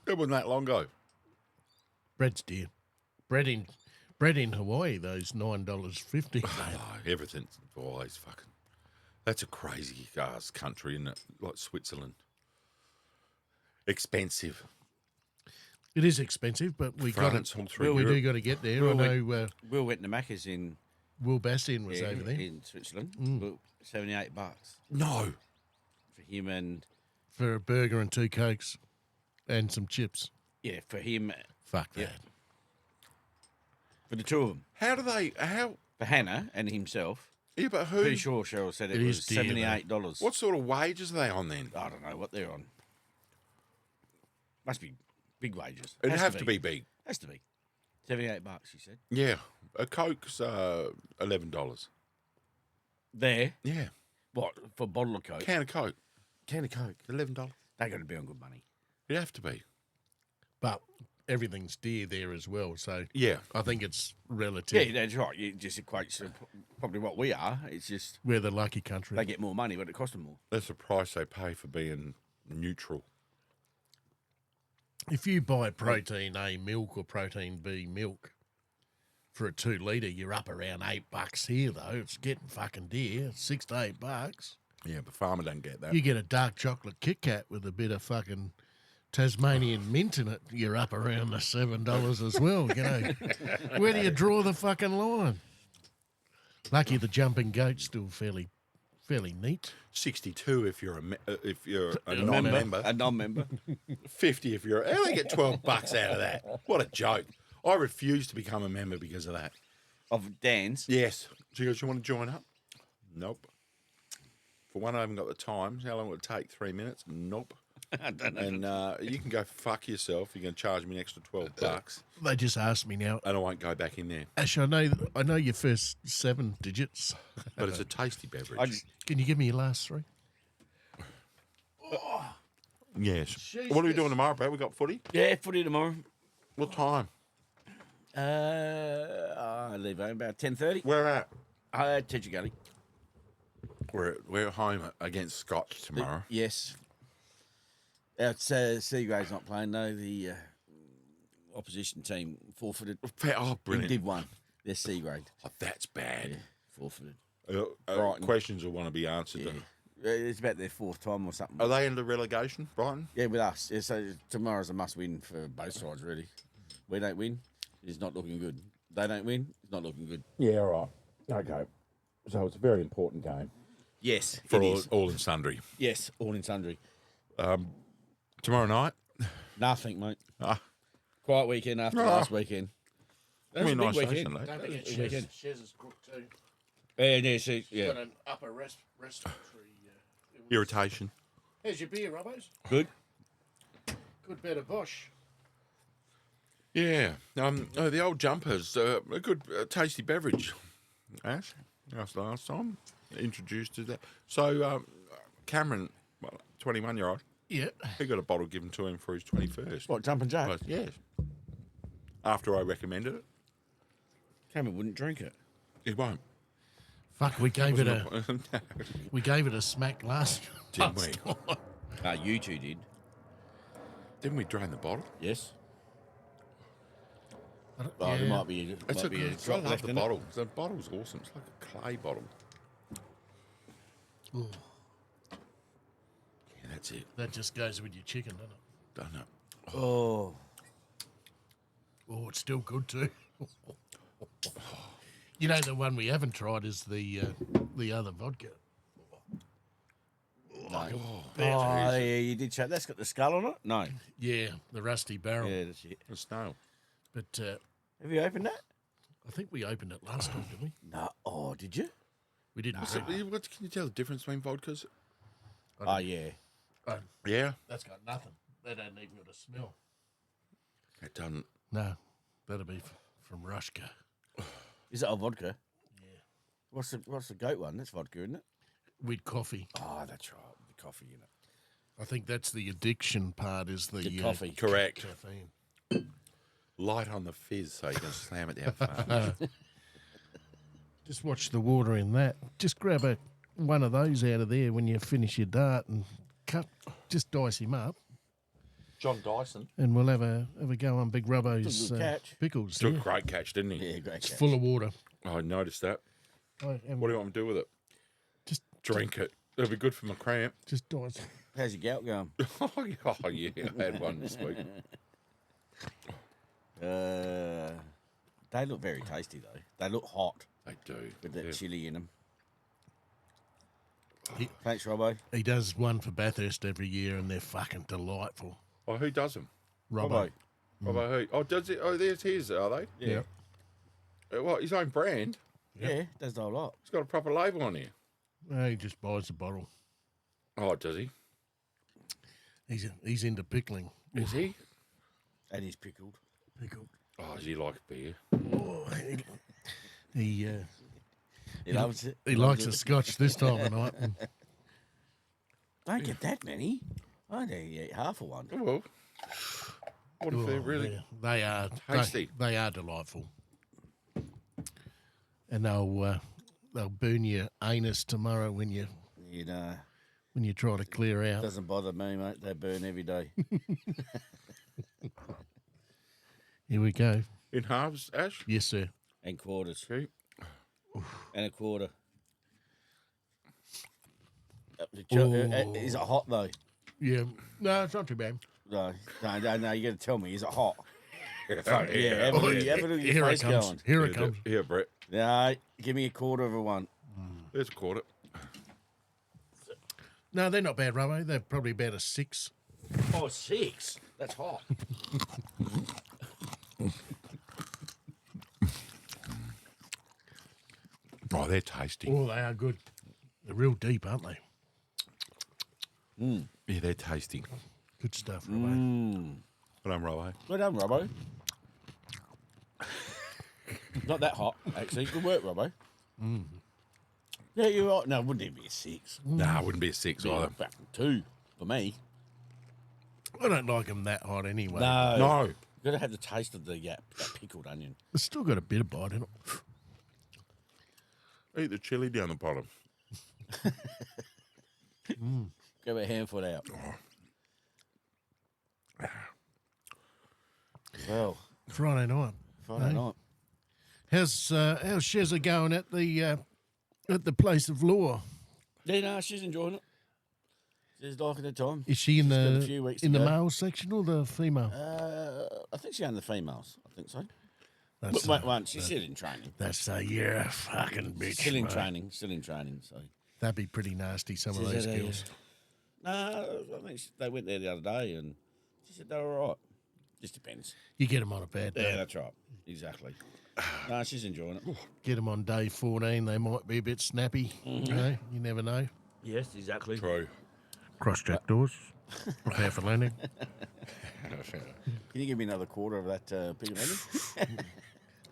Speaker 2: It wasn't that long ago.
Speaker 1: Bread's dear. Bread in Hawaii, those $9.50.
Speaker 2: Oh, everything's always fucking. That's a crazy ass country, isn't it? Like Switzerland. Expensive.
Speaker 1: It is expensive, but we got
Speaker 2: France
Speaker 1: it.
Speaker 2: all through
Speaker 1: We do
Speaker 2: Europe.
Speaker 1: got to get there.
Speaker 3: Well,
Speaker 1: I know
Speaker 3: Will went to Macca's in
Speaker 1: Will Bastian was over there
Speaker 3: in Switzerland. Well, $78
Speaker 2: No.
Speaker 3: for him and
Speaker 1: for a burger and 2 Cokes and some chips.
Speaker 3: for him
Speaker 1: Fuck
Speaker 3: Yeah.
Speaker 1: that.
Speaker 3: for the two of them.
Speaker 2: How do they? How?
Speaker 3: For Hannah and himself.
Speaker 2: Yeah, but who?
Speaker 3: Pretty sure Cheryl said it
Speaker 1: It
Speaker 3: was
Speaker 1: is dear, though.
Speaker 3: $78.
Speaker 2: What sort of wages are they on then?
Speaker 3: I don't know what they're on. Must be big wages.
Speaker 2: It'd
Speaker 3: Has
Speaker 2: have to be big.
Speaker 3: Has to be. $78, she said.
Speaker 2: Yeah, a Coke's $11.
Speaker 3: There.
Speaker 2: Yeah,
Speaker 3: What? For a bottle of Coke?
Speaker 2: can of Coke,
Speaker 3: Can of Coke.
Speaker 2: $11.
Speaker 3: They got to be on good money.
Speaker 2: It'd have to be.
Speaker 1: But everything's dear there as well, so
Speaker 2: Yeah,
Speaker 1: I think it's relative.
Speaker 3: Yeah, that's right. It just equates to probably what we are. It's just
Speaker 1: We're the lucky country.
Speaker 3: they get more money, but it costs them more.
Speaker 2: that's the price they pay for being neutral.
Speaker 1: If you buy protein A milk or protein B milk for a 2 litre, you're up around $8 here though. It's getting fucking dear. $6 to $8.
Speaker 2: Yeah, but farmer don't get that.
Speaker 1: You get a dark chocolate Kit Kat with a bit of fucking Tasmanian mint in it, you're up around the $7 as well. You know, where do you draw the fucking line? Lucky the jumping goat's still fairly fairly neat.
Speaker 2: 62 if you're a
Speaker 3: Member,
Speaker 2: non-member.
Speaker 3: a non-member.
Speaker 2: 50 if you're. How do they get $12 out of that? What a joke! I refuse to become a member because of that.
Speaker 3: Of Dan's.
Speaker 2: Yes. She goes, "You want to join up?" Nope. For one, I haven't got the time. How long will it take? 3 minutes? Nope.
Speaker 3: I don't know.
Speaker 2: And you can go fuck yourself. You're going to charge me an extra $12,
Speaker 1: They just asked me now,
Speaker 2: and I won't go back in there.
Speaker 1: Ash, I know your first 7 digits.
Speaker 2: But it's a tasty beverage.
Speaker 3: I just,
Speaker 1: Can you give me your last 3?
Speaker 2: Yes. What are we doing tomorrow, Brad? We got footy.
Speaker 3: yeah, footy tomorrow.
Speaker 2: What time?
Speaker 3: I leave home about 10:30.
Speaker 2: Where at?
Speaker 3: Teacher Gully.
Speaker 2: We're at home against Scotch tomorrow.
Speaker 3: Yes. It's Seagrave's not playing though. The opposition team forfeited.
Speaker 2: Oh,
Speaker 3: In
Speaker 2: brilliant.
Speaker 3: Div 1. They're Seagrave.
Speaker 2: Oh, that's bad.
Speaker 3: Yeah, forfeited.
Speaker 2: Brighton. Questions will want to be answered.
Speaker 3: Yeah. It's about their 4th time or something.
Speaker 2: Are they into relegation, Brighton?
Speaker 3: Yeah, with us. Yeah, so tomorrow's a must-win for both sides, really. We don't win, it's not looking good. They don't win, it's not looking good.
Speaker 4: Yeah, right. Okay. So it's a very important game.
Speaker 3: Yes,
Speaker 2: For
Speaker 3: it
Speaker 2: all,
Speaker 3: is.
Speaker 2: all in sundry.
Speaker 3: Yes, all in sundry.
Speaker 2: Tomorrow night?
Speaker 3: Nothing, mate.
Speaker 2: Ah.
Speaker 3: Quiet weekend after
Speaker 2: Ah.
Speaker 3: last weekend.
Speaker 2: I mean,
Speaker 3: a big
Speaker 2: nice
Speaker 3: weekend.
Speaker 2: station, though.
Speaker 1: Don't forget
Speaker 3: Shez- weekend.
Speaker 1: Shez is cooked too.
Speaker 3: Yeah, see,
Speaker 1: Got
Speaker 3: yeah.
Speaker 1: an upper respiratory.
Speaker 2: Irritation.
Speaker 1: Here's your beer, Robbos.
Speaker 3: Good.
Speaker 1: Good bit of Bosch.
Speaker 2: Yeah. The old jumpers, a good tasty beverage. Ash, that's last time introduced to that. So Cameron, 21-year-old,
Speaker 1: Yeah.
Speaker 2: he got a bottle given to him for his 21st.
Speaker 3: What, Jumpin' Jack?
Speaker 2: But, yes. After I recommended it,
Speaker 3: Cameron wouldn't drink it.
Speaker 2: he won't.
Speaker 1: Fuck, we gave it a smack last.
Speaker 2: Didn't we?
Speaker 3: You two did.
Speaker 2: Didn't we drain the bottle?
Speaker 3: Yes.
Speaker 1: I don't-
Speaker 3: Oh,
Speaker 1: yeah.
Speaker 3: there might be,
Speaker 2: It's
Speaker 3: might be a
Speaker 2: I
Speaker 3: drop
Speaker 2: love
Speaker 3: left
Speaker 2: the
Speaker 3: in it.
Speaker 2: bottle. The bottle's awesome. It's like a clay bottle.
Speaker 1: Ooh,
Speaker 2: Yeah, that's it.
Speaker 1: that just goes with your chicken, doesn't it?
Speaker 2: Done it.
Speaker 3: Oh.
Speaker 1: Oh, it's still good too. You know, the one we haven't tried is the other vodka.
Speaker 3: No. Oh, yeah, you did show. That's got the skull on it? No.
Speaker 1: Yeah, the rusty barrel.
Speaker 3: Yeah, that's it.
Speaker 2: A snail.
Speaker 1: But
Speaker 3: Have you opened that?
Speaker 1: I think we opened it last time, didn't we?
Speaker 3: No. Oh, did you?
Speaker 1: We didn't.
Speaker 2: So, what can you tell the difference between vodkas?
Speaker 3: Oh, yeah.
Speaker 2: Yeah.
Speaker 1: That's got nothing. That hasn't even got a smell.
Speaker 2: It doesn't.
Speaker 1: No, that'll be from Rushka.
Speaker 3: Is it a vodka? Yeah. What's the goat one? That's vodka, isn't it?
Speaker 1: With coffee.
Speaker 3: Oh, that's right. The coffee in it.
Speaker 1: I think that's the addiction part is the
Speaker 3: coffee.
Speaker 2: Correct.
Speaker 1: caffeine.
Speaker 2: Light on the fizz so you can slam it down fast.
Speaker 1: Just watch the water in that. Just grab one of those out of there when you finish your dart and just dice him up,
Speaker 2: John Dyson.
Speaker 1: and we'll have a go on Big Robbo's
Speaker 3: That's a good catch.
Speaker 1: pickles.
Speaker 2: Took
Speaker 1: Yeah.
Speaker 2: a great catch, didn't he?
Speaker 3: Yeah, great
Speaker 1: It's
Speaker 3: catch.
Speaker 1: full of water.
Speaker 2: I noticed that.
Speaker 1: And
Speaker 2: What do you want me to do with it?
Speaker 1: just
Speaker 2: Drink it. It'll be good for my cramp.
Speaker 1: just dice.
Speaker 3: How's your gout going?
Speaker 2: Oh, yeah. I had one this week.
Speaker 3: They look very tasty, though. They look hot
Speaker 2: They do.
Speaker 3: with that
Speaker 2: Yeah.
Speaker 3: chili in them.
Speaker 1: He,
Speaker 3: Thanks, Robbo.
Speaker 1: he does one for Bathurst every year, and they're fucking delightful.
Speaker 2: Oh, who does them?
Speaker 1: Robbo.
Speaker 2: Who? Oh, does it? Oh, there's his, are they?
Speaker 3: Yeah.
Speaker 2: What, his own brand?
Speaker 3: Yeah, does the whole lot.
Speaker 2: It's got a proper label on here.
Speaker 1: No, he just buys the bottle.
Speaker 2: Oh, does he?
Speaker 1: He's into pickling.
Speaker 2: Is he?
Speaker 3: And he's pickled.
Speaker 1: Pickled.
Speaker 2: Oh, does he like beer?
Speaker 1: Oh, he
Speaker 3: He loves it.
Speaker 1: he likes a scotch this time of night.
Speaker 3: Don't get that many. I only eat half of one.
Speaker 2: Oh, well. What if they're really...
Speaker 1: Yeah, they are
Speaker 2: tasty?
Speaker 1: They are delightful, and they'll burn your anus tomorrow when you
Speaker 3: You know,
Speaker 1: try to clear out.
Speaker 3: doesn't bother me, mate. They burn every day.
Speaker 1: Here we go.
Speaker 2: In halves, Ash?
Speaker 1: Yes, sir.
Speaker 3: And quarters.
Speaker 2: Okay.
Speaker 3: And a quarter.
Speaker 1: Ooh.
Speaker 3: Is it hot, though?
Speaker 1: Yeah. No, it's not too bad.
Speaker 3: No, you got to tell me. Is it hot?
Speaker 2: Yeah,
Speaker 3: Yeah, have a look at your
Speaker 1: Here it
Speaker 3: face
Speaker 1: comes.
Speaker 3: going.
Speaker 1: Here it comes.
Speaker 2: Here, Brett.
Speaker 3: No, give me a quarter of a one.
Speaker 2: There's a quarter.
Speaker 1: No, they're not bad, Robbo. They're probably about a 6.
Speaker 3: Oh, 6. That's hot.
Speaker 2: Oh, they're tasty.
Speaker 1: Oh, they are good. They're real deep, aren't they?
Speaker 2: Yeah, they're tasty.
Speaker 1: Good stuff, Robbo.
Speaker 2: But I'm right.
Speaker 4: Well done, Robbo. Not that hot, actually. Good work, Robbo. Yeah, you're right. No, it wouldn't even be a 6.
Speaker 2: Nah, it wouldn't be a 6
Speaker 4: Be
Speaker 2: either.
Speaker 4: about 2 for me.
Speaker 1: I don't like them that hot anyway.
Speaker 2: No.
Speaker 4: You've got to have the taste of the that pickled onion.
Speaker 1: It's still got a bit of bite in it.
Speaker 2: Eat the chili down the bottom.
Speaker 4: Give a handful out. Well,
Speaker 1: Friday night.
Speaker 4: Friday night.
Speaker 1: How's Shezza going at the place of law?
Speaker 4: Yeah, no, she's enjoying it. She's liking the time.
Speaker 1: Is she in
Speaker 4: She's got a
Speaker 1: the
Speaker 4: few weeks
Speaker 1: in
Speaker 4: to
Speaker 1: the
Speaker 4: go.
Speaker 1: male section or the female?
Speaker 4: I think she's on the females. I think so.
Speaker 1: That's
Speaker 4: But wait, she's still in training.
Speaker 1: that's you're a fucking bitch.
Speaker 4: Still in
Speaker 1: mate.
Speaker 4: training. Still in training. So.
Speaker 1: That'd be pretty nasty. Some of
Speaker 4: She
Speaker 1: those
Speaker 4: said,
Speaker 1: girls.
Speaker 4: No, I think they went there the other day and she said they were all right. Just depends.
Speaker 1: You get them on a bad day.
Speaker 4: Yeah, that's right. Exactly. No, she's enjoying it.
Speaker 1: Get them on day 14. They might be a bit snappy. You know, you never know.
Speaker 4: Yes, exactly.
Speaker 2: True.
Speaker 1: Cross-jack doors. Prepare for landing.
Speaker 4: Can you give me another quarter of that pig and onion?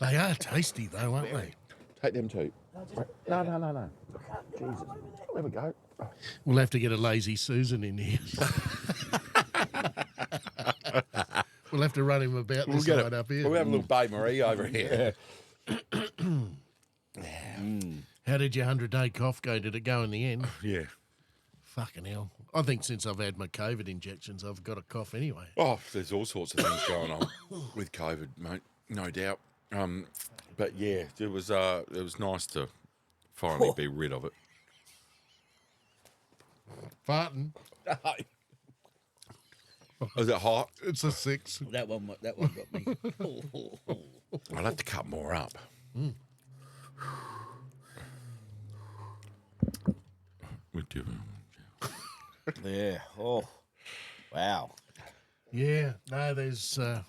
Speaker 1: They are tasty though, aren't they?
Speaker 2: Take them two. No. Jesus. There we go.
Speaker 1: We'll have to get a lazy Susan in here. We'll have to run him about this side up here.
Speaker 2: We'll have a little Babe Marie over here.
Speaker 1: How did your 100-day cough go? Did it go in the end?
Speaker 2: Yeah.
Speaker 1: Fucking hell. I think since I've had my COVID injections, I've got a cough anyway.
Speaker 2: Oh, there's all sorts of things going on with COVID, mate. No doubt. But yeah, it was nice to finally be rid of it.
Speaker 1: Farting.
Speaker 2: Is it hot?
Speaker 1: It's a 6.
Speaker 4: that one got me.
Speaker 2: I'll have to cut more up. We do.
Speaker 4: Yeah. Oh, wow.
Speaker 1: Yeah. No, there's the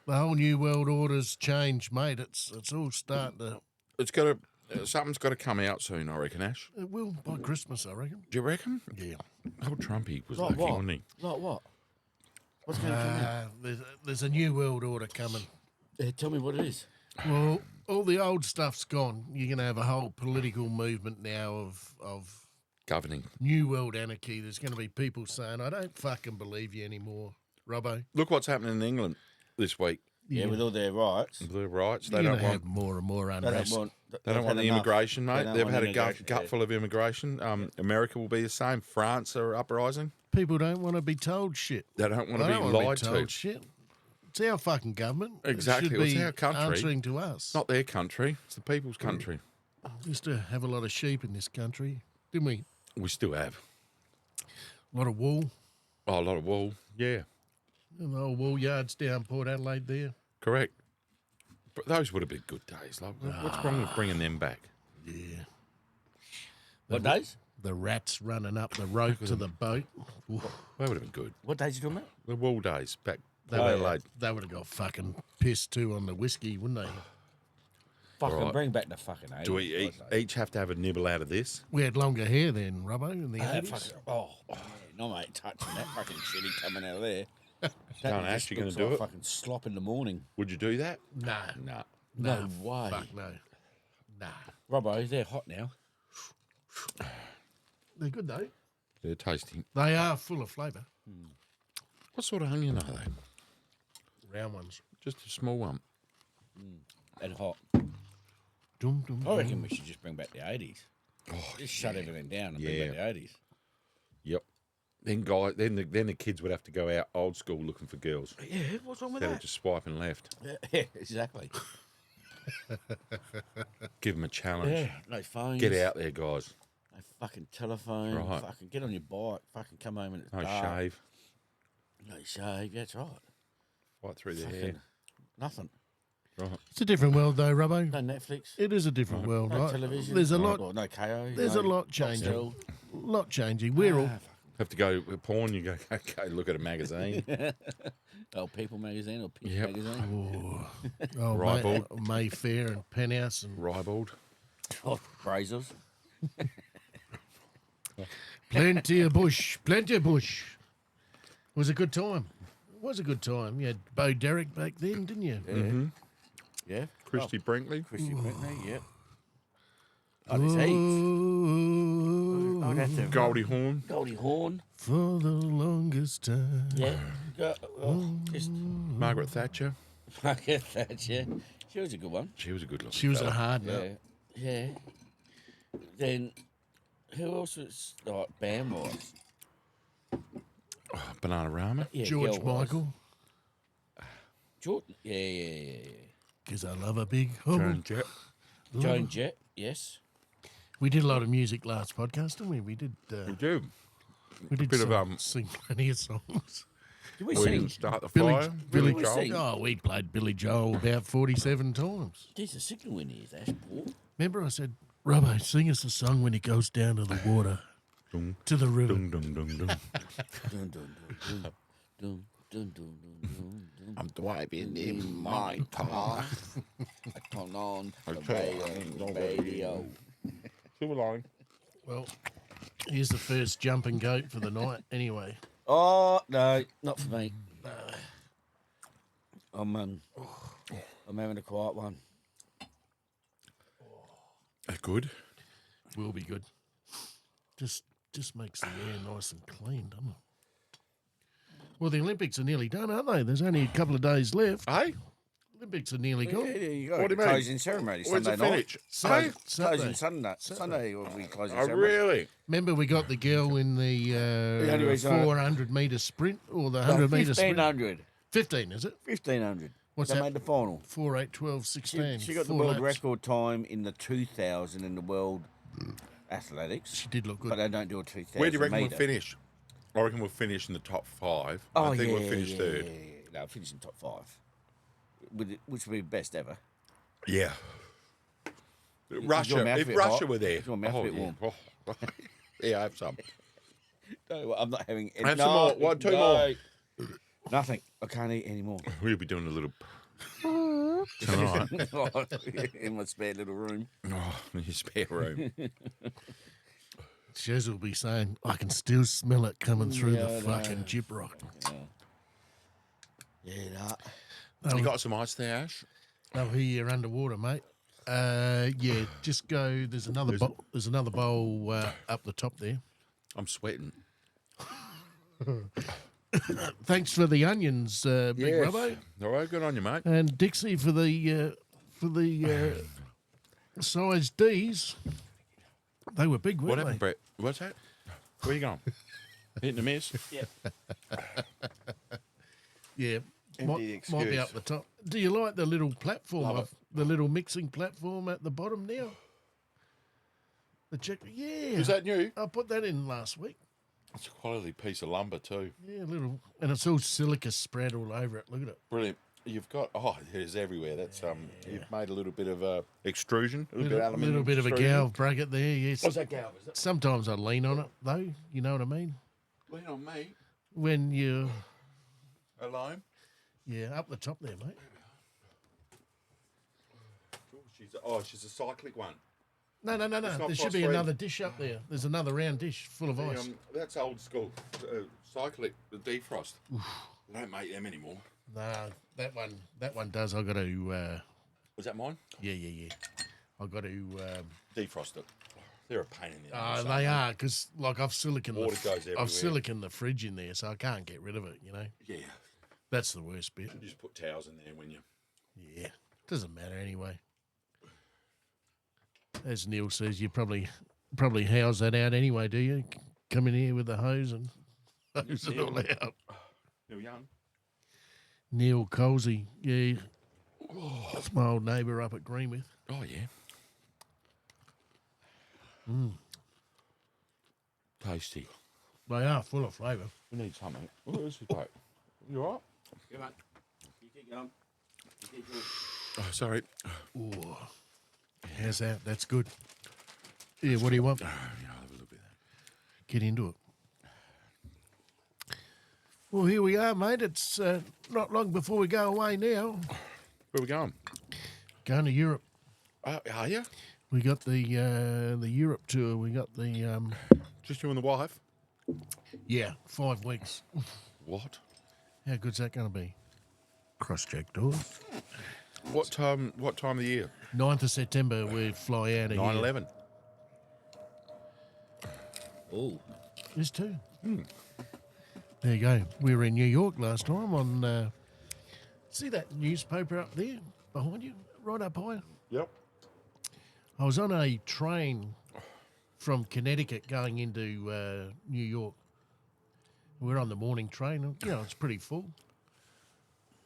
Speaker 1: whole new world order's changed, mate. It's all starting to.
Speaker 2: It's got to. Something's got to come out soon, I reckon, Ash.
Speaker 1: It will by Christmas, I reckon.
Speaker 2: Do you reckon?
Speaker 1: Yeah.
Speaker 2: Old Trumpy was
Speaker 4: Like
Speaker 2: lucky,
Speaker 4: what?
Speaker 2: wasn't he?
Speaker 4: Like what? What's going to come in?
Speaker 1: There's a new world order coming.
Speaker 4: Tell me what it is.
Speaker 1: Well, all the old stuff's gone. You're going to have a whole political movement now of
Speaker 2: Governing.
Speaker 1: new world anarchy. There's going to be people saying, I don't fucking believe you anymore, Robbo.
Speaker 2: Look what's happening in England this week.
Speaker 4: Yeah, with all their rights.
Speaker 2: The rights. They
Speaker 1: You're
Speaker 2: don't
Speaker 1: going to
Speaker 2: want.
Speaker 1: have more and more
Speaker 4: They
Speaker 1: unrest.
Speaker 4: don't want.
Speaker 2: They don't want the immigration, mate.
Speaker 4: don't
Speaker 2: They've
Speaker 4: want
Speaker 2: had a
Speaker 4: immigration,
Speaker 2: gut
Speaker 4: yeah.
Speaker 2: full of immigration. America will be the same. France are uprising.
Speaker 1: People don't want to be told shit.
Speaker 2: They don't want
Speaker 1: They
Speaker 2: to
Speaker 1: don't
Speaker 2: be
Speaker 1: wanna
Speaker 2: lied
Speaker 1: told
Speaker 2: to.
Speaker 1: shit. It's our fucking government.
Speaker 2: Exactly.
Speaker 1: It should
Speaker 2: It's
Speaker 1: be
Speaker 2: our country.
Speaker 1: answering to us.
Speaker 2: It's not their country. It's the people's country.
Speaker 1: We used to have a lot of sheep in this country, didn't we?
Speaker 2: We still have.
Speaker 1: A lot of wool.
Speaker 2: Oh, a lot of wool. Yeah,
Speaker 1: And the old wool yards down Port Adelaide there.
Speaker 2: correct. But those would have been good days. Like, what's wrong with bringing them back?
Speaker 1: Yeah.
Speaker 4: What days?
Speaker 1: The rats running up the rope to the boat. Oof.
Speaker 2: That would have been good.
Speaker 4: What days you talking about?
Speaker 2: The wool days back.
Speaker 1: They,
Speaker 2: Port
Speaker 1: would,
Speaker 2: Adelaide.
Speaker 1: they would have got fucking pissed too on the whiskey, wouldn't they?
Speaker 4: Fucking
Speaker 2: Right.
Speaker 4: bring back the fucking 80s.
Speaker 2: Do we each have to have a nibble out of this?
Speaker 1: We had longer hair then, Robbo, in the
Speaker 4: That
Speaker 1: 80s.
Speaker 4: fucking, no mate, touching that fucking shitty coming out of there.
Speaker 2: Go on, Ash, you gonna do it?
Speaker 4: Fucking slop in the morning.
Speaker 2: Would you do that?
Speaker 1: Nah.
Speaker 2: No.
Speaker 4: No way.
Speaker 1: Fuck no. Nah.
Speaker 4: Robbo, they're hot now.
Speaker 1: They're good though.
Speaker 2: They're tasty.
Speaker 1: They are full of flavour.
Speaker 2: What sort of onion are they?
Speaker 1: Round ones.
Speaker 2: Just a small one.
Speaker 4: And hot.
Speaker 1: Dum, dum,
Speaker 4: I reckon we should just bring back the 80s. Just shut everything down and bring back the 80s.
Speaker 2: Yep. Then the kids would have to go out old school looking for girls
Speaker 4: Yeah, what's wrong with
Speaker 2: instead of just swiping left.
Speaker 4: Yeah, exactly.
Speaker 2: Give them a challenge.
Speaker 4: Yeah, no phones.
Speaker 2: Get out there, guys.
Speaker 4: No fucking telephone.
Speaker 2: Right.
Speaker 4: Fucking get on your bike. Fucking come home and it's
Speaker 2: No
Speaker 4: dark.
Speaker 2: shave.
Speaker 4: No shave. Yeah, that's right.
Speaker 2: Right through their hair.
Speaker 4: Fucking nothing.
Speaker 2: Right.
Speaker 1: It's a different world though, Robbo.
Speaker 4: No Netflix.
Speaker 1: It is a different world,
Speaker 4: No
Speaker 1: right?
Speaker 4: television.
Speaker 1: There's a lot.
Speaker 4: Or no KO.
Speaker 1: There's
Speaker 4: no
Speaker 1: a lot changing.
Speaker 4: Foxtel.
Speaker 1: A lot changing. We're all
Speaker 2: Have to go to porn. You go look at a magazine.
Speaker 4: Oh, People magazine or Pitch
Speaker 2: Yep.
Speaker 4: magazine.
Speaker 2: Ribald.
Speaker 1: Mayfair and Penthouse and
Speaker 2: Ribald.
Speaker 4: Oh, Brazos.
Speaker 1: plenty of bush. It was a good time. It was a good time. You had Bo Derek back then, didn't you?
Speaker 4: Yeah.
Speaker 2: Christy Brinkley.
Speaker 4: Christy Brinkley, yeah. Oh, there's heaps.
Speaker 1: Ooh,
Speaker 4: I'd have to.
Speaker 2: Goldie Hawn.
Speaker 4: Goldie Hawn.
Speaker 1: for the longest time.
Speaker 4: Yeah. Just
Speaker 2: Margaret Thatcher.
Speaker 4: Margaret Thatcher. She was a good one.
Speaker 2: She was a good looking.
Speaker 1: She was a
Speaker 2: fella.
Speaker 1: hard
Speaker 4: Yeah.
Speaker 1: nut.
Speaker 4: Yeah. Then, who else was like band wise?
Speaker 2: Bananarama.
Speaker 4: Yeah,
Speaker 1: George
Speaker 4: girl-wise.
Speaker 1: Michael,
Speaker 4: Jordan. Yeah.
Speaker 1: because I love a big hole.
Speaker 2: Joan Jett.
Speaker 4: Joan Jett, yes.
Speaker 1: We did a lot of music last podcast, didn't we? We did.
Speaker 2: We do.
Speaker 1: We did
Speaker 2: bit of,
Speaker 1: sing plenty of songs.
Speaker 4: Did we
Speaker 2: We
Speaker 4: sing?
Speaker 2: didn't start the
Speaker 1: Billy-
Speaker 2: fire.
Speaker 1: Billy
Speaker 4: Joel. sing?
Speaker 1: Oh, we played Billy Joel about 47 times.
Speaker 4: There's a signal in here, Ash Paul.
Speaker 1: Remember, I said, Robbo, sing us a song when he goes down to the water,
Speaker 2: Dum,
Speaker 1: to the river.
Speaker 2: dum, dum, dum, dum.
Speaker 4: Dun, dun, dun, dun, dun, dun, dun, dun, dun.
Speaker 2: I'm driving
Speaker 4: In my car, I turn on the radio.
Speaker 2: Silver line.
Speaker 1: Well, here's the first jumping goat for the night, anyway.
Speaker 4: Oh no, not for me. I'm having a quiet one.
Speaker 2: Good.
Speaker 1: Will be good. Just makes the air nice and clean, doesn't it? Well, the Olympics are nearly done, aren't they? There's only a couple of days left.
Speaker 2: Hey,
Speaker 1: Olympics are nearly gone.
Speaker 4: You
Speaker 2: What do you mean?
Speaker 4: Closing ceremony
Speaker 2: when's
Speaker 4: Sunday
Speaker 2: it
Speaker 4: night.
Speaker 2: finish?
Speaker 1: Saturday.
Speaker 2: Hey?
Speaker 4: Closing Sunday will be closing
Speaker 2: Oh,
Speaker 4: ceremony.
Speaker 2: really?
Speaker 1: Remember, we got the girl in the
Speaker 4: only reason I-
Speaker 1: 400 metre sprint or the 100 metre sprint.
Speaker 4: 1500.
Speaker 1: 15, is it?
Speaker 4: 1500.
Speaker 1: What's
Speaker 4: they
Speaker 1: that?
Speaker 4: made the final.
Speaker 1: 4, 8, 12, 16.
Speaker 4: She got the
Speaker 1: 4
Speaker 4: world
Speaker 1: laps.
Speaker 4: record time in the 2000 in the world athletics.
Speaker 1: She did look good.
Speaker 4: But they don't do a 2000
Speaker 2: Where do you reckon
Speaker 4: metre.
Speaker 2: we'll finish? I reckon we'll finish in the top 5.
Speaker 4: Oh,
Speaker 2: I think
Speaker 4: yeah,
Speaker 2: we'll finish
Speaker 4: yeah,
Speaker 2: third.
Speaker 4: Yeah. No, finish in top 5. Which would be best ever.
Speaker 2: Yeah.
Speaker 4: your
Speaker 2: Russia.
Speaker 4: mouth a
Speaker 2: If
Speaker 4: bit
Speaker 2: Russia
Speaker 4: hot?
Speaker 2: were there.
Speaker 4: Is your mouth a bit
Speaker 2: yeah.
Speaker 4: warm?
Speaker 2: Oh. Yeah, I have some.
Speaker 4: No, I'm not having any.
Speaker 2: Have some more. What, two more?
Speaker 4: Nothing. I can't eat anymore.
Speaker 2: We'll be doing a little tonight.
Speaker 4: In my spare little room.
Speaker 2: Oh, in your spare room.
Speaker 1: Jez will be saying, I can still smell it coming through
Speaker 4: Yeah,
Speaker 1: the
Speaker 4: I
Speaker 1: fucking
Speaker 4: know.
Speaker 1: gyprock.
Speaker 4: Yeah,
Speaker 2: You got some ice there, Ash?
Speaker 1: They'll hear you underwater, mate. Yeah, just go. There's another bowl. There's another bowl up the top there.
Speaker 2: I'm sweating.
Speaker 1: Thanks for the onions, Big Robbo,
Speaker 2: All right, good on you, mate.
Speaker 1: and Dixie for the size D's. They were big,
Speaker 2: What
Speaker 1: weren't
Speaker 2: happened,
Speaker 1: they?
Speaker 2: Brett? What's that? Where you going? Hitting a miss?
Speaker 1: Yeah,
Speaker 4: Empty
Speaker 1: might be
Speaker 4: excuse.
Speaker 1: up the top. Do you like the little platform, the little mixing platform at the bottom now? The check, yeah.
Speaker 2: Is that new?
Speaker 1: I put that in last week.
Speaker 2: It's a quality piece of lumber too.
Speaker 1: Yeah, little, and it's all silica spread all over it. Look at it.
Speaker 2: Brilliant. You've got it is everywhere. That's You've made a little bit of extrusion, a little bit of aluminium.
Speaker 1: Little bit of a
Speaker 2: extrusion.
Speaker 1: galv bracket there. Yes.
Speaker 2: What's that galv? Is that
Speaker 1: Sometimes I lean on it though. You know what I mean?
Speaker 2: lean on me
Speaker 1: When you,
Speaker 2: alone?
Speaker 1: yeah, up the top there, mate.
Speaker 2: She's a cyclic one.
Speaker 1: No.
Speaker 2: not
Speaker 1: There should be
Speaker 2: phosphorus.
Speaker 1: another dish up there. There's another round dish full of ice.
Speaker 2: That's old school. Cyclic, the defrost. They don't make them anymore.
Speaker 1: No, that one does. I got to.
Speaker 2: Was that mine?
Speaker 1: Yeah. I got to.
Speaker 2: Defrost it. They're a pain in the
Speaker 1: Oh,
Speaker 2: ass.
Speaker 1: they are because like I've silicon.
Speaker 2: Water goes everywhere.
Speaker 1: I've silicon the fridge in there, so I can't get rid of it. You know,
Speaker 2: Yeah.
Speaker 1: that's the worst bit.
Speaker 2: You just put towels in there when you.
Speaker 1: Yeah, doesn't matter anyway. As Neil says, you probably house that out anyway, do you? Come in here with the hose and hose it all out.
Speaker 2: You're young.
Speaker 1: Neil Colsey, yeah, that's my old neighbour up at Greenwith.
Speaker 2: Oh yeah. Tasty.
Speaker 1: They are full of flavour.
Speaker 2: We need something. Oh, this is great. You all right?
Speaker 4: Come on. You keep going. You keep going.
Speaker 2: Oh, sorry.
Speaker 1: Ooh, how's that? That's good. Yeah, what do you want?
Speaker 2: Yeah, I'll have a little bit of
Speaker 1: get into it. Well, here we are, mate. It's not long before we go away now.
Speaker 2: Where we going?
Speaker 1: Going to Europe.
Speaker 2: Are you?
Speaker 1: We got the Europe tour. We got the
Speaker 2: Just you and the wife?
Speaker 1: 5 weeks.
Speaker 2: What?
Speaker 1: How good's that going to be? Cross-check doors.
Speaker 2: What time of the year?
Speaker 1: 9th of September, we fly out of
Speaker 2: 9/11.
Speaker 3: Oh,
Speaker 1: There's two. There you go. We were in New York last time on... see that newspaper up there behind you? Right up high?
Speaker 2: Yep.
Speaker 1: I was on a train from Connecticut going into New York. We're on the morning train. And, it's pretty full.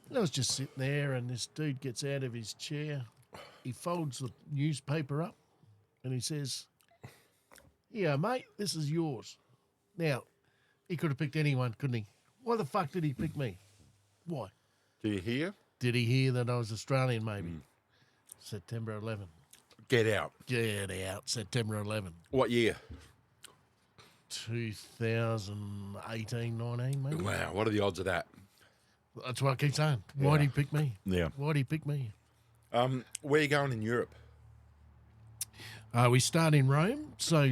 Speaker 1: And I was just sitting there, and this dude gets out of his chair. He folds the newspaper up, and he says, "Yeah, mate, this is yours." Now, he could have picked anyone, couldn't he? Why the fuck did he pick me? Why?
Speaker 2: Do you hear?
Speaker 1: Did he hear that I was Australian, maybe? September 11.
Speaker 2: Get out.
Speaker 1: Get out, September 11.
Speaker 2: What year?
Speaker 1: 2018, 19, maybe?
Speaker 2: Wow. What are the odds of that?
Speaker 1: That's what I keep saying. Why'd he pick me?
Speaker 2: Yeah.
Speaker 1: Why'd he pick me?
Speaker 2: Where are you going in Europe?
Speaker 1: We start in Rome, so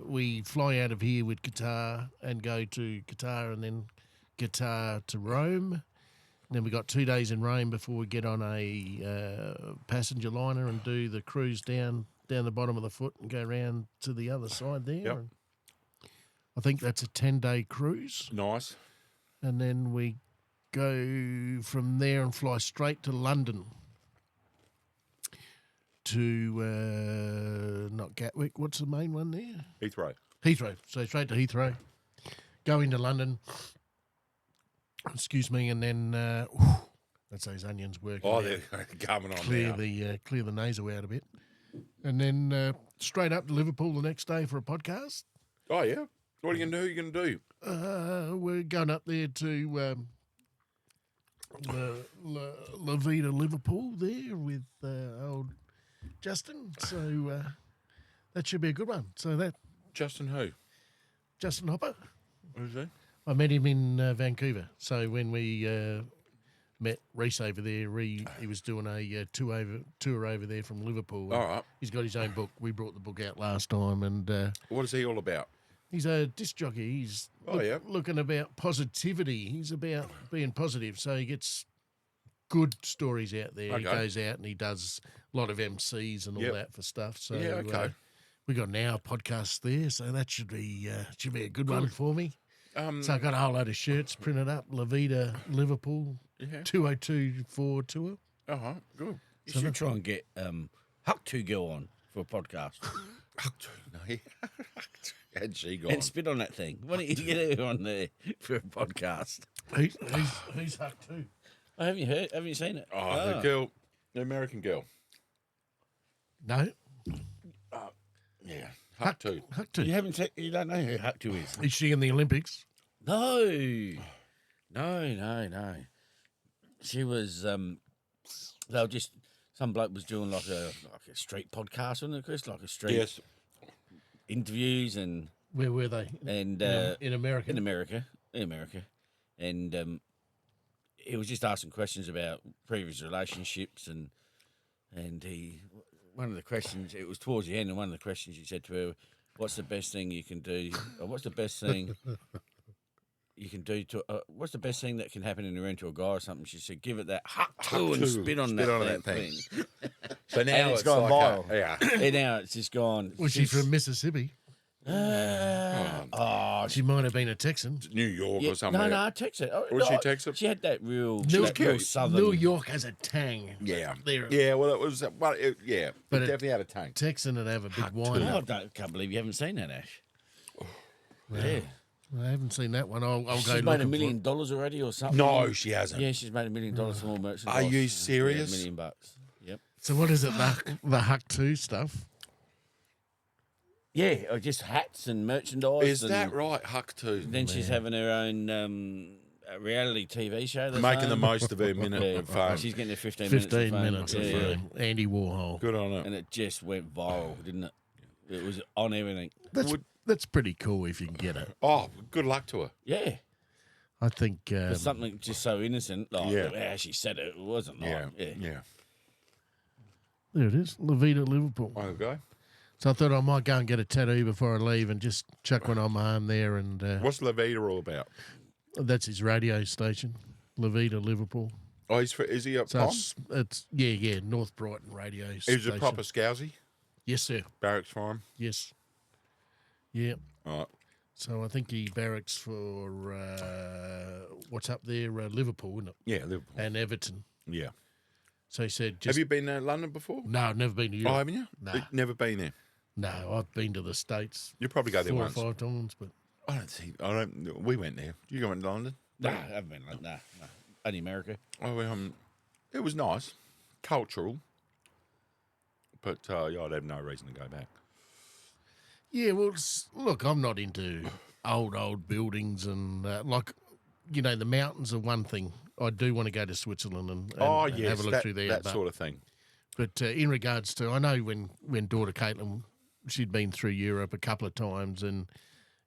Speaker 1: we fly out of here with Qatar and go to Qatar and then Qatar to Rome. And then we got 2 days in Rome before we get on a passenger liner and do the cruise down the bottom of the foot and go around to the other side there.
Speaker 2: Yep.
Speaker 1: And I think that's a 10-day cruise.
Speaker 2: Nice.
Speaker 1: And then we go from there and fly straight to London. To not Gatwick, what's the main one there?
Speaker 2: Heathrow.
Speaker 1: So straight to Heathrow, go into London, excuse me, and then that's those onions working.
Speaker 2: Oh,
Speaker 1: there.
Speaker 2: they're coming on
Speaker 1: clear
Speaker 2: now.
Speaker 1: clear the nasal out a bit, and then straight up to Liverpool the next day for a podcast.
Speaker 2: Oh, yeah? What are you going to do? You're going to do?
Speaker 1: We're going up there to La Vida Liverpool there with old Justin, so that should be a good one. So that
Speaker 2: Justin who?
Speaker 1: Justin Hopper,
Speaker 2: Who's he?
Speaker 1: I met him in Vancouver. So when we met Reese over there, he was doing a tour over there from Liverpool.
Speaker 2: All right.
Speaker 1: He's got his own book. We brought the book out last time, and
Speaker 2: What is he all about?
Speaker 1: he's a disc jockey. He's looking about positivity. He's about being positive. So he gets good stories out there.
Speaker 2: Okay.
Speaker 1: He goes out and he does a lot of MCs and all
Speaker 2: Yep.
Speaker 1: that for stuff. So
Speaker 2: Yeah, okay.
Speaker 1: we got an hour podcast there, so that should be a good one for me. So I got a whole load of shirts printed up. La Vida Liverpool
Speaker 2: Yeah.
Speaker 1: 2024 tour.
Speaker 2: Uh-huh. Good.
Speaker 3: you should try and get Huck to go on for a podcast
Speaker 2: No, had she gone?
Speaker 3: and spit on that thing. Why don't you get her on there for a podcast?
Speaker 1: Who's Huck too?
Speaker 3: Oh, haven't you heard? Haven't you seen it?
Speaker 2: Oh, the girl, the American girl.
Speaker 1: No,
Speaker 2: Yeah. Huck too.
Speaker 1: Huck too.
Speaker 3: You haven't. You don't know who Huck to is?
Speaker 1: Is she in the Olympics?
Speaker 3: No. She was. They were just some bloke was doing like a street podcast, wasn't it, Chris? Like a street
Speaker 2: Yes.
Speaker 3: interviews and
Speaker 1: Where were they?
Speaker 3: and
Speaker 1: In America.
Speaker 3: in America, and he was just asking questions about previous relationships and he one of the questions it was towards the end and one of the questions he said to her, "What's the best thing you can do? Or what's the best thing you can do to? What's the best thing that can happen in the room to a guy or something?" She said, "Give it that huck to and spit on that thing."
Speaker 2: So now
Speaker 3: And it's gone
Speaker 2: like
Speaker 3: viral.
Speaker 2: yeah.
Speaker 3: And now it's just gone.
Speaker 1: Was she from Mississippi? She might have been a Texan.
Speaker 2: New York
Speaker 3: Yeah,
Speaker 2: or something.
Speaker 3: no, Texas. Oh,
Speaker 2: Was she
Speaker 3: no,
Speaker 2: Texas?
Speaker 3: She had that real,
Speaker 1: New,
Speaker 3: that real southern.
Speaker 1: New York has a tang.
Speaker 2: Yeah.
Speaker 1: There.
Speaker 2: Yeah, well, it was, yeah.
Speaker 1: But
Speaker 2: It
Speaker 1: it-
Speaker 2: definitely had a tank.
Speaker 1: Texan would have a big
Speaker 3: Oh,
Speaker 1: wine.
Speaker 3: I can't believe you haven't seen that, Ash. Yeah.
Speaker 1: I haven't seen that one. I'll go
Speaker 3: She's made
Speaker 1: looking
Speaker 3: $1 million
Speaker 1: for it.
Speaker 3: already or something.
Speaker 2: No, she hasn't.
Speaker 3: Yeah, she's made $1 million for more merchandise.
Speaker 2: Are you
Speaker 3: Yeah,
Speaker 2: serious?
Speaker 3: $1 million bucks. Yep.
Speaker 1: So what is it? The Huck 2 stuff?
Speaker 3: Yeah, or just hats and merchandise.
Speaker 2: Is
Speaker 3: and
Speaker 2: that right? Huck too.
Speaker 3: Then she's having her own reality TV show. that's
Speaker 2: Making the
Speaker 3: on.
Speaker 2: most of her minute
Speaker 3: Yeah,
Speaker 2: of fame.
Speaker 3: she's getting her 15
Speaker 1: 15
Speaker 3: minutes of fame.
Speaker 1: minutes of
Speaker 3: Yeah.
Speaker 1: Andy Warhol.
Speaker 2: Good on her.
Speaker 3: And it just went viral, didn't it? It was on everything.
Speaker 1: That's that's pretty cool if you can get it.
Speaker 2: Oh, good luck to her.
Speaker 3: Yeah.
Speaker 1: I think.
Speaker 3: For something just so innocent, like
Speaker 2: Yeah.
Speaker 3: how she said it, it wasn't like,
Speaker 2: Yeah.
Speaker 1: There it is, La Vida Liverpool.
Speaker 2: Okay.
Speaker 1: So I thought I might go and get a tattoo before I leave and just chuck one on my arm there. And
Speaker 2: What's La Vida all about?
Speaker 1: that's his radio station, La Vida Liverpool.
Speaker 2: Oh, is he up
Speaker 1: So
Speaker 2: Tom?
Speaker 1: it's North Brighton radio
Speaker 2: Is
Speaker 1: station.
Speaker 2: it proper Scousey?
Speaker 1: Yes, sir.
Speaker 2: Barracks Farm?
Speaker 1: Yes. Yeah.
Speaker 2: All right.
Speaker 1: So I think he barracks for what's up there, Liverpool, isn't it?
Speaker 2: Yeah, Liverpool.
Speaker 1: And Everton.
Speaker 2: Yeah.
Speaker 1: So he said,
Speaker 2: Have you been to London before?
Speaker 1: No, I've never been to Europe.
Speaker 2: Oh, haven't you?
Speaker 1: Nah.
Speaker 2: You've never been there.
Speaker 1: No, I've been to the States
Speaker 2: You probably go there
Speaker 1: 4
Speaker 2: once.
Speaker 1: or 5 times, but
Speaker 2: We went there. You go to London?
Speaker 3: nah, I haven't been like, nah. Only America.
Speaker 2: Oh, it was nice, cultural, but I'd have no reason to go back.
Speaker 1: yeah, well, look, I'm not into old buildings and the mountains are one thing. I do want to go to Switzerland and have a look through there.
Speaker 2: that
Speaker 1: but,
Speaker 2: sort of thing.
Speaker 1: But in regards to, I know when daughter Caitlin, she'd been through Europe a couple of times, and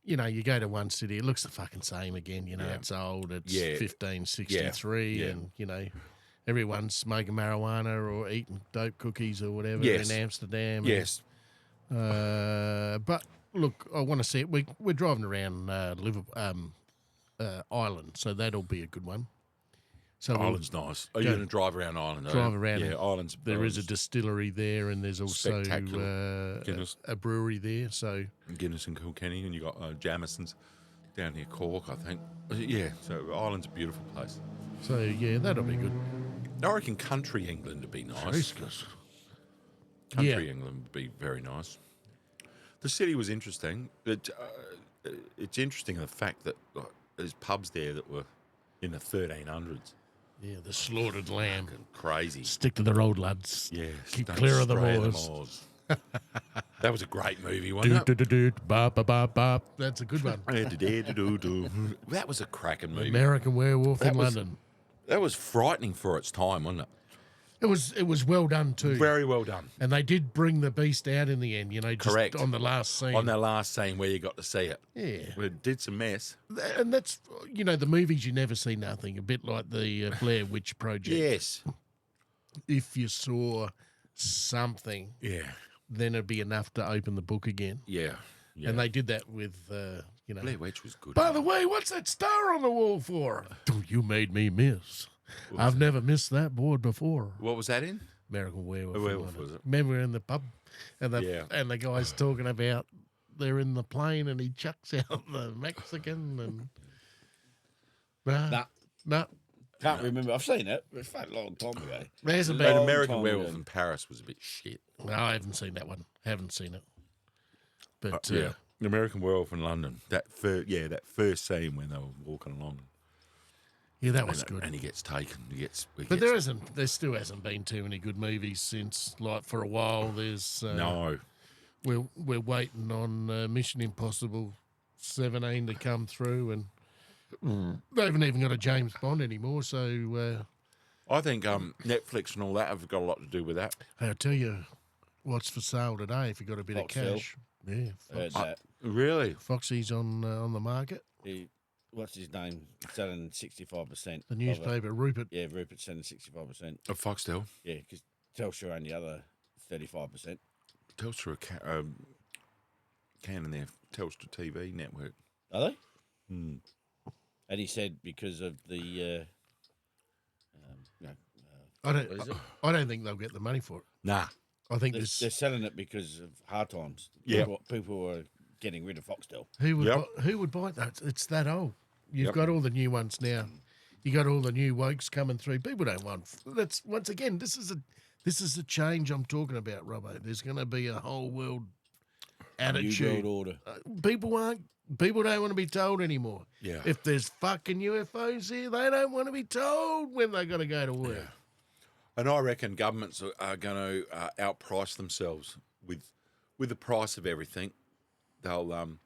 Speaker 1: you go to one city, it looks the fucking same again. It's old, it's 1563,
Speaker 2: Yeah.
Speaker 1: and everyone's smoking marijuana or eating dope cookies or whatever
Speaker 2: Yes.
Speaker 1: in Amsterdam.
Speaker 2: Yes.
Speaker 1: But look, I want to see it. We're driving around Liverpool, Ireland, so that'll be a good one. So we'll
Speaker 2: Ireland's nice. Are you
Speaker 1: go-
Speaker 2: going to drive around Ireland?
Speaker 1: drive around
Speaker 2: Yeah,
Speaker 1: and
Speaker 2: Ireland's
Speaker 1: there is a distillery there, and there's also
Speaker 2: Spectacular. Guinness.
Speaker 1: a brewery there. So
Speaker 2: Guinness and Kilkenny, and you got Jamison's down near Cork, I think. Yeah, so Ireland's a beautiful place.
Speaker 1: that'll be good.
Speaker 2: I reckon country England would be nice. Country England would be very nice. The city was interesting. It's interesting the fact that there's pubs there that were in the 1300s.
Speaker 1: Yeah, the slaughtered lamb.
Speaker 2: Crazy.
Speaker 1: Stick to the road, lads.
Speaker 2: Yeah.
Speaker 1: Keep
Speaker 2: don't
Speaker 1: clear of the
Speaker 2: stray
Speaker 1: moors.
Speaker 2: That was a great movie, wasn't it?
Speaker 1: That's a good one.
Speaker 2: That was a cracking movie.
Speaker 1: American Werewolf
Speaker 2: That
Speaker 1: in
Speaker 2: was-
Speaker 1: London.
Speaker 2: That was frightening for its time, wasn't it?
Speaker 1: It was well done too.
Speaker 2: Very well done.
Speaker 1: And they did bring the beast out in the end, just
Speaker 2: Correct.
Speaker 1: on the last scene.
Speaker 2: On that last scene where you got to see it.
Speaker 1: Yeah.
Speaker 2: It did some mess.
Speaker 1: And that's, the movies you never see nothing, a bit like the Blair Witch Project.
Speaker 2: Yes.
Speaker 1: If you saw something,
Speaker 2: Yeah.
Speaker 1: then it'd be enough to open the book again.
Speaker 2: Yeah. Yeah.
Speaker 1: And they did that with,
Speaker 2: Blair Witch was good.
Speaker 1: By the way, what's that star on the wall for? You made me miss. I've never missed that board before.
Speaker 2: What was that in?
Speaker 1: American Werewolf.
Speaker 2: A werewolf, was it?
Speaker 1: Remember in the pub, and
Speaker 2: Yeah.
Speaker 1: the guy's talking about they're in the plane and he chucks out the Mexican and
Speaker 3: Nah. Can't remember. I've seen it. It's a long time ago.
Speaker 1: There hasn't
Speaker 2: But
Speaker 1: been.
Speaker 3: Long
Speaker 2: American
Speaker 3: time
Speaker 2: Werewolf
Speaker 3: ago.
Speaker 2: in Paris was a bit shit.
Speaker 1: No, I haven't seen that one. Haven't seen it. But
Speaker 2: Yeah. The American Werewolf in London. That first scene when they were walking along.
Speaker 1: yeah, that was good.
Speaker 2: And he gets taken.
Speaker 1: But there still hasn't been too many good movies since. Like for a while, there's
Speaker 2: No.
Speaker 1: we're waiting on Mission Impossible 17 to come through, and they haven't even got a James Bond anymore. So
Speaker 2: I think Netflix and all that have got a lot to do with that.
Speaker 1: I'll tell you what's for sale today if you got a bit
Speaker 3: Foxtel.
Speaker 1: of cash. Yeah,
Speaker 3: Heard that.
Speaker 2: Really?
Speaker 1: Foxy's on the market.
Speaker 3: What's his name? Selling 65%.
Speaker 1: The
Speaker 3: of it.
Speaker 1: newspaper, Rupert.
Speaker 3: Yeah, Rupert's selling 65%.
Speaker 2: A Foxtel.
Speaker 3: Yeah, because Telstra own the other 35%.
Speaker 2: Telstra can in their Telstra TV network.
Speaker 3: Are they? And he said because of the,
Speaker 1: I
Speaker 3: what is it?
Speaker 1: don't think they'll get the money for it.
Speaker 2: Nah.
Speaker 1: I think
Speaker 3: They're selling it because of hard times.
Speaker 2: Yeah.
Speaker 3: People are getting rid of Foxtel.
Speaker 1: who would buy that? It's that old. You've
Speaker 2: Yep.
Speaker 1: got all the new ones now. You got all the new wokes coming through. People don't want. That's once again. This is a change I'm talking about, Robbo. There's going to be a whole world
Speaker 3: New
Speaker 1: attitude.
Speaker 3: World Order.
Speaker 1: People don't want to be told anymore.
Speaker 2: Yeah.
Speaker 1: If there's fucking UFOs here, they don't want to be told when they got to go to work.
Speaker 2: And I reckon governments are going to outprice themselves with the price of everything. They'll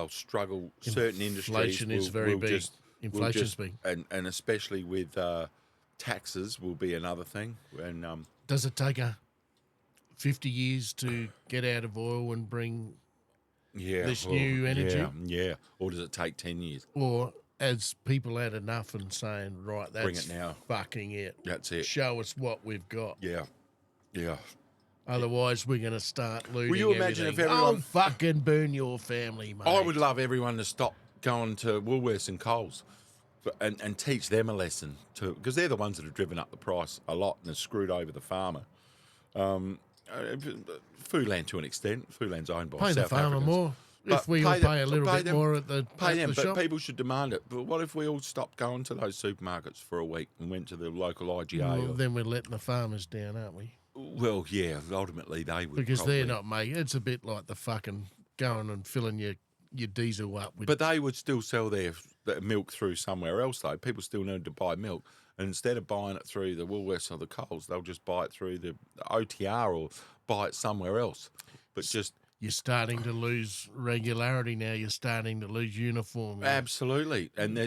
Speaker 2: struggle. Certain industries
Speaker 1: Inflation is very
Speaker 2: will
Speaker 1: big.
Speaker 2: just- will
Speaker 1: Inflation's
Speaker 2: just-
Speaker 1: big.
Speaker 2: and especially with taxes will be another thing. And
Speaker 1: Does it take 50 years to get out of oil and bring this new energy?
Speaker 2: Yeah. Or does it take 10 years?
Speaker 1: Or as people had enough and saying, right, that's
Speaker 2: Bring it now.
Speaker 1: fucking it.
Speaker 2: That's it.
Speaker 1: Show us what we've got.
Speaker 2: Yeah. Yeah.
Speaker 1: Otherwise, we're going to start looting
Speaker 2: you imagine
Speaker 1: everything.
Speaker 2: if everyone-
Speaker 1: Oh, fucking burn your family, mate.
Speaker 2: I would love everyone to stop going to Woolworths and Coles and teach them a lesson too, because they're the ones that have driven up the price a lot and have screwed over the farmer. Foodland to an extent. Foodland's owned by
Speaker 1: Pay the
Speaker 2: South
Speaker 1: farmer
Speaker 2: Africans.
Speaker 1: more.
Speaker 2: But
Speaker 1: If we all pay a little bit
Speaker 2: them,
Speaker 1: more at the,
Speaker 2: pay
Speaker 1: at
Speaker 2: them,
Speaker 1: the
Speaker 2: but
Speaker 1: shop.
Speaker 2: people should demand it. But what if we all stopped going to those supermarkets for a week and went to the local IGA?
Speaker 1: Well, then we're letting the farmers down, aren't we?
Speaker 2: Well, yeah, ultimately they would.
Speaker 1: Because
Speaker 2: probably.
Speaker 1: they're not making. It's a bit like the fucking going and filling your diesel up with.
Speaker 2: But they would still sell their milk through somewhere else, though. People still need to buy milk. And instead of buying it through the Woolworths or the Coles, they'll just buy it through the OTR or buy it somewhere else. But just...
Speaker 1: You're starting to lose regularity now. You're starting to lose uniform.
Speaker 2: Absolutely. And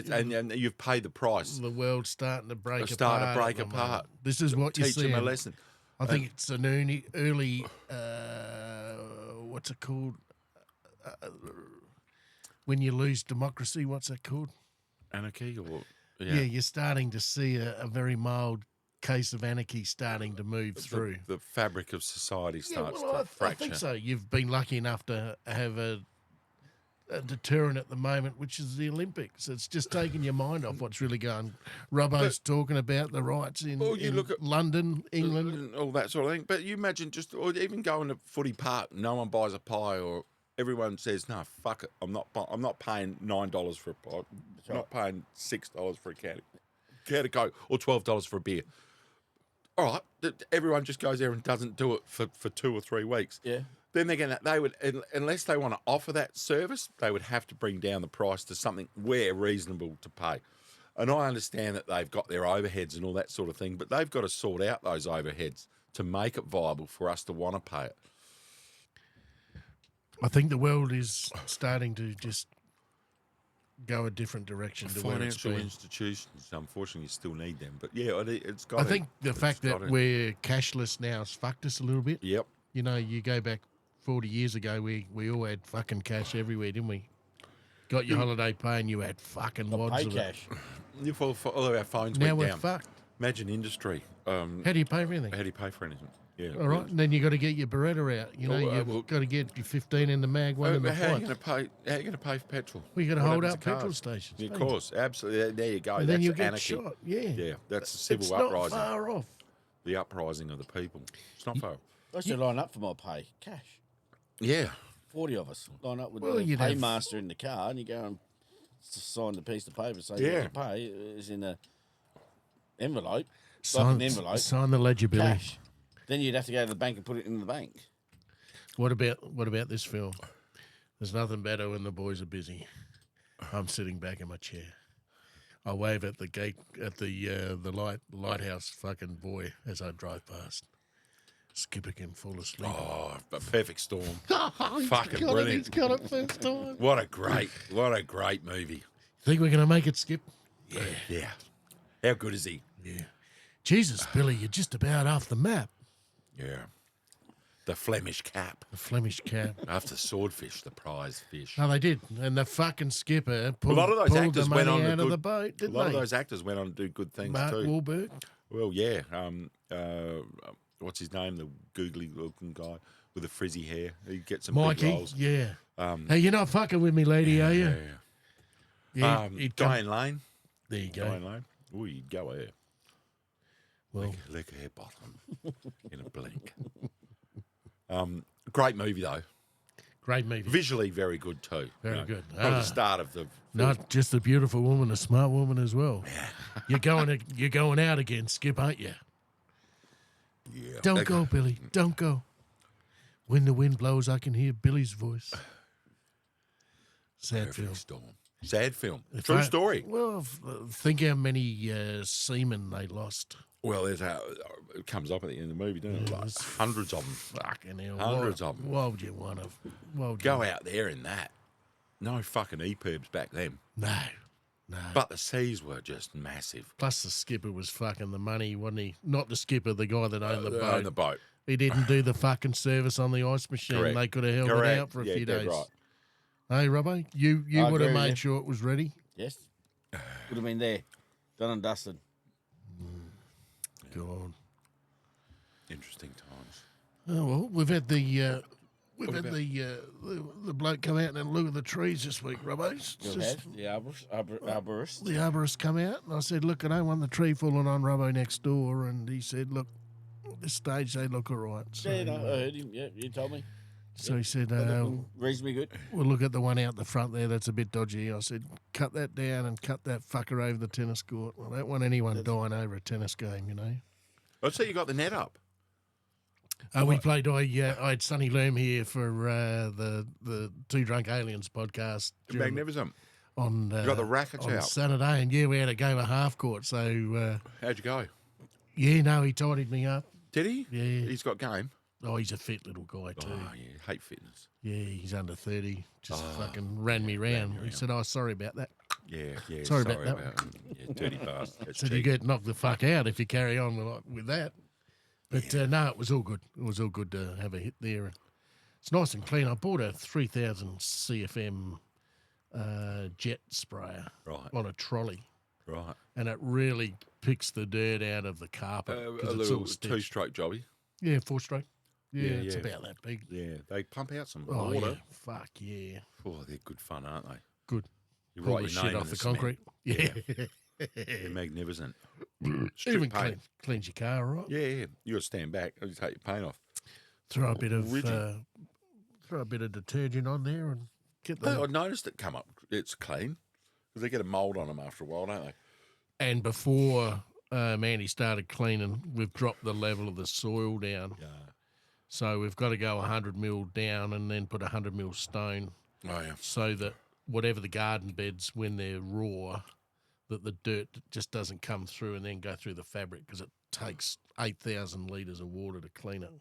Speaker 2: you've paid the price.
Speaker 1: The world's starting to break apart.
Speaker 2: Starting to break
Speaker 1: at the
Speaker 2: apart.
Speaker 1: moment. This is what you
Speaker 2: Teach
Speaker 1: see.
Speaker 2: them a lesson.
Speaker 1: I think it's an early what's it called? When you lose democracy, what's that called?
Speaker 2: Anarchy or...
Speaker 1: Yeah, you're starting to see a very mild case of anarchy starting to move through.
Speaker 2: The fabric of society starts to
Speaker 1: I
Speaker 2: fracture.
Speaker 1: think so. You've been lucky enough to have a deterrent at the moment, which is the Olympics. It's just taking your mind off what's really going. Robbo's talking about the riots in
Speaker 2: look at
Speaker 1: London, England.
Speaker 2: And all that sort of thing. But you imagine or even going to footy park, no one buys a pie, or everyone says, "No, fuck it, I'm not paying $9 for a pie. I'm not paying $6 for a can of Coke or $12 for a beer." All right, everyone just goes there and doesn't do it for 2 or 3 weeks.
Speaker 4: Yeah.
Speaker 2: Then they would, unless they want to offer that service, they would have to bring down the price to something we're reasonable to pay. And I understand that they've got their overheads and all that sort of thing, but they've got to sort out those overheads to make it viable for us to want to pay it.
Speaker 1: I think the world is starting to just go a different direction to where it's
Speaker 2: Financial
Speaker 1: been.
Speaker 2: institutions, unfortunately, you still need them. But yeah, it's got.
Speaker 1: I think the fact that we're cashless now has fucked us a little bit.
Speaker 2: Yep.
Speaker 1: You know, you go back 40 years ago, we all had fucking cash everywhere, didn't we? Got your holiday pay and you had fucking wads
Speaker 4: Pay
Speaker 1: of
Speaker 4: cash.
Speaker 2: If all of our phones
Speaker 1: it. Now
Speaker 2: went
Speaker 1: we're
Speaker 2: down.
Speaker 1: fucked.
Speaker 2: Imagine industry.
Speaker 1: How do you pay for anything?
Speaker 2: How do you pay for anything? Yeah.
Speaker 1: All right, and then you got to get your Beretta out. You know, you've got to get your 15 in the mag, one in the
Speaker 2: How are you
Speaker 1: pot.
Speaker 2: going to pay for petrol?
Speaker 1: Well, you got to
Speaker 2: What
Speaker 1: hold
Speaker 2: happens
Speaker 1: up
Speaker 2: to cars?
Speaker 1: petrol stations.
Speaker 2: Yeah, of
Speaker 1: don't you?
Speaker 2: course, absolutely. There you go.
Speaker 1: And then
Speaker 2: That's
Speaker 1: you get
Speaker 2: anarchy.
Speaker 1: shot. Yeah.
Speaker 2: Yeah, that's a civil
Speaker 1: It's
Speaker 2: uprising.
Speaker 1: not far off.
Speaker 2: The uprising of the people. It's not far.
Speaker 4: I used to line up for my pay. Cash.
Speaker 2: Yeah.
Speaker 4: 40 of us line up with
Speaker 1: Well,
Speaker 4: the
Speaker 1: you'd have-
Speaker 4: paymaster in the car, and you go and sign the piece of paper saying
Speaker 2: Yeah.
Speaker 4: what you pay is in a envelope, like
Speaker 1: Sign,
Speaker 4: an envelope,
Speaker 1: sign the ledger, Billy.
Speaker 4: cash. Then you'd have to go to the bank and put it in the bank.
Speaker 1: What about this film? There's nothing better when the boys are busy. I'm sitting back in my chair. I wave at the gate at the lighthouse fucking buoy as I drive past. Skipper can fall asleep.
Speaker 2: Oh, a perfect storm.
Speaker 1: He's
Speaker 2: fucking
Speaker 1: got
Speaker 2: brilliant.
Speaker 1: It, he's got it first time.
Speaker 2: What a great movie.
Speaker 1: Think we're gonna make it, Skip?
Speaker 2: Yeah. How good is he?
Speaker 1: Yeah. Jesus, Billy, you're just about off the map.
Speaker 2: Yeah. The Flemish cap.
Speaker 1: The Flemish cap.
Speaker 2: After swordfish, the prize fish.
Speaker 1: No, they did, and the fucking skipper
Speaker 2: A
Speaker 1: pulled,
Speaker 2: lot of those
Speaker 1: pulled
Speaker 2: actors
Speaker 1: the
Speaker 2: went
Speaker 1: money
Speaker 2: on to
Speaker 1: out of
Speaker 2: good-
Speaker 1: the boat,
Speaker 2: A
Speaker 1: didn't
Speaker 2: lot
Speaker 1: they?
Speaker 2: of those actors went on to do good things
Speaker 1: Mark
Speaker 2: too.
Speaker 1: Wahlberg.
Speaker 2: Well, yeah. What's his name? The googly-looking guy with the frizzy hair. He gets some big
Speaker 1: Mikey,
Speaker 2: roles.
Speaker 1: yeah. Hey, you're not fucking with me, lady, are you?
Speaker 2: Yeah.
Speaker 1: he'd come-
Speaker 2: Diane Lane.
Speaker 1: There you go.
Speaker 2: Diane Lane. Ooh, you'd go there.
Speaker 1: Well,
Speaker 2: Lick her bottom in a blink. Great movie though.
Speaker 1: great movie.
Speaker 2: Visually very good too.
Speaker 1: Very good.
Speaker 2: From the start of the
Speaker 1: Not just a beautiful woman, a smart woman as well. You're going out again, Skip, aren't you?
Speaker 2: yeah.
Speaker 1: Don't go, Billy. Don't go. When the wind blows, I can hear Billy's voice. Sad film.
Speaker 2: Perfect storm. Sad film.
Speaker 1: If
Speaker 2: True
Speaker 1: I-
Speaker 2: story.
Speaker 1: Well, think how many seamen they lost.
Speaker 2: Well, there's how it comes up at the end of the movie, doesn't it? Like hundreds of them.
Speaker 1: Fucking hell.
Speaker 2: Hundreds
Speaker 1: why,
Speaker 2: of 'em.
Speaker 1: Why would you want to? Why would
Speaker 2: Go
Speaker 1: you?
Speaker 2: out there in that. No fucking EPIRBs back then.
Speaker 1: No.
Speaker 2: But the seas were just massive.
Speaker 1: Plus, the skipper was fucking the money, wasn't he? Not the skipper, the guy that owned the boat.
Speaker 2: On the boat.
Speaker 1: He didn't do the fucking service on the ice machine.
Speaker 2: Correct.
Speaker 1: They could have held it
Speaker 2: Correct.
Speaker 1: out for a
Speaker 2: Yeah,
Speaker 1: few
Speaker 2: dead
Speaker 1: days.
Speaker 2: right.
Speaker 1: Hey, Robbo, you
Speaker 4: I
Speaker 1: would have
Speaker 4: agree with
Speaker 1: made
Speaker 4: you.
Speaker 1: sure it was ready.
Speaker 4: Yes. Would have been there. Done and dusted.
Speaker 1: God.
Speaker 2: Interesting times.
Speaker 1: Oh well, we've had the
Speaker 2: What about-
Speaker 1: the bloke come out and have a look at the trees this week, Robbo.
Speaker 4: You have the arborist.
Speaker 1: The arborist come out and I said, look, I don't want the tree falling on Robbo next door, and he said, look, at this stage they look all right. So,
Speaker 4: Yeah, no, I heard him. Yeah, you told me.
Speaker 1: so he said,
Speaker 4: They're looking reasonably good.
Speaker 1: we'll look at the one out the front there that's a bit dodgy. I said, cut that down and cut that fucker over the tennis court. I don't want anyone dying over a tennis game, you know.
Speaker 2: I see you got the net up.
Speaker 1: We played. I had Sonny Loom here for the Two Drunk Aliens podcast
Speaker 2: Magnificent.
Speaker 1: on
Speaker 2: You got the rackets
Speaker 1: on
Speaker 2: out.
Speaker 1: Saturday, and we had a game of half court. So
Speaker 2: How'd you go?
Speaker 1: he tidied me up.
Speaker 2: Did he?
Speaker 1: Yeah.
Speaker 2: He's got game.
Speaker 1: Oh, he's a fit little guy too.
Speaker 2: Oh, yeah. Hate fitness.
Speaker 1: Yeah, he's under 30. Just fucking ran me round. He said, "Oh, sorry about that."
Speaker 2: Yeah.
Speaker 1: Sorry about that.
Speaker 2: Yeah, dirty bastard. That's
Speaker 1: Said you
Speaker 2: cheap.
Speaker 1: get knocked the fuck out if you carry on with that. But no, it was all good. It was all good to have a hit there. It's nice and clean. I bought a 3000 CFM jet sprayer
Speaker 2: Right.
Speaker 1: on a trolley,
Speaker 2: Right.
Speaker 1: and it really picks the dirt out of the carpet
Speaker 2: A
Speaker 1: because it's
Speaker 2: little
Speaker 1: all stitched.
Speaker 2: two-stroke jobby.
Speaker 1: Yeah, 4-stroke. Yeah,
Speaker 2: Yeah,
Speaker 1: it's
Speaker 2: yeah.
Speaker 1: about that big.
Speaker 2: Yeah. They pump out some
Speaker 1: Oh,
Speaker 2: water.
Speaker 1: yeah. Fuck yeah.
Speaker 2: Oh, they're good fun, aren't they?
Speaker 1: Good.
Speaker 2: You
Speaker 1: Pull
Speaker 2: write
Speaker 1: the
Speaker 2: your
Speaker 1: shit
Speaker 2: name
Speaker 1: off
Speaker 2: in
Speaker 1: the
Speaker 2: cement.
Speaker 1: concrete. Yeah.
Speaker 2: They're magnificent.
Speaker 1: Even
Speaker 2: Strip paint.
Speaker 1: cleans your car, all right?
Speaker 2: Yeah. You got to stand back. You take your paint off.
Speaker 1: Throw a bit of
Speaker 2: Rigid.
Speaker 1: detergent on there and get the.
Speaker 2: I noticed it come up. It's clean because they get a mould on them after a while, don't they?
Speaker 1: And before Mandy started cleaning, we've dropped the level of the soil down.
Speaker 2: Yeah.
Speaker 1: So we've got to go 100 mil down and then put 100 mil stone
Speaker 2: Oh yeah.
Speaker 1: so that whatever the garden beds, when they're raw, that the dirt just doesn't come through and then go through the fabric because it takes 8,000 litres of water to clean it.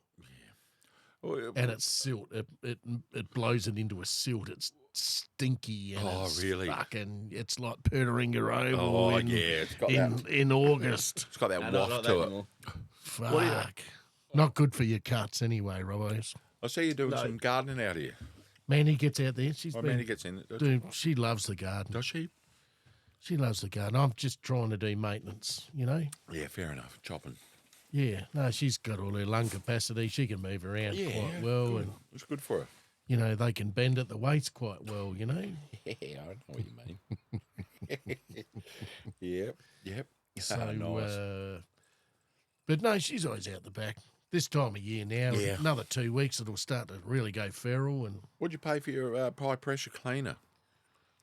Speaker 2: Oh,
Speaker 1: And it's silt. It blows it into a silt. It's stinky and
Speaker 2: Oh,
Speaker 1: it's
Speaker 2: really?
Speaker 1: fucking, it's like Purtering Oval
Speaker 2: Oh,
Speaker 1: in,
Speaker 2: yeah, it's got that.
Speaker 1: in August.
Speaker 2: It's got that
Speaker 4: No, not
Speaker 2: waft
Speaker 4: like
Speaker 2: to
Speaker 4: that
Speaker 2: it.
Speaker 4: anymore.
Speaker 1: Fuck. Not good for your cuts anyway, Robbo.
Speaker 2: I see you doing some gardening out here.
Speaker 1: Mandy gets out there. She's
Speaker 2: Oh,
Speaker 1: been,
Speaker 2: man, he gets in it.
Speaker 1: dude, she loves the garden.
Speaker 2: Does she?
Speaker 1: She loves the garden. I'm just trying to do maintenance, you know?
Speaker 2: Yeah, fair enough. Chopping.
Speaker 1: Yeah. No, she's got all her lung capacity. She can move around quite well.
Speaker 2: good.
Speaker 1: And,
Speaker 2: It's good for her.
Speaker 1: you know, they can bend at the waist quite well, you know?
Speaker 2: Yeah, I know what you mean. Yep.
Speaker 1: So,
Speaker 2: nice.
Speaker 1: but no, she's always out the back. This time of year now,
Speaker 2: Yeah.
Speaker 1: another 2 weeks, it'll start to really go feral. And
Speaker 2: What'd you pay for your high pressure cleaner?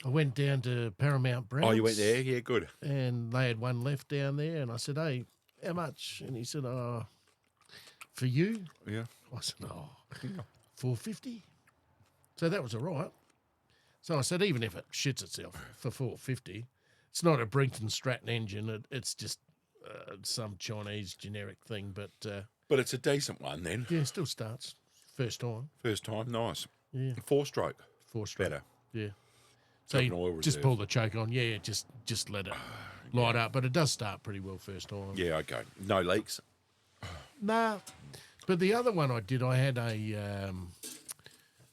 Speaker 1: I went down to Paramount Browns.
Speaker 2: Oh, you went there? Yeah, good.
Speaker 1: And they had one left down there. And I said, hey, how much? And he said, for you?
Speaker 2: Yeah.
Speaker 1: I said, $4.50. So that was all right. So I said, even if it shits itself for $4.50, it's not a Brinton Stratton engine. It's just some Chinese generic thing. But
Speaker 2: But it's a decent one then.
Speaker 1: yeah, it still starts. First time.
Speaker 2: First time, nice.
Speaker 1: Yeah.
Speaker 2: 4-stroke.
Speaker 1: 4-stroke.
Speaker 2: Better.
Speaker 1: Yeah. So
Speaker 2: Like
Speaker 1: you
Speaker 2: an oil
Speaker 1: just
Speaker 2: reserve.
Speaker 1: pull the choke on. Yeah, just let it light up. But it does start pretty well first time.
Speaker 2: Yeah, okay. No leaks.
Speaker 1: Nah. But the other one I did, I had a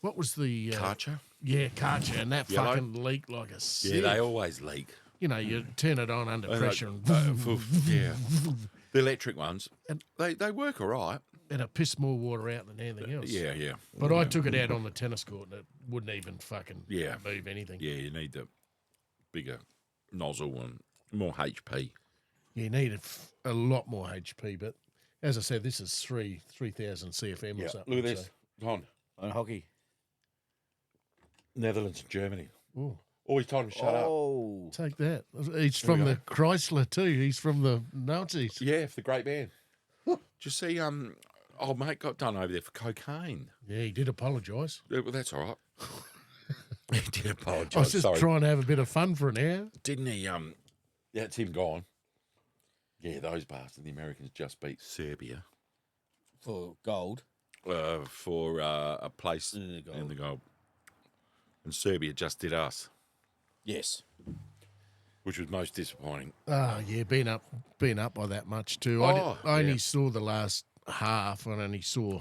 Speaker 1: what was the
Speaker 2: Karcher?
Speaker 1: Yeah, Karcher, and that
Speaker 2: Yellow?
Speaker 1: fucking leaked like a sieve.
Speaker 2: Yeah, they always leak.
Speaker 1: You know, you turn it on under pressure
Speaker 2: Yeah. The electric ones,
Speaker 1: And-
Speaker 2: they work all right.
Speaker 1: and it pissed more water out than anything else.
Speaker 2: Yeah.
Speaker 1: But I took it out on the tennis court and it wouldn't even fucking
Speaker 2: Yeah.
Speaker 1: move anything.
Speaker 2: Yeah, you need the bigger nozzle and more HP.
Speaker 1: You need a lot more HP, but as I said, this is 3,000 CFM or something.
Speaker 2: Look at this. Gone.
Speaker 4: On hockey.
Speaker 2: Netherlands and Germany.
Speaker 1: So,
Speaker 2: Oh, he's told him to shut up.
Speaker 4: Oh.
Speaker 1: take that. He's from the Chrysler too. He's from the Nazis.
Speaker 2: Yeah, for the great man. Did you see, old mate got done over there for cocaine?
Speaker 1: Yeah, he did apologise.
Speaker 2: Yeah, well, that's all right. He did apologise.
Speaker 1: I was just
Speaker 2: Sorry.
Speaker 1: trying to have a bit of fun for an hour.
Speaker 2: Didn't he? That's him gone. Yeah, those bastards. The Americans just beat Serbia
Speaker 4: For gold.
Speaker 2: for a place
Speaker 4: In the gold.
Speaker 2: in the goal. And Serbia just did us,
Speaker 4: Yes.
Speaker 2: which was most disappointing.
Speaker 1: Oh, yeah, been up by that much too.
Speaker 2: Oh,
Speaker 1: I only
Speaker 2: yeah.
Speaker 1: saw the last half. I only saw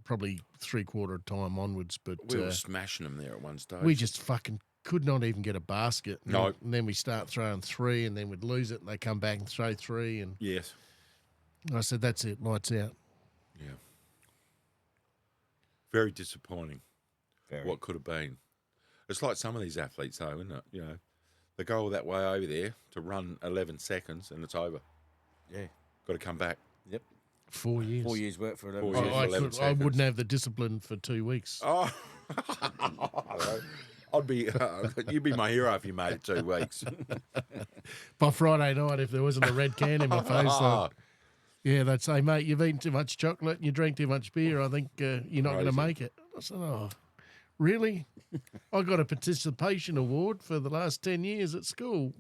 Speaker 1: probably 3/4 time onwards. But
Speaker 2: We were smashing them there at one stage.
Speaker 1: we just fucking could not even get a basket. And
Speaker 2: No.
Speaker 1: then we start throwing 3, and then we'd lose it, and they come back and throw 3. And
Speaker 2: Yes.
Speaker 1: I said, that's it, lights out.
Speaker 2: Yeah. Very disappointing.
Speaker 3: Very.
Speaker 2: What could have been. It's like some of these athletes, though, isn't it? You know, they go all that way over there to run 11 seconds, and it's over.
Speaker 3: Yeah.
Speaker 2: Got to come back.
Speaker 3: Yep.
Speaker 1: 4 years.
Speaker 3: 4 years work for 11
Speaker 2: 4 years.
Speaker 1: I, I,
Speaker 2: 11
Speaker 1: could, I wouldn't
Speaker 2: seconds.
Speaker 1: have the discipline for 2 weeks.
Speaker 2: Oh, I'd be. You'd be my hero if you made it 2 weeks.
Speaker 1: By Friday night, if there wasn't a red can in my face, yeah, they'd say, mate, you've eaten too much chocolate and you drank too much beer. I think you're not going to
Speaker 2: Crazy.
Speaker 1: make it. I said, oh, really? I got a participation award for the last 10 years at school.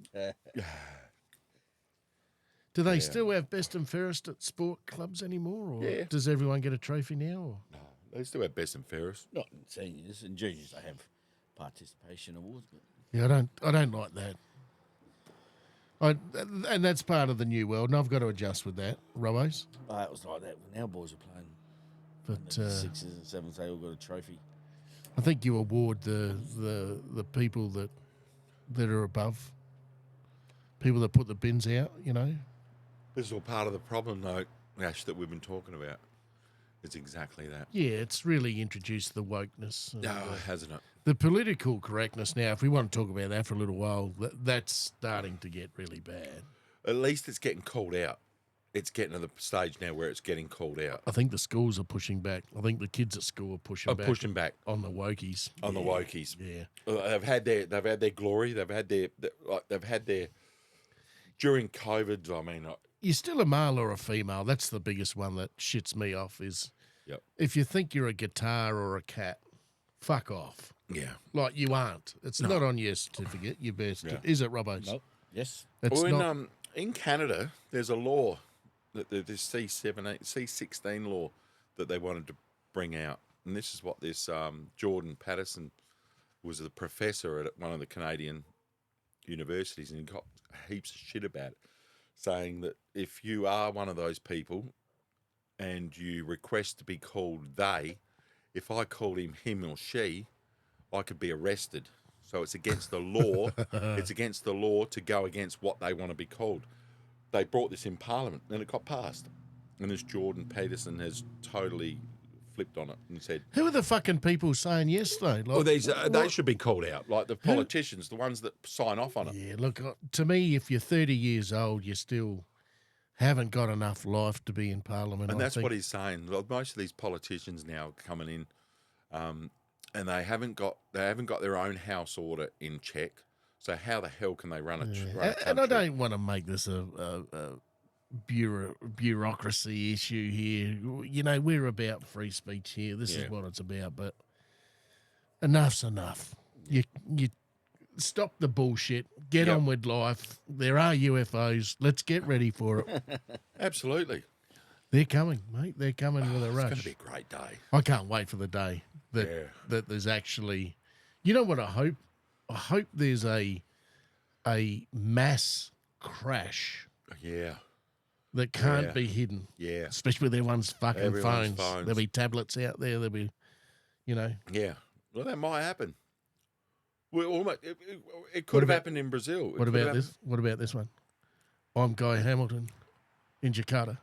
Speaker 1: Do they still have best and fairest at sport clubs anymore? Or
Speaker 2: Yeah.
Speaker 1: does everyone get a trophy now? Or?
Speaker 2: No, they still have best and fairest.
Speaker 3: Not in seniors and juniors. They have participation awards, but
Speaker 1: Yeah, I don't like that. And that's part of the new world, and I've got to adjust with that, Robbos.
Speaker 3: it was like that when our boys were playing.
Speaker 1: But
Speaker 3: The sixes and sevens, they all got a trophy.
Speaker 1: I think you award the people that are above, people that put the bins out, you know.
Speaker 2: This is all part of the problem, though, Ash, that we've been talking about. It's exactly that.
Speaker 1: Yeah, it's really introduced the wokeness. And,
Speaker 2: Hasn't it?
Speaker 1: the political correctness now, if we want to talk about that for a little while, that's starting to get really bad.
Speaker 2: At least it's getting called out. It's getting to the stage now where it's getting called out.
Speaker 1: I think the schools are pushing back. I think the kids at school are pushing back.
Speaker 2: Pushing back
Speaker 1: On the wokies.
Speaker 2: on the wokies.
Speaker 1: Yeah.
Speaker 2: They've had their glory. They've had their during COVID. I mean,
Speaker 1: You're still a male or a female. That's the biggest one that shits me off is
Speaker 2: Yep.
Speaker 1: if you think you're a guitar or a cat, fuck off.
Speaker 2: yeah.
Speaker 1: Like you aren't. It's not on your certificate, your birth certificate. Is it, Robbo?
Speaker 3: Nope. Yes.
Speaker 1: It's
Speaker 2: Well,
Speaker 1: not.
Speaker 2: in Canada, there's a law that this C16 law that they wanted to bring out, and this is what this Jordan Patterson was a professor at one of the Canadian universities, and he got heaps of shit about it, saying that if you are one of those people and you request to be called they, if I called him or she, I could be arrested. So it's against the law. It's against the law to go against what they want to be called. They brought this in Parliament, and it got passed. And this Jordan Peterson has totally flipped on it and said,
Speaker 1: Who are the fucking people saying yes, though? Like,
Speaker 2: "Well, they should be called out, like the politicians, the ones that sign off on it."
Speaker 1: yeah, look, to me, if you're 30 years old, you still haven't got enough life to be in Parliament.
Speaker 2: And
Speaker 1: I
Speaker 2: that's
Speaker 1: think.
Speaker 2: what he's saying. Well, most of these politicians now are coming in, and they haven't got their own house order in check. So how the hell can they run a
Speaker 1: And I
Speaker 2: country?
Speaker 1: don't want to make this a bureaucracy issue here. You know, we're about free speech here. This is what it's about. But enough's enough. You stop the bullshit. Get on with life. There are UFOs. Let's get ready for it.
Speaker 2: Absolutely.
Speaker 1: They're coming, mate. They're coming with a
Speaker 2: It's
Speaker 1: rush.
Speaker 2: going to be a great day.
Speaker 1: I can't wait for the day that there's actually. You know what I hope? I hope there's a mass crash
Speaker 2: Yeah.
Speaker 1: that can't
Speaker 2: Yeah.
Speaker 1: be hidden.
Speaker 2: Yeah.
Speaker 1: Especially with everyone's fucking
Speaker 2: Everyone's
Speaker 1: phones.
Speaker 2: phones.
Speaker 1: There'll be tablets out there. There'll be, you know.
Speaker 2: Yeah. Well, that might happen. Well, almost, it could have
Speaker 1: about-
Speaker 2: happened in Brazil.
Speaker 1: What about this? What about this one? I'm Guy Hamilton in Jakarta.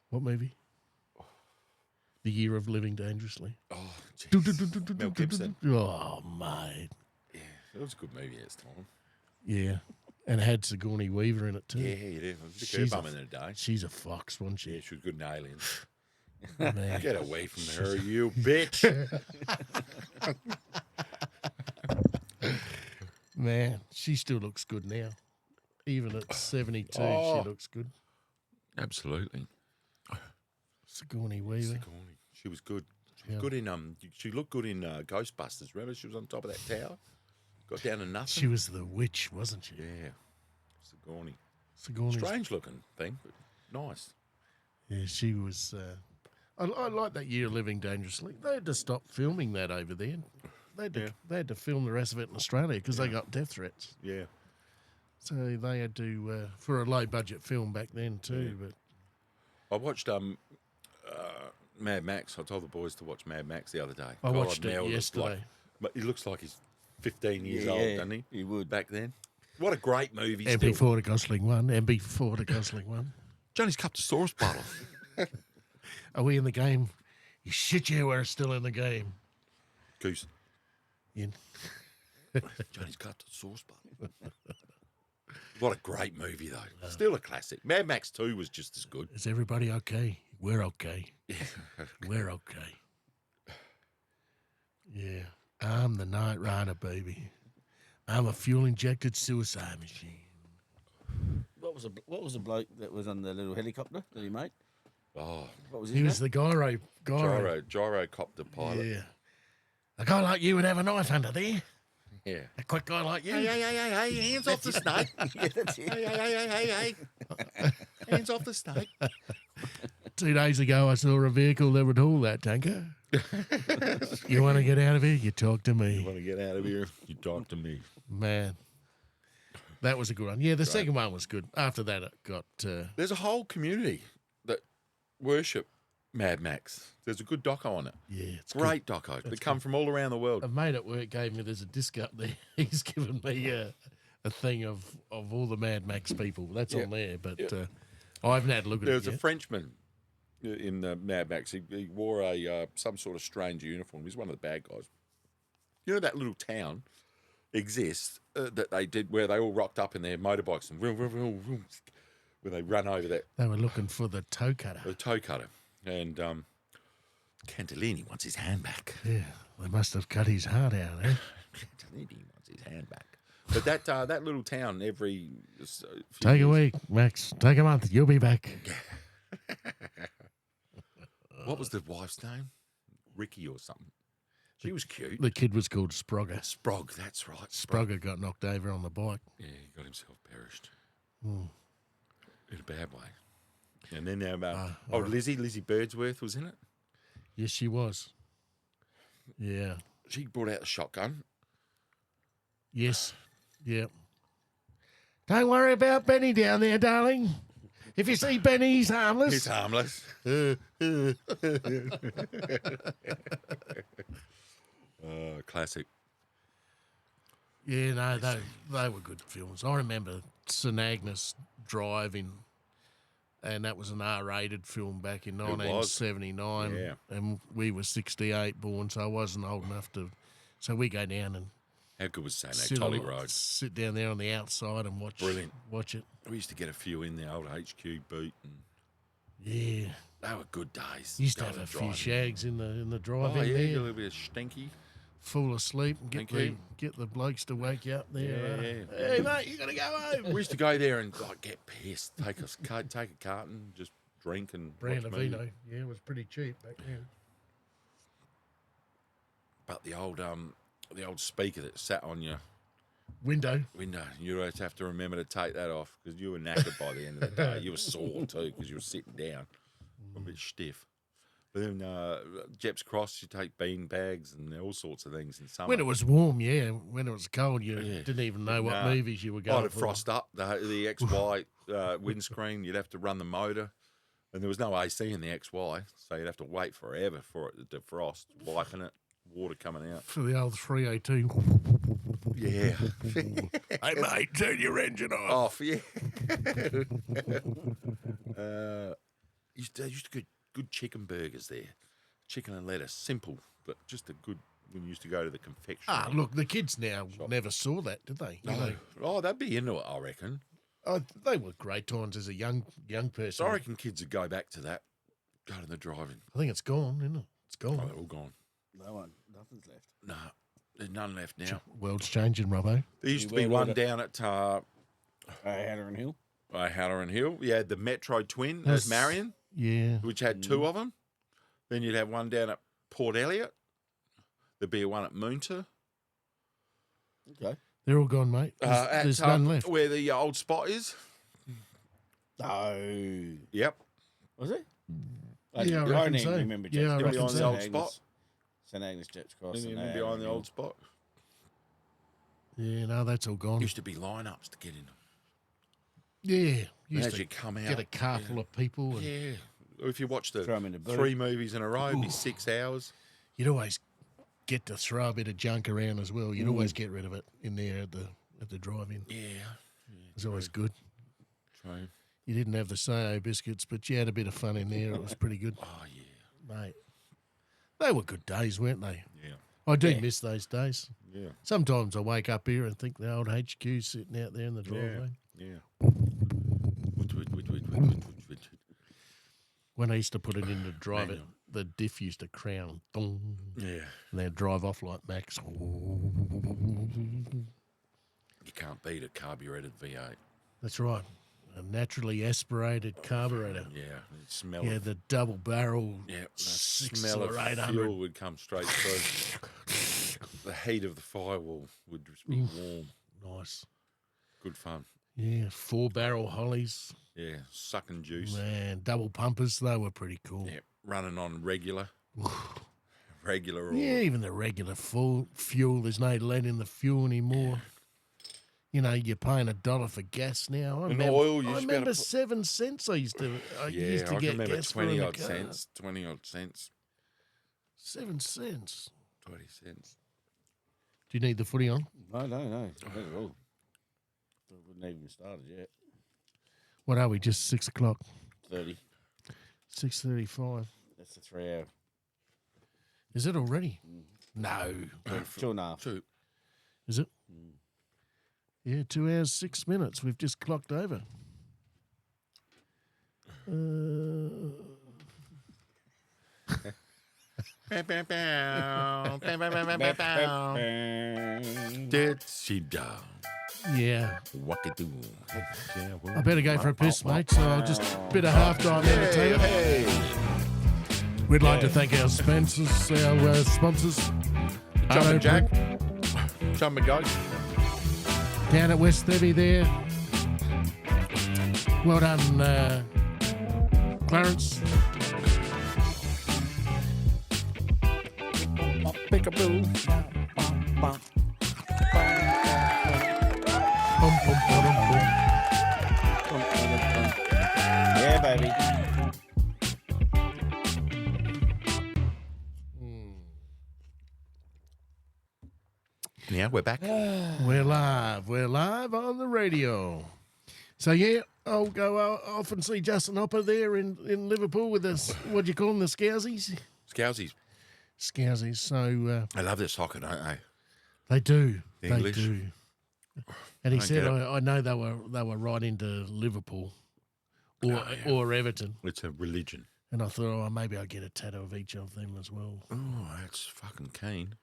Speaker 1: What movie? The Year of Living Dangerously.
Speaker 2: Oh, jeez. Mel Gibson.
Speaker 1: Oh, mate.
Speaker 2: It was a good movie at the time.
Speaker 1: Yeah. And it had Sigourney Weaver in it too.
Speaker 2: Yeah, it is. It was a
Speaker 1: She's
Speaker 2: good
Speaker 1: a-
Speaker 2: bum in the day.
Speaker 1: She's a fox, wasn't
Speaker 2: Yeah,
Speaker 1: she?
Speaker 2: she was good in Aliens.
Speaker 1: Man.
Speaker 2: Get away from her, you bitch.
Speaker 1: Man, she still looks good now. Even at 72,
Speaker 2: Oh.
Speaker 1: she looks good.
Speaker 2: Absolutely.
Speaker 1: Sigourney Weaver.
Speaker 2: Sigourney. She was good. She was
Speaker 1: Yeah.
Speaker 2: good in She looked good in Ghostbusters. Remember, she was on top of that tower, got down to nothing.
Speaker 1: She was the witch, wasn't she?
Speaker 2: Yeah, Sigourney.
Speaker 1: Sigourney.
Speaker 2: Strange looking thing, but nice.
Speaker 1: Yeah, she was. I like that Year of Living Dangerously. They had to stop filming that over there. They had to film the rest of it in Australia because they got death threats.
Speaker 2: Yeah.
Speaker 1: So they had to for a low budget film back then too. But
Speaker 2: I watched Mad Max. I told the boys to watch Mad Max the other day.
Speaker 1: I watched it
Speaker 2: now
Speaker 1: yesterday.
Speaker 2: He looks like he's 15 years old, doesn't he?
Speaker 3: He would.
Speaker 2: Back then. What a great movie.
Speaker 1: MB4
Speaker 2: Still.
Speaker 1: to Gosling 1, MB4 to Gosling 1.
Speaker 2: Johnny's Cuptosaurus bottle.
Speaker 1: Are we in the game? You shit, yeah, we're still in the game.
Speaker 2: Goose.
Speaker 1: In.
Speaker 2: Johnny's Cuptosaurus bottle. What a great movie, though. Still a classic. Mad Max 2 was just as good.
Speaker 1: Is everybody okay? We're okay. We're okay. Yeah. I'm the Night Rider, baby. I'm a fuel-injected suicide machine.
Speaker 3: What was the bloke that was on the little helicopter that he made?
Speaker 2: Oh,
Speaker 3: What was his
Speaker 1: He
Speaker 3: name?
Speaker 1: was the gyrocopter
Speaker 2: gyrocopter pilot.
Speaker 1: Yeah. A guy like you would have a knife under there.
Speaker 2: Yeah.
Speaker 1: A quick guy like you.
Speaker 2: Hey, hands off the snake.
Speaker 3: Yeah, that's it.
Speaker 2: Hey. Hands off the snake.
Speaker 1: 2 days ago, I saw a vehicle that would haul that tanker. You want to get out of here? You talk to me.
Speaker 2: Want to get out of here? You talk to me.
Speaker 1: Man. That was a good one. Yeah, the second one was good. After that, it got...
Speaker 2: There's a whole community that worship Mad Max. There's a good doco on it.
Speaker 1: yeah, it's
Speaker 2: Great doco. They come from all around the world.
Speaker 1: A mate at work gave me, there's a disc up there. He's given me a thing of all the Mad Max people. That's on there, but I haven't had a look at
Speaker 2: There
Speaker 1: it
Speaker 2: was a
Speaker 1: yet.
Speaker 2: Frenchman in the Mad Max. He wore a some sort of strange uniform. He's one of the bad guys. You know that little town exists that they did where they all rocked up in their motorbikes and vroom, vroom, vroom, vroom, where they run over that
Speaker 1: They were looking for the toe cutter.
Speaker 2: the toe cutter. And Cantalini wants his hand back.
Speaker 1: Yeah, they must have cut his heart out, eh?
Speaker 2: Cantalini wants his hand back. But that little town every few
Speaker 1: Take a
Speaker 2: years-
Speaker 1: week, Max. Take a month. You'll be back.
Speaker 2: What was the wife's name? Ricky or something. She was cute.
Speaker 1: The kid was called Sprogger.
Speaker 2: Sprog, that's right.
Speaker 1: Sprogger got knocked over on the bike.
Speaker 2: Yeah, he got himself perished.
Speaker 1: Hmm.
Speaker 2: In a bad way. And then Lizzie Birdsworth was in it.
Speaker 1: Yes, she was. Yeah.
Speaker 2: She brought out the shotgun.
Speaker 1: Yes. Yep. Don't worry about Benny down there, darling. If you see Benny, he's harmless.
Speaker 2: He's harmless. Classic.
Speaker 1: Yeah, no, they were good films. I remember St Agnes driving, and that was an R-rated film back in
Speaker 2: was.
Speaker 1: 1979.
Speaker 2: Yeah.
Speaker 1: And we were 68 born, so I wasn't old enough to. So we go down and
Speaker 2: How good was Saturday Tolly Road?
Speaker 1: sit down there on the outside and watch.
Speaker 2: Brilliant.
Speaker 1: Watch it.
Speaker 2: We used to get a few in the old HQ boot, and
Speaker 1: Yeah.
Speaker 2: they were good days.
Speaker 1: Used to
Speaker 2: Going
Speaker 1: have a few
Speaker 2: driving.
Speaker 1: shags in the
Speaker 2: Oh,
Speaker 1: drive
Speaker 2: yeah,
Speaker 1: in
Speaker 2: a
Speaker 1: there.
Speaker 2: little bit of stinky.
Speaker 1: Fall asleep and
Speaker 2: Thank you.
Speaker 1: get the blokes to wake you up there.
Speaker 2: Yeah.
Speaker 1: Hey mate, you gotta go home.
Speaker 2: We used to go there and get pissed, take a carton, just drink and
Speaker 1: Brand
Speaker 2: watch
Speaker 1: of
Speaker 2: movies.
Speaker 1: vino, yeah, it was pretty cheap back then.
Speaker 2: But the old speaker that sat on your
Speaker 1: Window.
Speaker 2: window, you always have to remember to take that off because you were knackered by the end of the day. You were sore too because you were sitting down, a bit stiff. But then Jeps Cross, you take bean bags and all sorts of things in summer.
Speaker 1: When it was warm, yeah. When it was cold, you
Speaker 2: Yeah.
Speaker 1: didn't even know what
Speaker 2: Nah.
Speaker 1: movies you were
Speaker 2: Oh,
Speaker 1: going
Speaker 2: it'd
Speaker 1: for.
Speaker 2: frost up the XY windscreen. You'd have to run the motor, and there was no AC in the XY, so you'd have to wait forever for it to defrost, wiping it, water coming out.
Speaker 1: For the old 302.
Speaker 2: Yeah,
Speaker 1: Hey mate, turn your engine off.
Speaker 2: off. Yeah. Used to get good chicken burgers there, chicken and lettuce, simple, but just a good. When you used to go to the confectionery.
Speaker 1: Ah, look, the kids now never saw that, did they? You
Speaker 2: No.
Speaker 1: know,
Speaker 2: Oh, they'd be into it, I reckon.
Speaker 1: they were great times as a young person.
Speaker 2: So I reckon kids would go back to that, go to the drive-in.
Speaker 1: I think it's gone, isn't it? It's gone.
Speaker 2: Oh, they're all gone.
Speaker 3: No one. Nothing's left.
Speaker 2: No, there's none left now.
Speaker 1: World's changing, Robbo.
Speaker 2: There used to
Speaker 3: You
Speaker 2: be
Speaker 3: went
Speaker 2: one
Speaker 3: with it.
Speaker 2: down at
Speaker 3: Hatter and Hill.
Speaker 2: Halloran Hill. You had the Metro Twin
Speaker 1: That's-
Speaker 2: at Marion,
Speaker 1: Yeah.
Speaker 2: which had two of them. Then you'd have one down at Port Elliot. There'd be one at Moonta.
Speaker 3: Okay.
Speaker 1: They're all gone, mate. There's none left.
Speaker 2: Where the old spot is.
Speaker 3: Oh,
Speaker 2: Yep.
Speaker 3: was it?
Speaker 1: Yeah, I reckon so.
Speaker 3: remember
Speaker 1: Yeah, I
Speaker 3: Jets
Speaker 1: reckon
Speaker 3: Cross,
Speaker 1: so.
Speaker 3: St.
Speaker 2: Old
Speaker 3: Agnes-
Speaker 2: spot.
Speaker 3: St. Agnes Jets Cross.
Speaker 2: And
Speaker 3: and
Speaker 2: then
Speaker 3: Hatter
Speaker 2: behind
Speaker 3: and
Speaker 2: the
Speaker 3: Hill.
Speaker 2: old spot.
Speaker 1: Yeah, no, that's all gone.
Speaker 2: Used to be lineups to get in.
Speaker 1: Yeah.
Speaker 2: As
Speaker 1: Used
Speaker 2: you
Speaker 1: to
Speaker 2: come out.
Speaker 1: get a car full of people. And
Speaker 2: Yeah. if you watch the
Speaker 4: Throw 'em in the boot.
Speaker 2: 3 movies in a row, it'd be 6 hours.
Speaker 1: You'd always get to throw a bit of junk around as well. You'd always get rid of it in there at the drive-in.
Speaker 2: Yeah.
Speaker 1: It was always good.
Speaker 2: True.
Speaker 1: You didn't have the Sayo biscuits, but you had a bit of fun in there. It was pretty good.
Speaker 2: Oh, yeah.
Speaker 1: Mate, they were good days, weren't they?
Speaker 2: Yeah.
Speaker 1: I do miss those days.
Speaker 2: Yeah.
Speaker 1: Sometimes I wake up here and think the old HQ's sitting out there in the driveway.
Speaker 2: Yeah.
Speaker 1: When I used to put it in the drive, the diff used to crown. Dong,
Speaker 2: Yeah.
Speaker 1: and they'd drive off like Max.
Speaker 2: You can't beat a carburetted V8.
Speaker 1: That's right. A naturally aspirated carburetor.
Speaker 2: Yeah. The smell
Speaker 1: Yeah,
Speaker 2: of,
Speaker 1: the double barrel
Speaker 2: the
Speaker 1: 6
Speaker 2: smell
Speaker 1: or
Speaker 2: of
Speaker 1: 800.
Speaker 2: fuel would come straight through. The heat of the firewall would just be warm.
Speaker 1: Nice.
Speaker 2: Good fun.
Speaker 1: Yeah, 4-barrel hollies.
Speaker 2: Yeah. Sucking juice.
Speaker 1: Man, double pumpers, they were pretty cool.
Speaker 2: Yeah. Running on regular. Regular or
Speaker 1: Yeah, even the regular fuel, there's no lead in the fuel anymore. You know, you're paying $1 for gas now. I
Speaker 2: And
Speaker 1: remember,
Speaker 2: oil, you
Speaker 1: I
Speaker 2: used to be able
Speaker 1: remember
Speaker 2: to put-
Speaker 1: 7 cents I used to
Speaker 2: Yeah, I can
Speaker 1: get
Speaker 2: remember
Speaker 1: gas for in
Speaker 2: 20
Speaker 1: the
Speaker 2: odd
Speaker 1: car.
Speaker 2: cents. 20 odd cents.
Speaker 1: 7 cents.
Speaker 2: 20 cents.
Speaker 1: Do you need the footy on?
Speaker 4: No, not at all. We wouldn't even started yet.
Speaker 1: What are we, just 6 o'clock?
Speaker 4: 30.
Speaker 1: 6:35.
Speaker 4: That's the 3 hour.
Speaker 1: Is it already? No.
Speaker 4: 2.5.
Speaker 2: Two.
Speaker 1: Is it? Yeah, 2 hours, 6 minutes. We've just clocked over.
Speaker 2: Did she down?
Speaker 1: Yeah.
Speaker 2: Wackadoo.
Speaker 1: I better go for a piss, mate, so I'll just bit of halftime entertainment.
Speaker 2: Hey,
Speaker 1: We'd like to thank our sponsors,
Speaker 2: Jumpin' Jack. Jumpin' Goat.
Speaker 1: down at West 30 there. Well done, Clarence.
Speaker 2: Pickaboo.
Speaker 1: Bum, bum, ba-dum, bum.
Speaker 4: Yeah, baby.
Speaker 2: Yeah, we're back.
Speaker 1: We're live on the radio. So yeah, I'll go off and see Justin Hopper there in Liverpool with us. What do you call them, the Scousies?
Speaker 2: Scousies.
Speaker 1: Scousies. So
Speaker 2: They love their soccer, don't they?
Speaker 1: they do.
Speaker 2: English.
Speaker 1: They do. And he
Speaker 2: I
Speaker 1: said,
Speaker 2: get it.
Speaker 1: I know they were right into Liverpool or Everton.
Speaker 2: It's a religion.
Speaker 1: And I thought, oh, maybe I'll get a tattoo of each of them as well.
Speaker 2: Oh, that's fucking keen.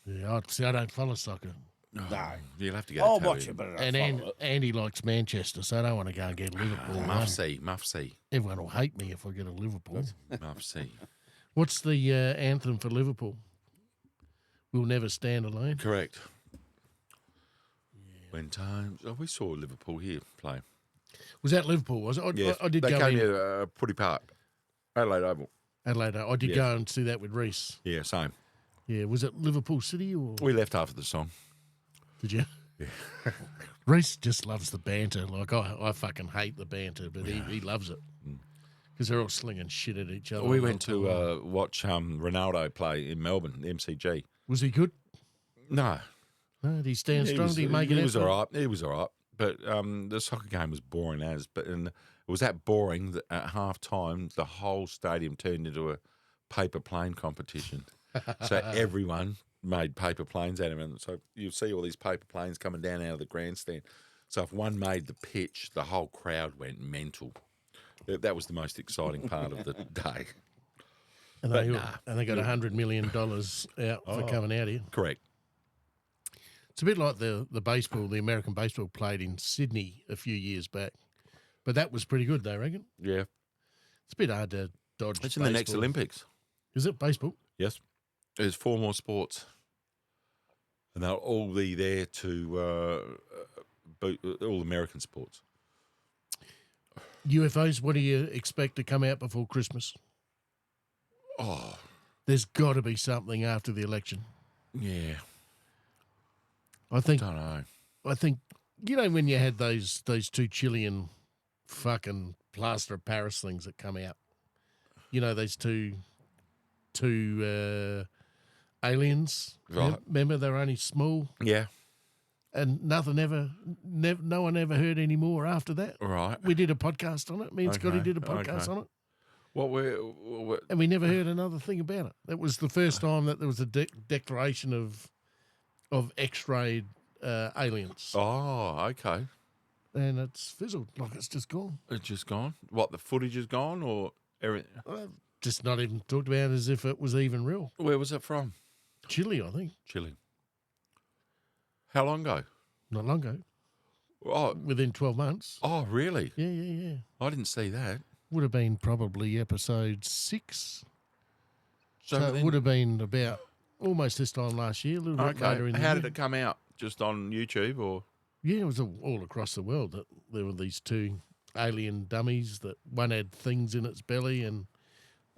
Speaker 1: Yeah, I don't follow soccer.
Speaker 2: No.
Speaker 4: No.
Speaker 2: You'll have to get
Speaker 4: I'll
Speaker 2: a tattoo.
Speaker 4: watch it, but I
Speaker 1: And
Speaker 4: don't follow it.
Speaker 1: Andy likes Manchester, so I don't want to go and get Liverpool.
Speaker 2: Mufsy.
Speaker 1: Everyone will hate me if I get a Liverpool.
Speaker 2: Mufsy.
Speaker 1: What's the anthem for Liverpool? We'll never stand alone.
Speaker 2: Correct. When times... Oh, we saw Liverpool here play.
Speaker 1: Was that Liverpool? Was it?
Speaker 2: Yeah,
Speaker 1: I did
Speaker 2: they
Speaker 1: go
Speaker 2: came
Speaker 1: in
Speaker 2: here at Putty Park. Adelaide Oval.
Speaker 1: Adelaide. I did
Speaker 2: Yeah.
Speaker 1: go and see that with Reese.
Speaker 2: Yeah, same.
Speaker 1: Yeah, was it Liverpool City or
Speaker 2: We left after the song.
Speaker 1: did you?
Speaker 2: Yeah.
Speaker 1: Reese just loves the banter. Like I fucking hate the banter, but he loves it because they're all slinging shit at each other.
Speaker 2: We
Speaker 1: the
Speaker 2: went
Speaker 1: whole time.
Speaker 2: to watch Ronaldo play in Melbourne, the MCG.
Speaker 1: Was he good?
Speaker 2: No.
Speaker 1: No, did he stand strong? Did he make
Speaker 2: he
Speaker 1: it?
Speaker 2: was all right. He was all right. But the soccer game was boring as. But it was that boring that at half time, the whole stadium turned into a paper plane competition. So everyone made paper planes out of it. So you see all these paper planes coming down out of the grandstand. So if one made the pitch, the whole crowd went mental. That was the most exciting part of the day.
Speaker 1: And
Speaker 2: But
Speaker 1: they,
Speaker 2: nah.
Speaker 1: and they got $100 million out for coming out here.
Speaker 2: Correct.
Speaker 1: It's a bit like the baseball, the American baseball played in Sydney a few years back. But that was pretty good, they reckon.
Speaker 2: Yeah.
Speaker 1: It's a bit hard to dodge.
Speaker 2: It's in the next
Speaker 1: baseball.
Speaker 2: Olympics.
Speaker 1: Is it baseball?
Speaker 2: Yes. There's 4 more sports. And they'll all be there to boot all American sports.
Speaker 1: UFO'S, what do you expect to come out before Christmas?
Speaker 2: Oh,
Speaker 1: There's got to be something after the election.
Speaker 2: yeah.
Speaker 1: I think,
Speaker 2: Don't know.
Speaker 1: you know, when you had those 2 Chilean fucking plaster of Paris things that come out, you know, those two aliens.
Speaker 2: Right.
Speaker 1: Remember, they're only small,
Speaker 2: Yeah.
Speaker 1: and no one ever heard any more after that.
Speaker 2: Right.
Speaker 1: We did a podcast on it. Me and Scotty
Speaker 2: Okay,
Speaker 1: did a podcast
Speaker 2: okay.
Speaker 1: on it,
Speaker 2: What were
Speaker 1: and we never heard another thing about it. It was the first time that there was a declaration of X-rayed aliens,
Speaker 2: Oh, okay.
Speaker 1: and it's fizzled, like it's just gone.
Speaker 2: It's just gone. What, the footage is gone or everything?
Speaker 1: Just not even talked about as if it was even real.
Speaker 2: Where was it from?
Speaker 1: Chile, I think,
Speaker 2: Chile. How long ago?
Speaker 1: not long ago,
Speaker 2: Oh,
Speaker 1: within 12 months.
Speaker 2: oh, really?
Speaker 1: Yeah.
Speaker 2: I didn't see that.
Speaker 1: Would have been probably episode 6. So it
Speaker 2: then-
Speaker 1: would have been about almost this time last year, a little bit later in
Speaker 2: Okay.
Speaker 1: the
Speaker 2: How
Speaker 1: year.
Speaker 2: did it come out? Just on YouTube or?
Speaker 1: Yeah, it was all across the world that there were these two alien dummies that one had things in its belly, and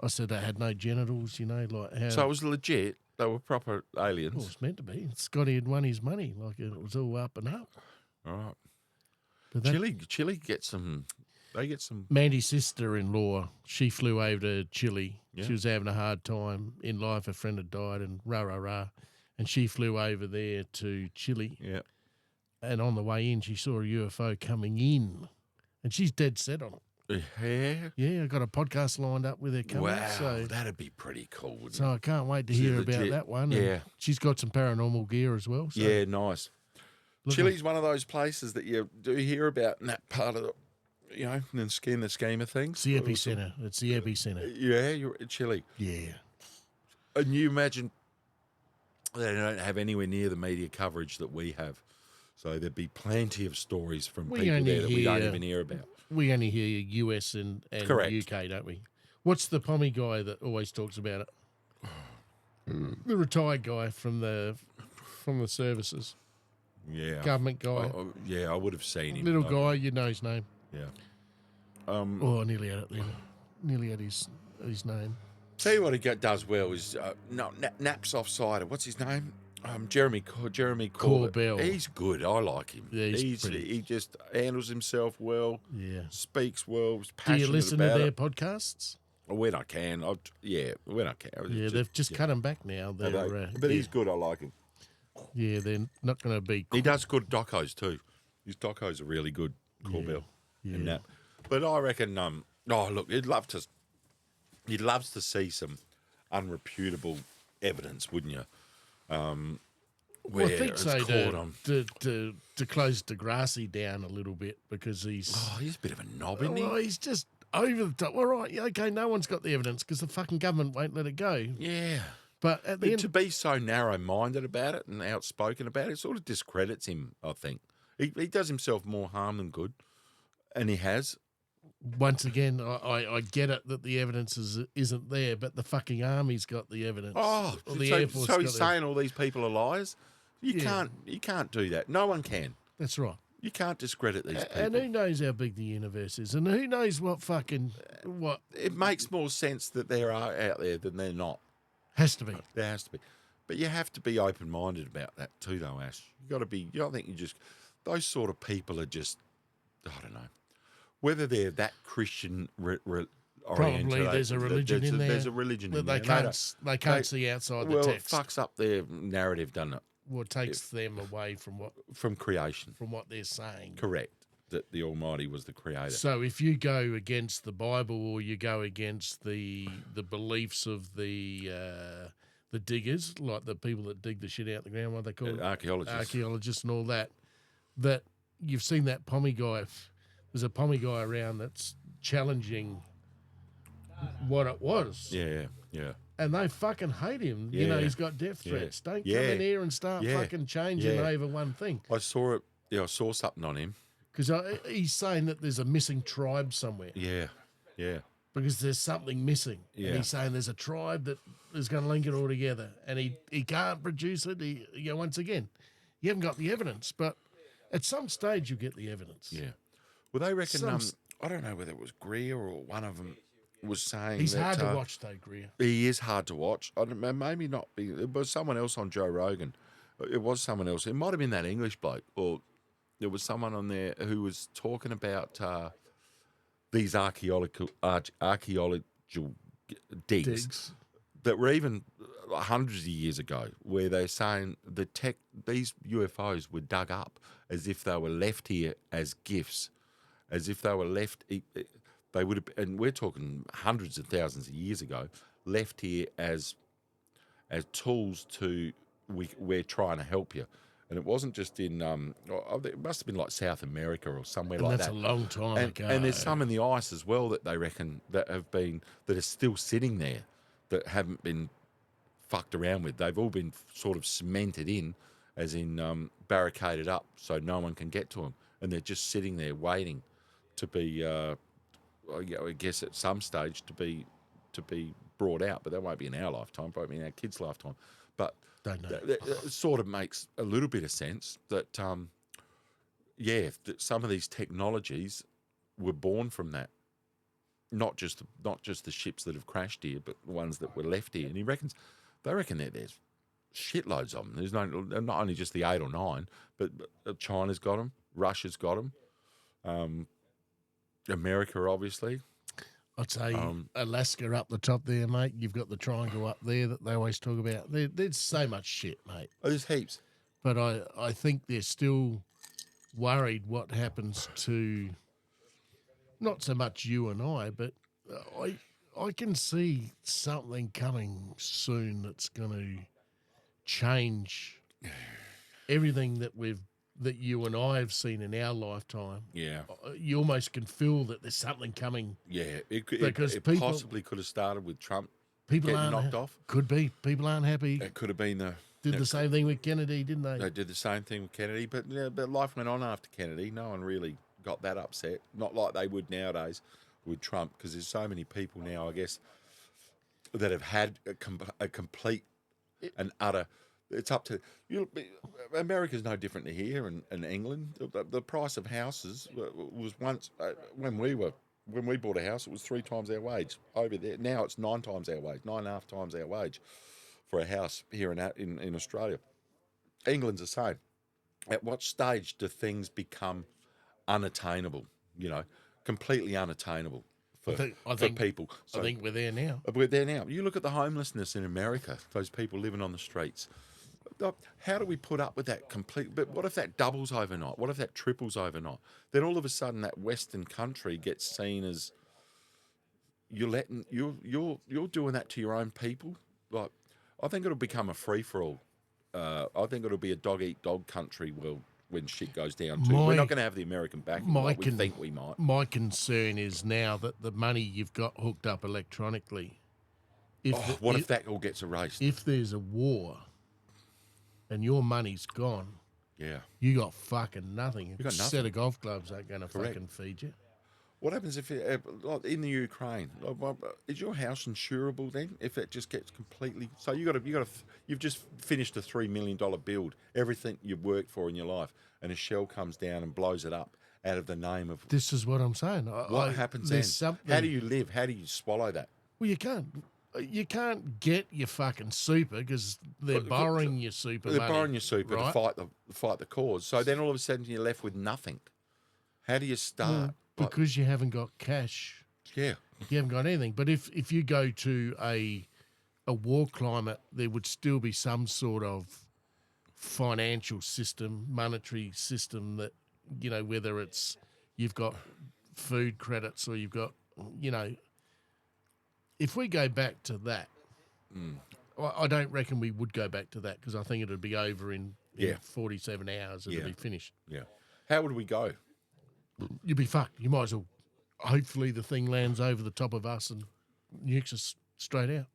Speaker 1: I said they had no genitals, you know, like how
Speaker 2: So it was legit. They were proper
Speaker 1: well,
Speaker 2: aliens.
Speaker 1: it's meant to be. Scotty had won his money, like it was all up and up.
Speaker 2: All right.
Speaker 1: But that,
Speaker 2: Chile gets some. They get some.
Speaker 1: Mandy's sister-in-law, she flew over to Chile.
Speaker 2: Yeah.
Speaker 1: She was having a hard time in life. Her friend had died, and rah. And she flew over there to Chile.
Speaker 2: Yeah.
Speaker 1: And on the way in, she saw a UFO coming in. And she's dead set on it.
Speaker 2: Yeah.
Speaker 1: Yeah, I got a podcast lined up with her coming.
Speaker 2: Wow,
Speaker 1: So,
Speaker 2: that'd be pretty cool, wouldn't
Speaker 1: so
Speaker 2: it?
Speaker 1: I can't wait to
Speaker 2: She's
Speaker 1: hear about
Speaker 2: legit.
Speaker 1: that one.
Speaker 2: Yeah.
Speaker 1: And she's got some paranormal gear as well. So
Speaker 2: Yeah, nice.
Speaker 1: looking-
Speaker 2: Chile's one of those places that you do hear about in that part of the, you know, in the scheme of things.
Speaker 1: It's the epicenter. It's the epicenter.
Speaker 2: Yeah, you're in Chile.
Speaker 1: Yeah.
Speaker 2: And you imagine they don't have anywhere near the media coverage that we have. So there'd be plenty of stories from
Speaker 1: We
Speaker 2: people
Speaker 1: only
Speaker 2: there that we don't
Speaker 1: hear-
Speaker 2: even hear about.
Speaker 1: We only hear US and
Speaker 2: Correct.
Speaker 1: UK, don't we? What's the pommy guy that always talks about it? The retired guy from the services,
Speaker 2: Yeah.
Speaker 1: government guy,
Speaker 2: Yeah, I would have seen him.
Speaker 1: little
Speaker 2: I-
Speaker 1: guy. You know his name.
Speaker 2: Yeah.
Speaker 1: Oh, I nearly had it then. Nearly had his name.
Speaker 2: Tell you what he does well is Naps offside. What's his name? Jeremy Corbett.
Speaker 1: Corbell.
Speaker 2: He's good. I like him.
Speaker 1: Yeah, he's pretty.
Speaker 2: He just handles himself well.
Speaker 1: Yeah.
Speaker 2: Speaks well. Is
Speaker 1: Do
Speaker 2: passionate
Speaker 1: you listen to
Speaker 2: about
Speaker 1: their
Speaker 2: it.
Speaker 1: podcasts?
Speaker 2: When I can. When I can.
Speaker 1: Yeah, they've just cut him back now.
Speaker 2: They-
Speaker 1: They're,
Speaker 2: but
Speaker 1: yeah,
Speaker 2: he's good. I like him.
Speaker 1: yeah, they're not going to be.
Speaker 2: He does good docos too. His docos are really good. Corbell
Speaker 1: Yeah.
Speaker 2: and that. But I reckon. Oh look, he'd loves to see some unreputable evidence, wouldn't you?
Speaker 1: Well, I think
Speaker 2: it's
Speaker 1: so.
Speaker 2: caught on.
Speaker 1: To close Degrassi down a little bit because he's.
Speaker 2: Oh, he's a bit of a knob, isn't he?
Speaker 1: Well, he's just over the top. All right, yeah, okay, no one's got the evidence because the fucking government won't let it go.
Speaker 2: Yeah.
Speaker 1: But at the
Speaker 2: But
Speaker 1: end,
Speaker 2: to be so narrow-minded about it and outspoken about it sort of discredits him, I think. He does himself more harm than good, and he has.
Speaker 1: once again, I get it that the evidence isn't there, but the fucking army's got the evidence.
Speaker 2: Oh,
Speaker 1: Or the
Speaker 2: so,
Speaker 1: Air Force
Speaker 2: so
Speaker 1: got
Speaker 2: he's
Speaker 1: the-
Speaker 2: saying all these people are liars? You
Speaker 1: Yeah.
Speaker 2: can't do that. No one can.
Speaker 1: That's right.
Speaker 2: You can't discredit these people.
Speaker 1: And who knows how big the universe is, and who knows what
Speaker 2: It makes more sense that there are out there than they're not.
Speaker 1: has to be.
Speaker 2: There has to be. But you have to be open-minded about that too, though, Ash. You got to be. I think those sort of people are just. I don't know whether they're that Christian oriented.
Speaker 1: Probably there's a religion in there.
Speaker 2: There's a religion
Speaker 1: That
Speaker 2: in
Speaker 1: they
Speaker 2: there.
Speaker 1: can't see outside the
Speaker 2: Well,
Speaker 1: text.
Speaker 2: it fucks up their narrative, doesn't it?
Speaker 1: What takes them away from
Speaker 2: From creation.
Speaker 1: what they're saying.
Speaker 2: Correct. That the Almighty was the creator.
Speaker 1: So if you go against the Bible or you go against the beliefs of the diggers, like the people that dig the shit out the ground, what they call it, archaeologists and all that, that you've seen that pommy guy. There's a pommy guy around that's challenging what it was.
Speaker 2: Yeah, yeah.
Speaker 1: And they fucking hate him. You know,
Speaker 2: Yeah.
Speaker 1: he's got death threats. Don't come
Speaker 2: Yeah.
Speaker 1: in here and start
Speaker 2: Yeah.
Speaker 1: fucking changing
Speaker 2: Yeah.
Speaker 1: over one thing.
Speaker 2: I saw it. Yeah, I saw something on him.
Speaker 1: Because he's saying that there's a missing tribe somewhere.
Speaker 2: Yeah, yeah.
Speaker 1: Because there's something missing.
Speaker 2: Yeah.
Speaker 1: And he's saying there's a tribe that is going to link it all together. And he can't produce it. Once again, you haven't got the evidence. But at some stage, you get the evidence.
Speaker 2: Yeah. Well, they reckon.
Speaker 1: Some-
Speaker 2: I don't know whether it was Greer or one of them was saying
Speaker 1: He's
Speaker 2: that,
Speaker 1: hard to watch, though, Greer.
Speaker 2: He is hard to watch. I don't know, maybe not. It was someone else on Joe Rogan. It was someone else. It might have been that English bloke, or there was someone on there who was talking about these archaeological digs that were even hundreds of years ago, where they're saying these UFOs were dug up as if they were left here as gifts, as if they were left. They would have, and we're talking hundreds of thousands of years ago, left here as tools to we're trying to help you. And it wasn't just in it must have been like South America or somewhere
Speaker 1: And
Speaker 2: like
Speaker 1: that's
Speaker 2: that.
Speaker 1: a long time ago.
Speaker 2: And there's some in the ice as well that they reckon that are still sitting there, that haven't been fucked around with. They've all been sort of cemented in, as in barricaded up, so no one can get to them, and they're just sitting there waiting to be, I guess at some stage to be brought out. But that won't be in our lifetime, probably in our kids' lifetime. But
Speaker 1: Don't know.
Speaker 2: it sort of makes a little bit of sense that, that some of these technologies were born from that. Not just the ships that have crashed here, but the ones that were left here. And they reckon that there's shitloads of them. There's not only just the 8 or 9, but China's got them, Russia's got them, America obviously.
Speaker 1: I'd say Alaska up the top there, mate. You've got the triangle up there that they always talk about. There's so much shit, mate.
Speaker 2: Oh, there's heaps.
Speaker 1: But I think they're still worried what happens to not so much you and I, but I can see something coming soon that's going to change everything that you and I have seen in our lifetime.
Speaker 2: Yeah.
Speaker 1: You almost can feel that there's something coming.
Speaker 2: Yeah, it possibly could have started with Trump getting knocked off.
Speaker 1: Could be. People aren't happy.
Speaker 2: It could have been
Speaker 1: Did the same thing with Kennedy, didn't they?
Speaker 2: They did the same thing with Kennedy, but life went on after Kennedy. No one really got that upset. Not like they would nowadays with Trump, because there's so many people now, I guess, that have had a complete and utter. It's up to you. America's no different to here and England. The price of houses was once when we bought a house, it was 3 times our wage over there. Now it's 9 times our wage, 9.5 times our wage for a house here in Australia. England's the same. At what stage do things become unattainable? Completely unattainable for people.
Speaker 1: So, I think we're there now.
Speaker 2: We're there now. You look at the homelessness in America, those people living on the streets. How do we put up with that But what if that doubles overnight? What if that triples overnight? Then all of a sudden that Western country gets seen as you're doing that to your own people. Like, I think it'll become a free for all. I think it'll be a dog eat dog country. When shit goes down too, we're not going to have the American backing like we think we might.
Speaker 1: My concern is now that the money you've got hooked up electronically.
Speaker 2: If that all gets erased?
Speaker 1: If there's a war and your money's gone,
Speaker 2: yeah,
Speaker 1: you got fucking nothing.
Speaker 2: You got nothing.
Speaker 1: A set of golf clubs ain't going to fucking feed you.
Speaker 2: What happens if like in the Ukraine? Is your house insurable then? If it just gets completely, so you've just finished a $3 million build, everything you've worked for in your life, and a shell comes down and blows it up out of the name of.
Speaker 1: This is what I'm saying.
Speaker 2: What happens then? How do you live? How do you swallow that?
Speaker 1: Well, you can't. You can't get your fucking super because they're borrowing your super.
Speaker 2: They're borrowing your super
Speaker 1: right?
Speaker 2: to fight the cause. So then all of a sudden you're left with nothing. How do you start?
Speaker 1: Because you haven't got cash.
Speaker 2: Yeah.
Speaker 1: You haven't got anything. But if you go to a war climate, there would still be some sort of financial system, monetary system that, whether it's you've got food credits or you've got, if we go back to that, I don't reckon we would go back to that because I think it would be over in 47 hours. It would be finished.
Speaker 2: Yeah. How would we go?
Speaker 1: You'd be fucked. You might as well. Hopefully, the thing lands over the top of us and nukes us straight out.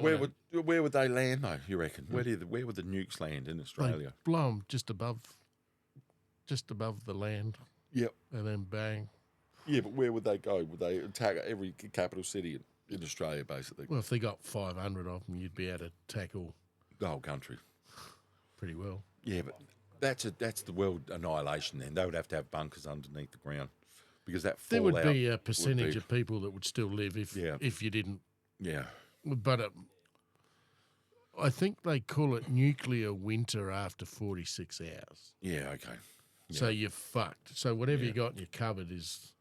Speaker 2: Where would they land though? You reckon? Where would the nukes land in Australia?
Speaker 1: They blow them just above the land.
Speaker 2: Yep.
Speaker 1: And then bang.
Speaker 2: Yeah, but where would they go? Would they attack every capital city in Australia, basically?
Speaker 1: Well, if they got 500 of them, you'd be able to tackle
Speaker 2: the whole country
Speaker 1: pretty well.
Speaker 2: Yeah, but that's the world annihilation. Then they would have to have bunkers underneath the ground because that
Speaker 1: there would be a percentage of people that would still live if you didn't.
Speaker 2: Yeah,
Speaker 1: but I think they call it nuclear winter after 46 hours.
Speaker 2: Yeah, okay. Yeah.
Speaker 1: So you're fucked. So whatever you got in your cupboard is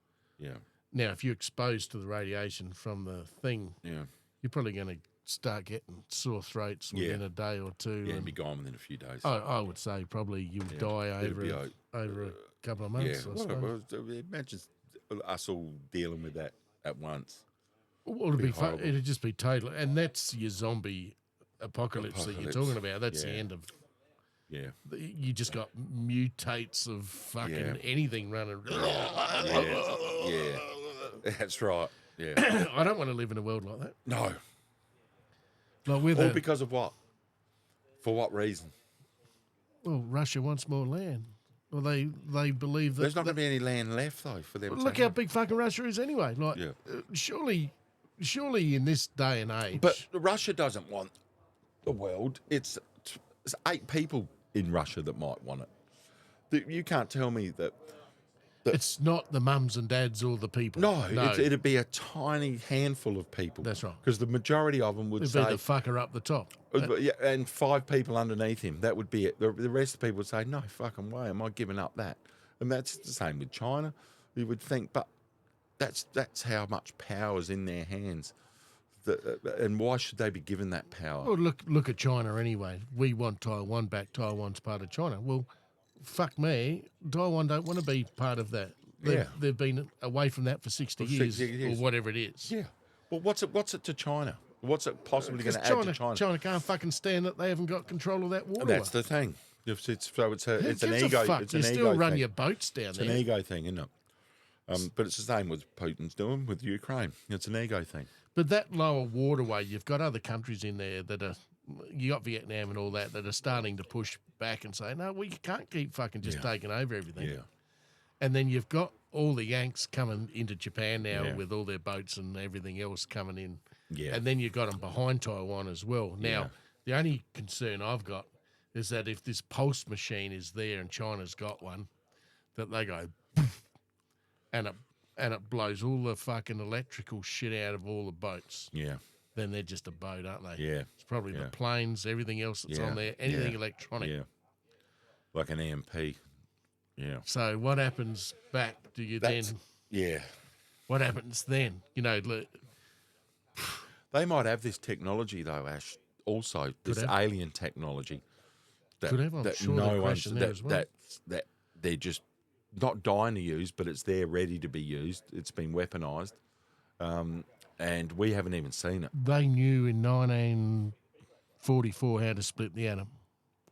Speaker 1: Now, if you're exposed to the radiation from the thing,
Speaker 2: Yeah.
Speaker 1: you're probably going to start getting sore throats within a day or two.
Speaker 2: Yeah, and
Speaker 1: and
Speaker 2: be gone within a few days.
Speaker 1: I would say probably you would die
Speaker 2: It'd be
Speaker 1: over a couple of
Speaker 2: yeah.
Speaker 1: months. I suppose.
Speaker 2: Imagine us all dealing with that at once.
Speaker 1: Well, it'd be
Speaker 2: horrible.
Speaker 1: it'd just be total, and that's your zombie apocalypse that you're talking about. That's the
Speaker 2: Yeah.
Speaker 1: end of.
Speaker 2: Yeah.
Speaker 1: You just got mutates of fucking
Speaker 2: Yeah.
Speaker 1: anything running.
Speaker 2: Yeah. That's right. Yeah.
Speaker 1: I don't want to live in a world like that.
Speaker 2: No.
Speaker 1: Like with
Speaker 2: All because of what? For what reason?
Speaker 1: well, Russia wants more land. Well, they believe that.
Speaker 2: There's not going to be any land left though for them.
Speaker 1: Look
Speaker 2: to
Speaker 1: how
Speaker 2: have.
Speaker 1: big fucking Russia is anyway. Like,
Speaker 2: Yeah.
Speaker 1: surely in this day and age.
Speaker 2: But Russia doesn't want the world. It's 8 people in Russia that might want it. You can't tell me that.
Speaker 1: it's not the mums and dads or the people.
Speaker 2: No, it'd be a tiny handful of people.
Speaker 1: That's right.
Speaker 2: Because the majority of them would
Speaker 1: It'd be
Speaker 2: say,
Speaker 1: the fucker up the top.
Speaker 2: yeah, and 5 people underneath him. That would be it. The rest of the people would say, no fucking way, am I giving up that? And that's the same with China. You would think, but that's how much power is in their hands. And why should they be given that power?
Speaker 1: Well, look at China anyway. We want Taiwan back. Taiwan's part of China. Well, fuck me. Taiwan don't want to be part of that. They've been away from that for 60 years, or whatever it is.
Speaker 2: Yeah. Well, what's it to China? What's it possibly going to add to China?
Speaker 1: China can't fucking stand that they haven't got control of that water.
Speaker 2: That's the thing. It's an ego.
Speaker 1: Fuck?
Speaker 2: It's
Speaker 1: You
Speaker 2: an
Speaker 1: still
Speaker 2: ego
Speaker 1: run
Speaker 2: thing.
Speaker 1: your boats down
Speaker 2: It's
Speaker 1: there.
Speaker 2: an ego thing, isn't it? But it's the same with Putin's doing with Ukraine. It's an ego thing.
Speaker 1: But that lower waterway, you've got other countries in there that are, you got Vietnam and all that are starting to push back and say, no, we can't keep fucking just taking over everything.
Speaker 2: Yeah.
Speaker 1: And then you've got all the Yanks coming into Japan now
Speaker 2: Yeah.
Speaker 1: with all their boats and everything else coming in.
Speaker 2: Yeah.
Speaker 1: And then you've got them behind Taiwan as well. Now,
Speaker 2: Yeah.
Speaker 1: the only concern I've got is that if this pulse machine is there and China's got one, that they go and it blows all the fucking electrical shit out of all the boats.
Speaker 2: Yeah.
Speaker 1: Then they're just a boat, aren't they?
Speaker 2: Yeah.
Speaker 1: It's probably the planes, everything else that's
Speaker 2: Yeah.
Speaker 1: on there, anything
Speaker 2: Yeah.
Speaker 1: electronic.
Speaker 2: Yeah. Like an EMP. Yeah.
Speaker 1: So what happens back? Do you
Speaker 2: That's-
Speaker 1: then?
Speaker 2: Yeah.
Speaker 1: What happens then? You know,
Speaker 2: They might have this technology though, Ash. Also, this
Speaker 1: have.
Speaker 2: alien technology that,
Speaker 1: Could have, I'm
Speaker 2: that
Speaker 1: sure
Speaker 2: no
Speaker 1: they're
Speaker 2: one's
Speaker 1: crashing there as well.
Speaker 2: that they're just not dying to use, but it's there ready to be used. It's been weaponized, and we haven't even seen it.
Speaker 1: they knew in 1944 how to split the atom,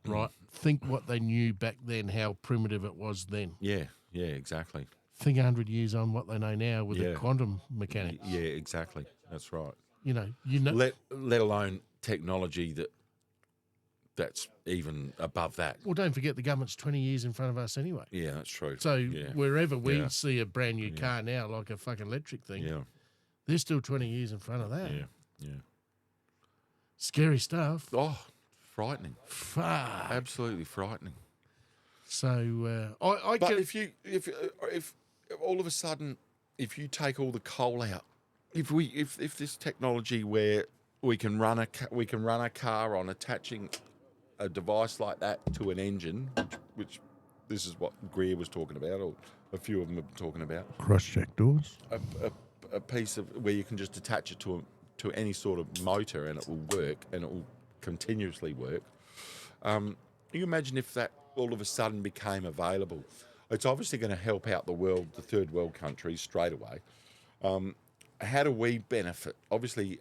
Speaker 1: right? Think what they knew back then, how primitive it was then.
Speaker 2: Yeah. Yeah. Exactly.
Speaker 1: Think 100 years on what they know now with the
Speaker 2: Yeah.
Speaker 1: quantum mechanics.
Speaker 2: Yeah. Exactly. That's right.
Speaker 1: You know.
Speaker 2: Let alone technology that's even above that.
Speaker 1: Well, don't forget the government's 20 years in front of us anyway.
Speaker 2: Yeah, that's true.
Speaker 1: So
Speaker 2: yeah.
Speaker 1: wherever we
Speaker 2: Yeah.
Speaker 1: see a brand new car now, like a fucking electric thing,
Speaker 2: Yeah.
Speaker 1: they're still 20 years in front of that.
Speaker 2: Yeah. Yeah.
Speaker 1: Scary stuff.
Speaker 2: Oh, frightening.
Speaker 1: Fuck.
Speaker 2: Absolutely frightening.
Speaker 1: So I
Speaker 2: But
Speaker 1: get
Speaker 2: if all of a sudden, if you take all the coal out, if this technology where we can run a car on attaching a device like that to an engine, which this is what Greer was talking about, or a few of them have been talking about,
Speaker 1: cross-check doors.
Speaker 2: a piece of where you can just attach it to any sort of motor and it will work and it will continuously work. You imagine if that all of a sudden became available. It's obviously going to help out the third world countries straight away. How do we benefit? Obviously,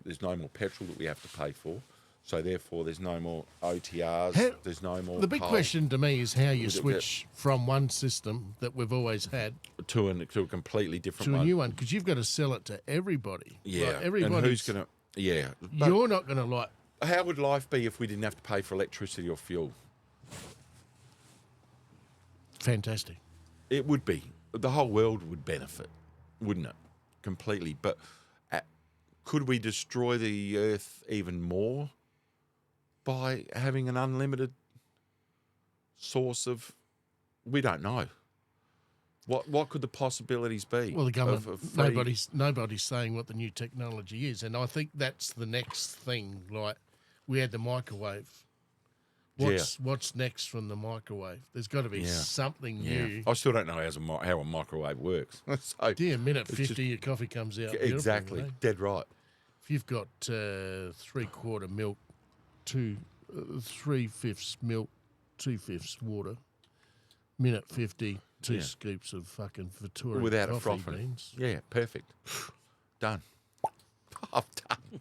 Speaker 2: there's no more petrol that we have to pay for, so therefore there's no more OTRs. There's no more.
Speaker 1: The big
Speaker 2: coal
Speaker 1: question to me is how you
Speaker 2: Would it
Speaker 1: switch from one system that we've always had
Speaker 2: to a completely different
Speaker 1: to a
Speaker 2: one.
Speaker 1: new one, because you've got to sell it to everybody.
Speaker 2: Yeah,
Speaker 1: Like,
Speaker 2: and
Speaker 1: everybody.
Speaker 2: who's going to? Yeah, but
Speaker 1: You're not going to like.
Speaker 2: how would life be if we didn't have to pay for electricity or fuel?
Speaker 1: Fantastic.
Speaker 2: It would be. The whole world would benefit, wouldn't it? Completely. But could we destroy the earth even more by having an unlimited source of? We don't know. What could the possibilities be?
Speaker 1: Well, the government,
Speaker 2: of free-
Speaker 1: nobody's saying what the new technology is, and I think that's the next thing. Like we had the microwave. What's next from the microwave? There's got to be something new.
Speaker 2: I still don't know how a microwave works. So
Speaker 1: Dear, minute
Speaker 2: it's
Speaker 1: 50,
Speaker 2: just-
Speaker 1: your coffee comes out. beautiful,
Speaker 2: exactly,
Speaker 1: you know?
Speaker 2: dead right.
Speaker 1: If you've got 3/4 milk, 3/5 milk, 2/5 water, minute 50, two scoops of fucking Vittoria
Speaker 2: Without a
Speaker 1: coffee
Speaker 2: frothing.
Speaker 1: beans.
Speaker 2: Yeah, perfect. Done. I'm done.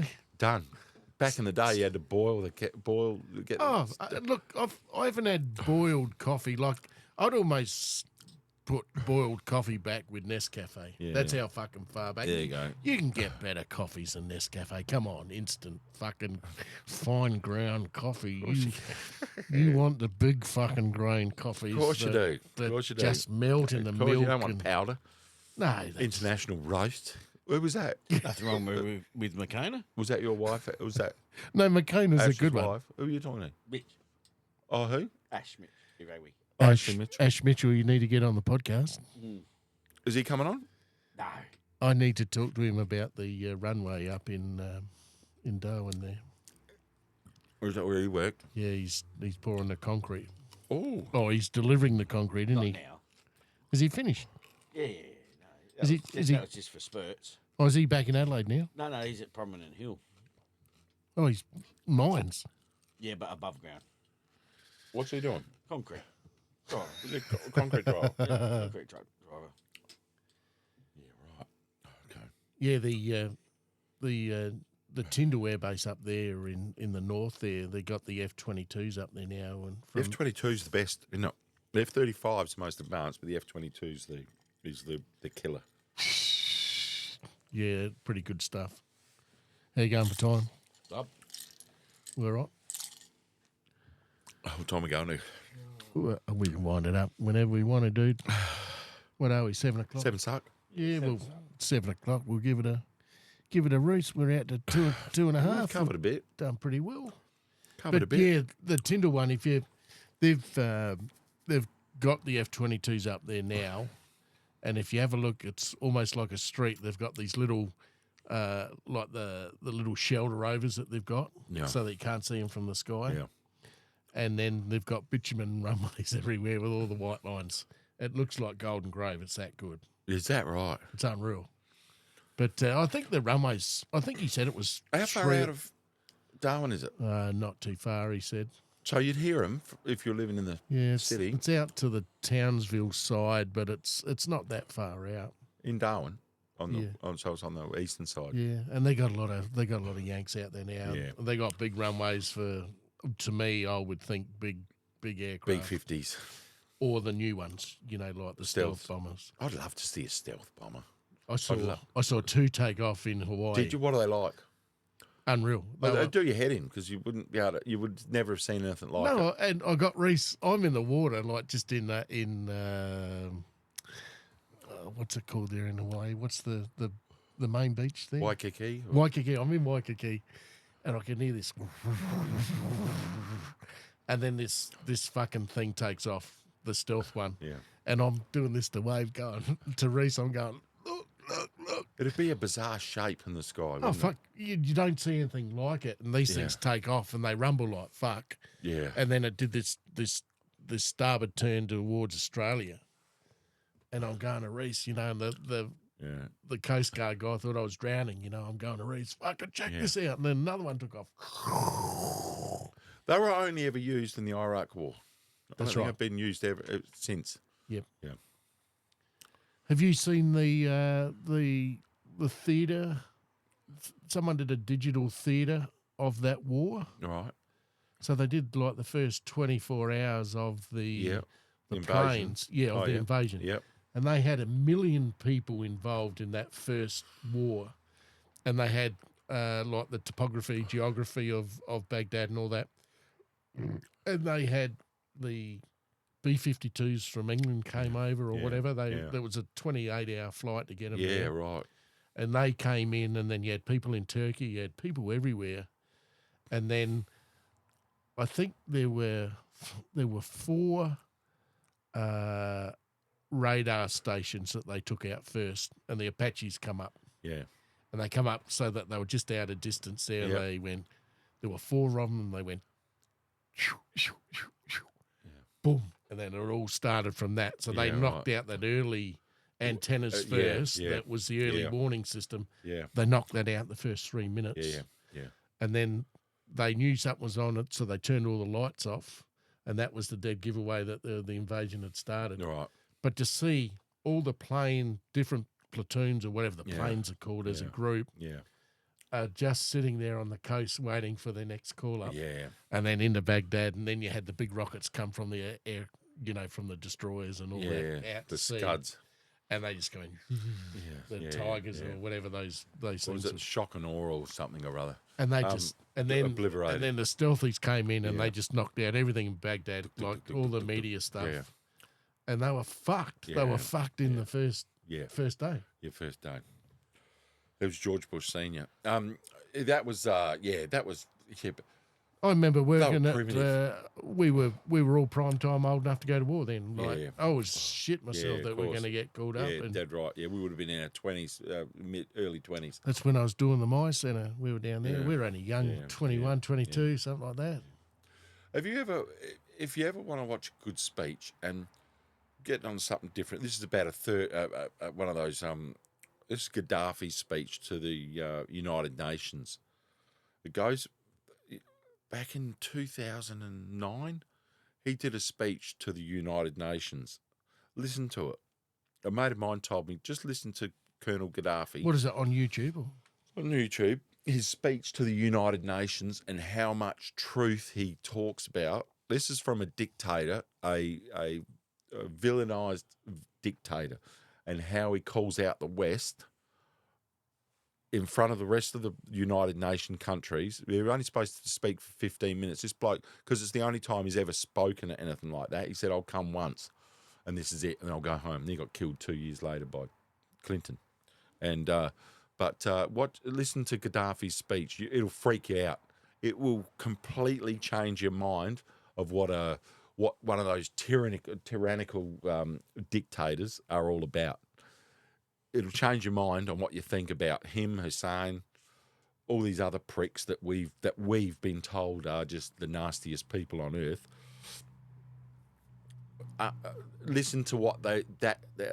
Speaker 1: Hey.
Speaker 2: Done. Back in the day, you had to get.
Speaker 1: Look, I haven't had boiled coffee. Like, I'd almost put boiled coffee back with Nescafe.
Speaker 2: Yeah,
Speaker 1: That's how fucking far back.
Speaker 2: There you go.
Speaker 1: You can get better coffees than Nescafe. Come on, instant fucking fine ground coffee. You want the big fucking grain coffees.
Speaker 2: Of course you do.
Speaker 1: That
Speaker 2: Of course you do.
Speaker 1: just melt in the
Speaker 2: Of course,
Speaker 1: milk.
Speaker 2: you don't want powder.
Speaker 1: No, that's-
Speaker 2: International roast. Who was that?
Speaker 3: Nothing wrong with McKenna.
Speaker 2: Was that your wife? Was that
Speaker 1: no, McCain is a
Speaker 2: Ash's
Speaker 1: good one.
Speaker 2: wife? Who are you talking to?
Speaker 3: Mitch.
Speaker 2: Oh, who?
Speaker 3: Ash Mitch. Irawi.
Speaker 2: Ashley Mitchell.
Speaker 1: Ash Mitchell, you need to get on the podcast.
Speaker 2: Is he coming on?
Speaker 3: No.
Speaker 1: I need to talk to him about the runway up in Darwin there.
Speaker 2: Or is that where he worked?
Speaker 1: Yeah, he's pouring the concrete.
Speaker 2: Oh,
Speaker 1: Oh, he's delivering the concrete, isn't
Speaker 3: Not
Speaker 1: he?
Speaker 3: now.
Speaker 1: Is he finished?
Speaker 3: Yeah. No.
Speaker 1: Is he-
Speaker 3: That
Speaker 1: is he-
Speaker 3: was just for spurts.
Speaker 1: Or is he back in Adelaide now?
Speaker 3: No, he's at Prominent Hill.
Speaker 1: Oh, he's mines.
Speaker 3: Yeah, but above ground.
Speaker 2: what's he doing?
Speaker 3: Concrete.
Speaker 2: Is it concrete drive?
Speaker 3: Concrete truck driver.
Speaker 2: Yeah, right. Okay.
Speaker 1: Yeah, the Tyndall Air Base up there in the north there, they got the F-22s up there now. And from,
Speaker 2: F-22 is the best. No, the F-35 is the most advanced, but the F-22 is the killer.
Speaker 1: yeah, pretty good stuff. How you going for time?
Speaker 3: Up.
Speaker 1: We're right.
Speaker 2: What time are we going to?
Speaker 1: We can wind it up whenever we want to, dude. What are we, 7 o'clock?
Speaker 2: 7 suck.
Speaker 1: Yeah, well, 7 o'clock. We'll give it a roost. We're out to two and a
Speaker 2: We've
Speaker 1: half.
Speaker 2: covered a bit.
Speaker 1: Done pretty well.
Speaker 2: Covered a
Speaker 1: But
Speaker 2: bit.
Speaker 1: yeah, the Tyndall one. If they've got the F-22s up there now, and if you have a look, it's almost like a street. They've got these little, like the little shelter rovers that they've got,
Speaker 2: Yeah.
Speaker 1: so that you can't see them from the sky.
Speaker 2: Yeah.
Speaker 1: And then they've got bitumen runways everywhere with all the white lines. It looks like Golden Grove. It's that good.
Speaker 2: Is that right?
Speaker 1: It's unreal. But I think the runways. I think he said it was
Speaker 2: How far out of Darwin is it?
Speaker 1: not too far. He said.
Speaker 2: So you'd hear them if you're living in the
Speaker 1: Yeah,
Speaker 2: city
Speaker 1: it's out to the Townsville side, but it's not that far out.
Speaker 2: in Darwin.
Speaker 1: Yeah.
Speaker 2: So it's on the eastern side.
Speaker 1: Yeah, and they got a lot of Yanks out there now.
Speaker 2: Yeah.
Speaker 1: They got big runways for. To me, I would think big aircraft
Speaker 2: B-50s.
Speaker 1: or the new ones. You know, like the stealth
Speaker 2: Stealth.
Speaker 1: bombers.
Speaker 2: I'd love to see a stealth bomber.
Speaker 1: I saw
Speaker 2: love-
Speaker 1: 2 take off in Hawaii.
Speaker 2: Did you? What are they like?
Speaker 1: Unreal. They
Speaker 2: They
Speaker 1: were-
Speaker 2: do your head in because you wouldn't be able to. You would never have seen anything like it.
Speaker 1: No, and I got Reese. I'm in the water, like just in what's it called there in Hawaii? What's the main beach there?
Speaker 2: Waikiki.
Speaker 1: Waikiki. I'm in Waikiki, and I can hear this, and then this fucking thing takes off, the stealth one.
Speaker 2: Yeah.
Speaker 1: And I'm doing this to Wave, going to Reese. I'm going, look.
Speaker 2: It'd be a bizarre shape in the sky.
Speaker 1: Oh
Speaker 2: wouldn't
Speaker 1: fuck! You don't see anything like it, and these
Speaker 2: Yeah.
Speaker 1: things take off and they rumble like fuck.
Speaker 2: it? Yeah.
Speaker 1: And then it did this starboard turn towards Australia. And I'm going to Reese, you know, and
Speaker 2: Yeah.
Speaker 1: the Coast Guard guy thought I was drowning, you know. I'm going to Reese, fucking check this out. And then another one took off.
Speaker 2: They were only ever used in the Iraq War. I
Speaker 1: That's
Speaker 2: don't think
Speaker 1: right.
Speaker 2: they've been used ever since.
Speaker 1: Yep.
Speaker 2: Yeah.
Speaker 1: Have you seen the theatre? Someone did a digital theatre of that war.
Speaker 2: All right.
Speaker 1: So they did like the first 24 hours of the
Speaker 2: Yeah.
Speaker 1: the
Speaker 2: Invasion.
Speaker 1: planes, of the invasion.
Speaker 2: Yep.
Speaker 1: And they had 1 million people involved in that first war. And they had like the topography, geography of Baghdad and all that. And they had the B-52s from England came over or
Speaker 2: Yeah.
Speaker 1: whatever.
Speaker 2: Yeah.
Speaker 1: There was a 28-hour flight to get them
Speaker 2: Yeah.
Speaker 1: there.
Speaker 2: Right.
Speaker 1: And they came in, and then you had people in Turkey, you had people everywhere. And then I think there were 4 radar stations that they took out first, and the Apaches come up.
Speaker 2: Yeah.
Speaker 1: And they come up so that they were just out of distance there.
Speaker 2: Yep.
Speaker 1: They went, there were 4 of them, and they went boom, and then it all started from that. So they knocked out that early antennas first. That was the early warning system.
Speaker 2: Yeah.
Speaker 1: They knocked that out the first 3 minutes.
Speaker 2: Yeah.
Speaker 1: And then they knew something was on it, so they turned all the lights off, and that was the dead giveaway that the invasion had started.
Speaker 2: Right.
Speaker 1: But to see all the different platoons or whatever the planes are called as a group, just sitting there on the coast waiting for their next call up.
Speaker 2: Yeah.
Speaker 1: And then into Baghdad, and then you had the big rockets come from the air, from the destroyers and all that out
Speaker 2: the
Speaker 1: to sea.
Speaker 2: Scuds.
Speaker 1: And they just go in, the Tigers or whatever those things.
Speaker 2: Was it shock and awe or something or other?
Speaker 1: And they just then
Speaker 2: obliterated.
Speaker 1: And then the stealthies came in and they just knocked out everything in Baghdad, like all the media stuff.
Speaker 2: Yeah.
Speaker 1: And they were fucked. They were fucked in the first day.
Speaker 2: Yeah, first day. It was George Bush Senior. That was but
Speaker 1: I remember working at.
Speaker 2: primitive.
Speaker 1: We were all prime time old enough to go to war then. Like I was shit myself
Speaker 2: of
Speaker 1: that we're
Speaker 2: course.
Speaker 1: going to get called up.
Speaker 2: Yeah,
Speaker 1: And
Speaker 2: dead right. Yeah, we would have been in our 20s, early 20s.
Speaker 1: that's when I was doing the My Centre. We were down there.
Speaker 2: Yeah.
Speaker 1: We were only young, 21, 22, something like that.
Speaker 2: If you ever want to watch a good speech and get on something different, this is about a third, one of those. This is Gaddafi's speech to the United Nations. It goes back in 2009. He did a speech to the United Nations. Listen to it. A mate of mine told me, just listen to Colonel Gaddafi.
Speaker 1: What is it, on YouTube? Or?
Speaker 2: On YouTube, his speech to the United Nations and how much truth he talks about. This is from a dictator, a villainized dictator, and how he calls out the West in front of the rest of the United Nation countries. They're only supposed to speak for 15 minutes. This bloke, because it's the only time he's ever spoken at anything like that, he said, I'll come once and this is it, and I'll go home. And he got killed 2 years later by Clinton. And listen to Gaddafi's speech. It'll freak you out. It will completely change your mind of what one of those tyrannical dictators are all about. It'll change your mind on what you think about him, Hussein, all these other pricks that we've been told are just the nastiest people on earth. Listen to what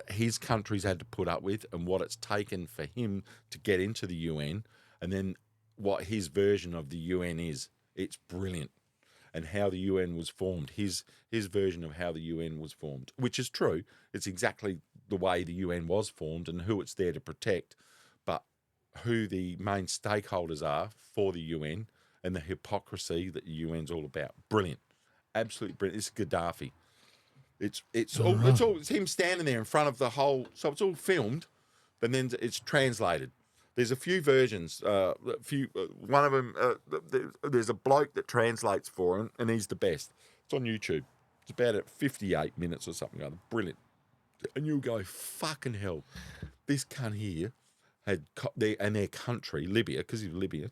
Speaker 2: his countries had to put up with and what it's taken for him to get into the UN, and then what his version of the UN is. It's brilliant. And how the UN was formed, his version of how the UN was formed, which is true. It's exactly the way the UN was formed and who it's there to protect, but who the main stakeholders are for the UN and the hypocrisy that the UN's all about. Brilliant. Absolutely brilliant. It's Gaddafi. It's him standing there in front of the whole, so it's all filmed, but then it's translated. There's a few versions. One of them, there's a bloke that translates for him, and he's the best. It's on YouTube. It's about at 58 minutes or something like that. Brilliant. And you'll go, fucking hell. This cunt here had their country, Libya, because he's Libya,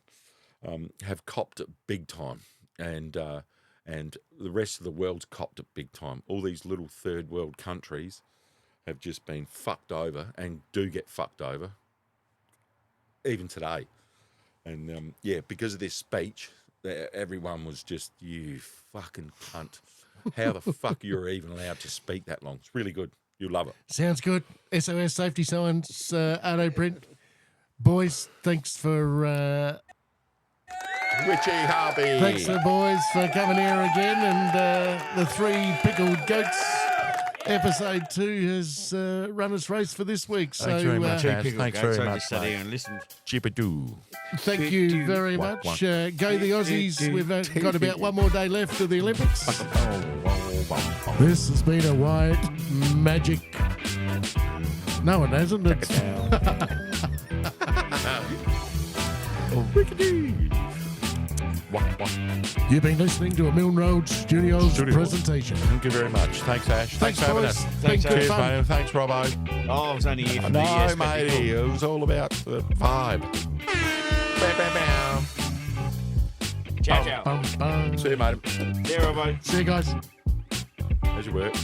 Speaker 2: have copped it big time, and the rest of the world's copped it big time. All these little third world countries have just been fucked over and do get fucked over. Even today. And because of this speech, everyone was just, you fucking cunt. How the fuck you're even allowed to speak that long? It's really good. You'll love it.
Speaker 1: Sounds good. SOS Safety Signs, Arto Print. Boys, thanks for...
Speaker 2: Witchy Harvey.
Speaker 1: Thanks to the boys for coming here again. And the Three Pickled Goats episode 2 has run its race for this week.
Speaker 2: Thanks
Speaker 1: so
Speaker 2: very much, Ash. Thanks very
Speaker 3: I
Speaker 2: much,
Speaker 3: just sat
Speaker 2: mate.
Speaker 3: here and listened.
Speaker 2: Jibbadoo.
Speaker 1: thank you very much. Go the Aussies. We've got about one more day left to the Olympics. This has been a white magic. No, it hasn't. It's You've been listening to a Milne Road Studios presentation.
Speaker 2: Thank you very much. Thanks, Ash. Thanks for having
Speaker 1: boys.
Speaker 2: us.
Speaker 1: Thanks,
Speaker 2: Cheers,
Speaker 1: fun.
Speaker 2: mate. Thanks, Robbo.
Speaker 3: Oh, I was only here for the
Speaker 2: No, matey. It was all about the vibe. Bow, bow, bow.
Speaker 3: Ciao, ciao.
Speaker 1: Bum, bum.
Speaker 2: See you, mate.
Speaker 3: There, Robbo.
Speaker 1: See you guys.
Speaker 2: How's your work?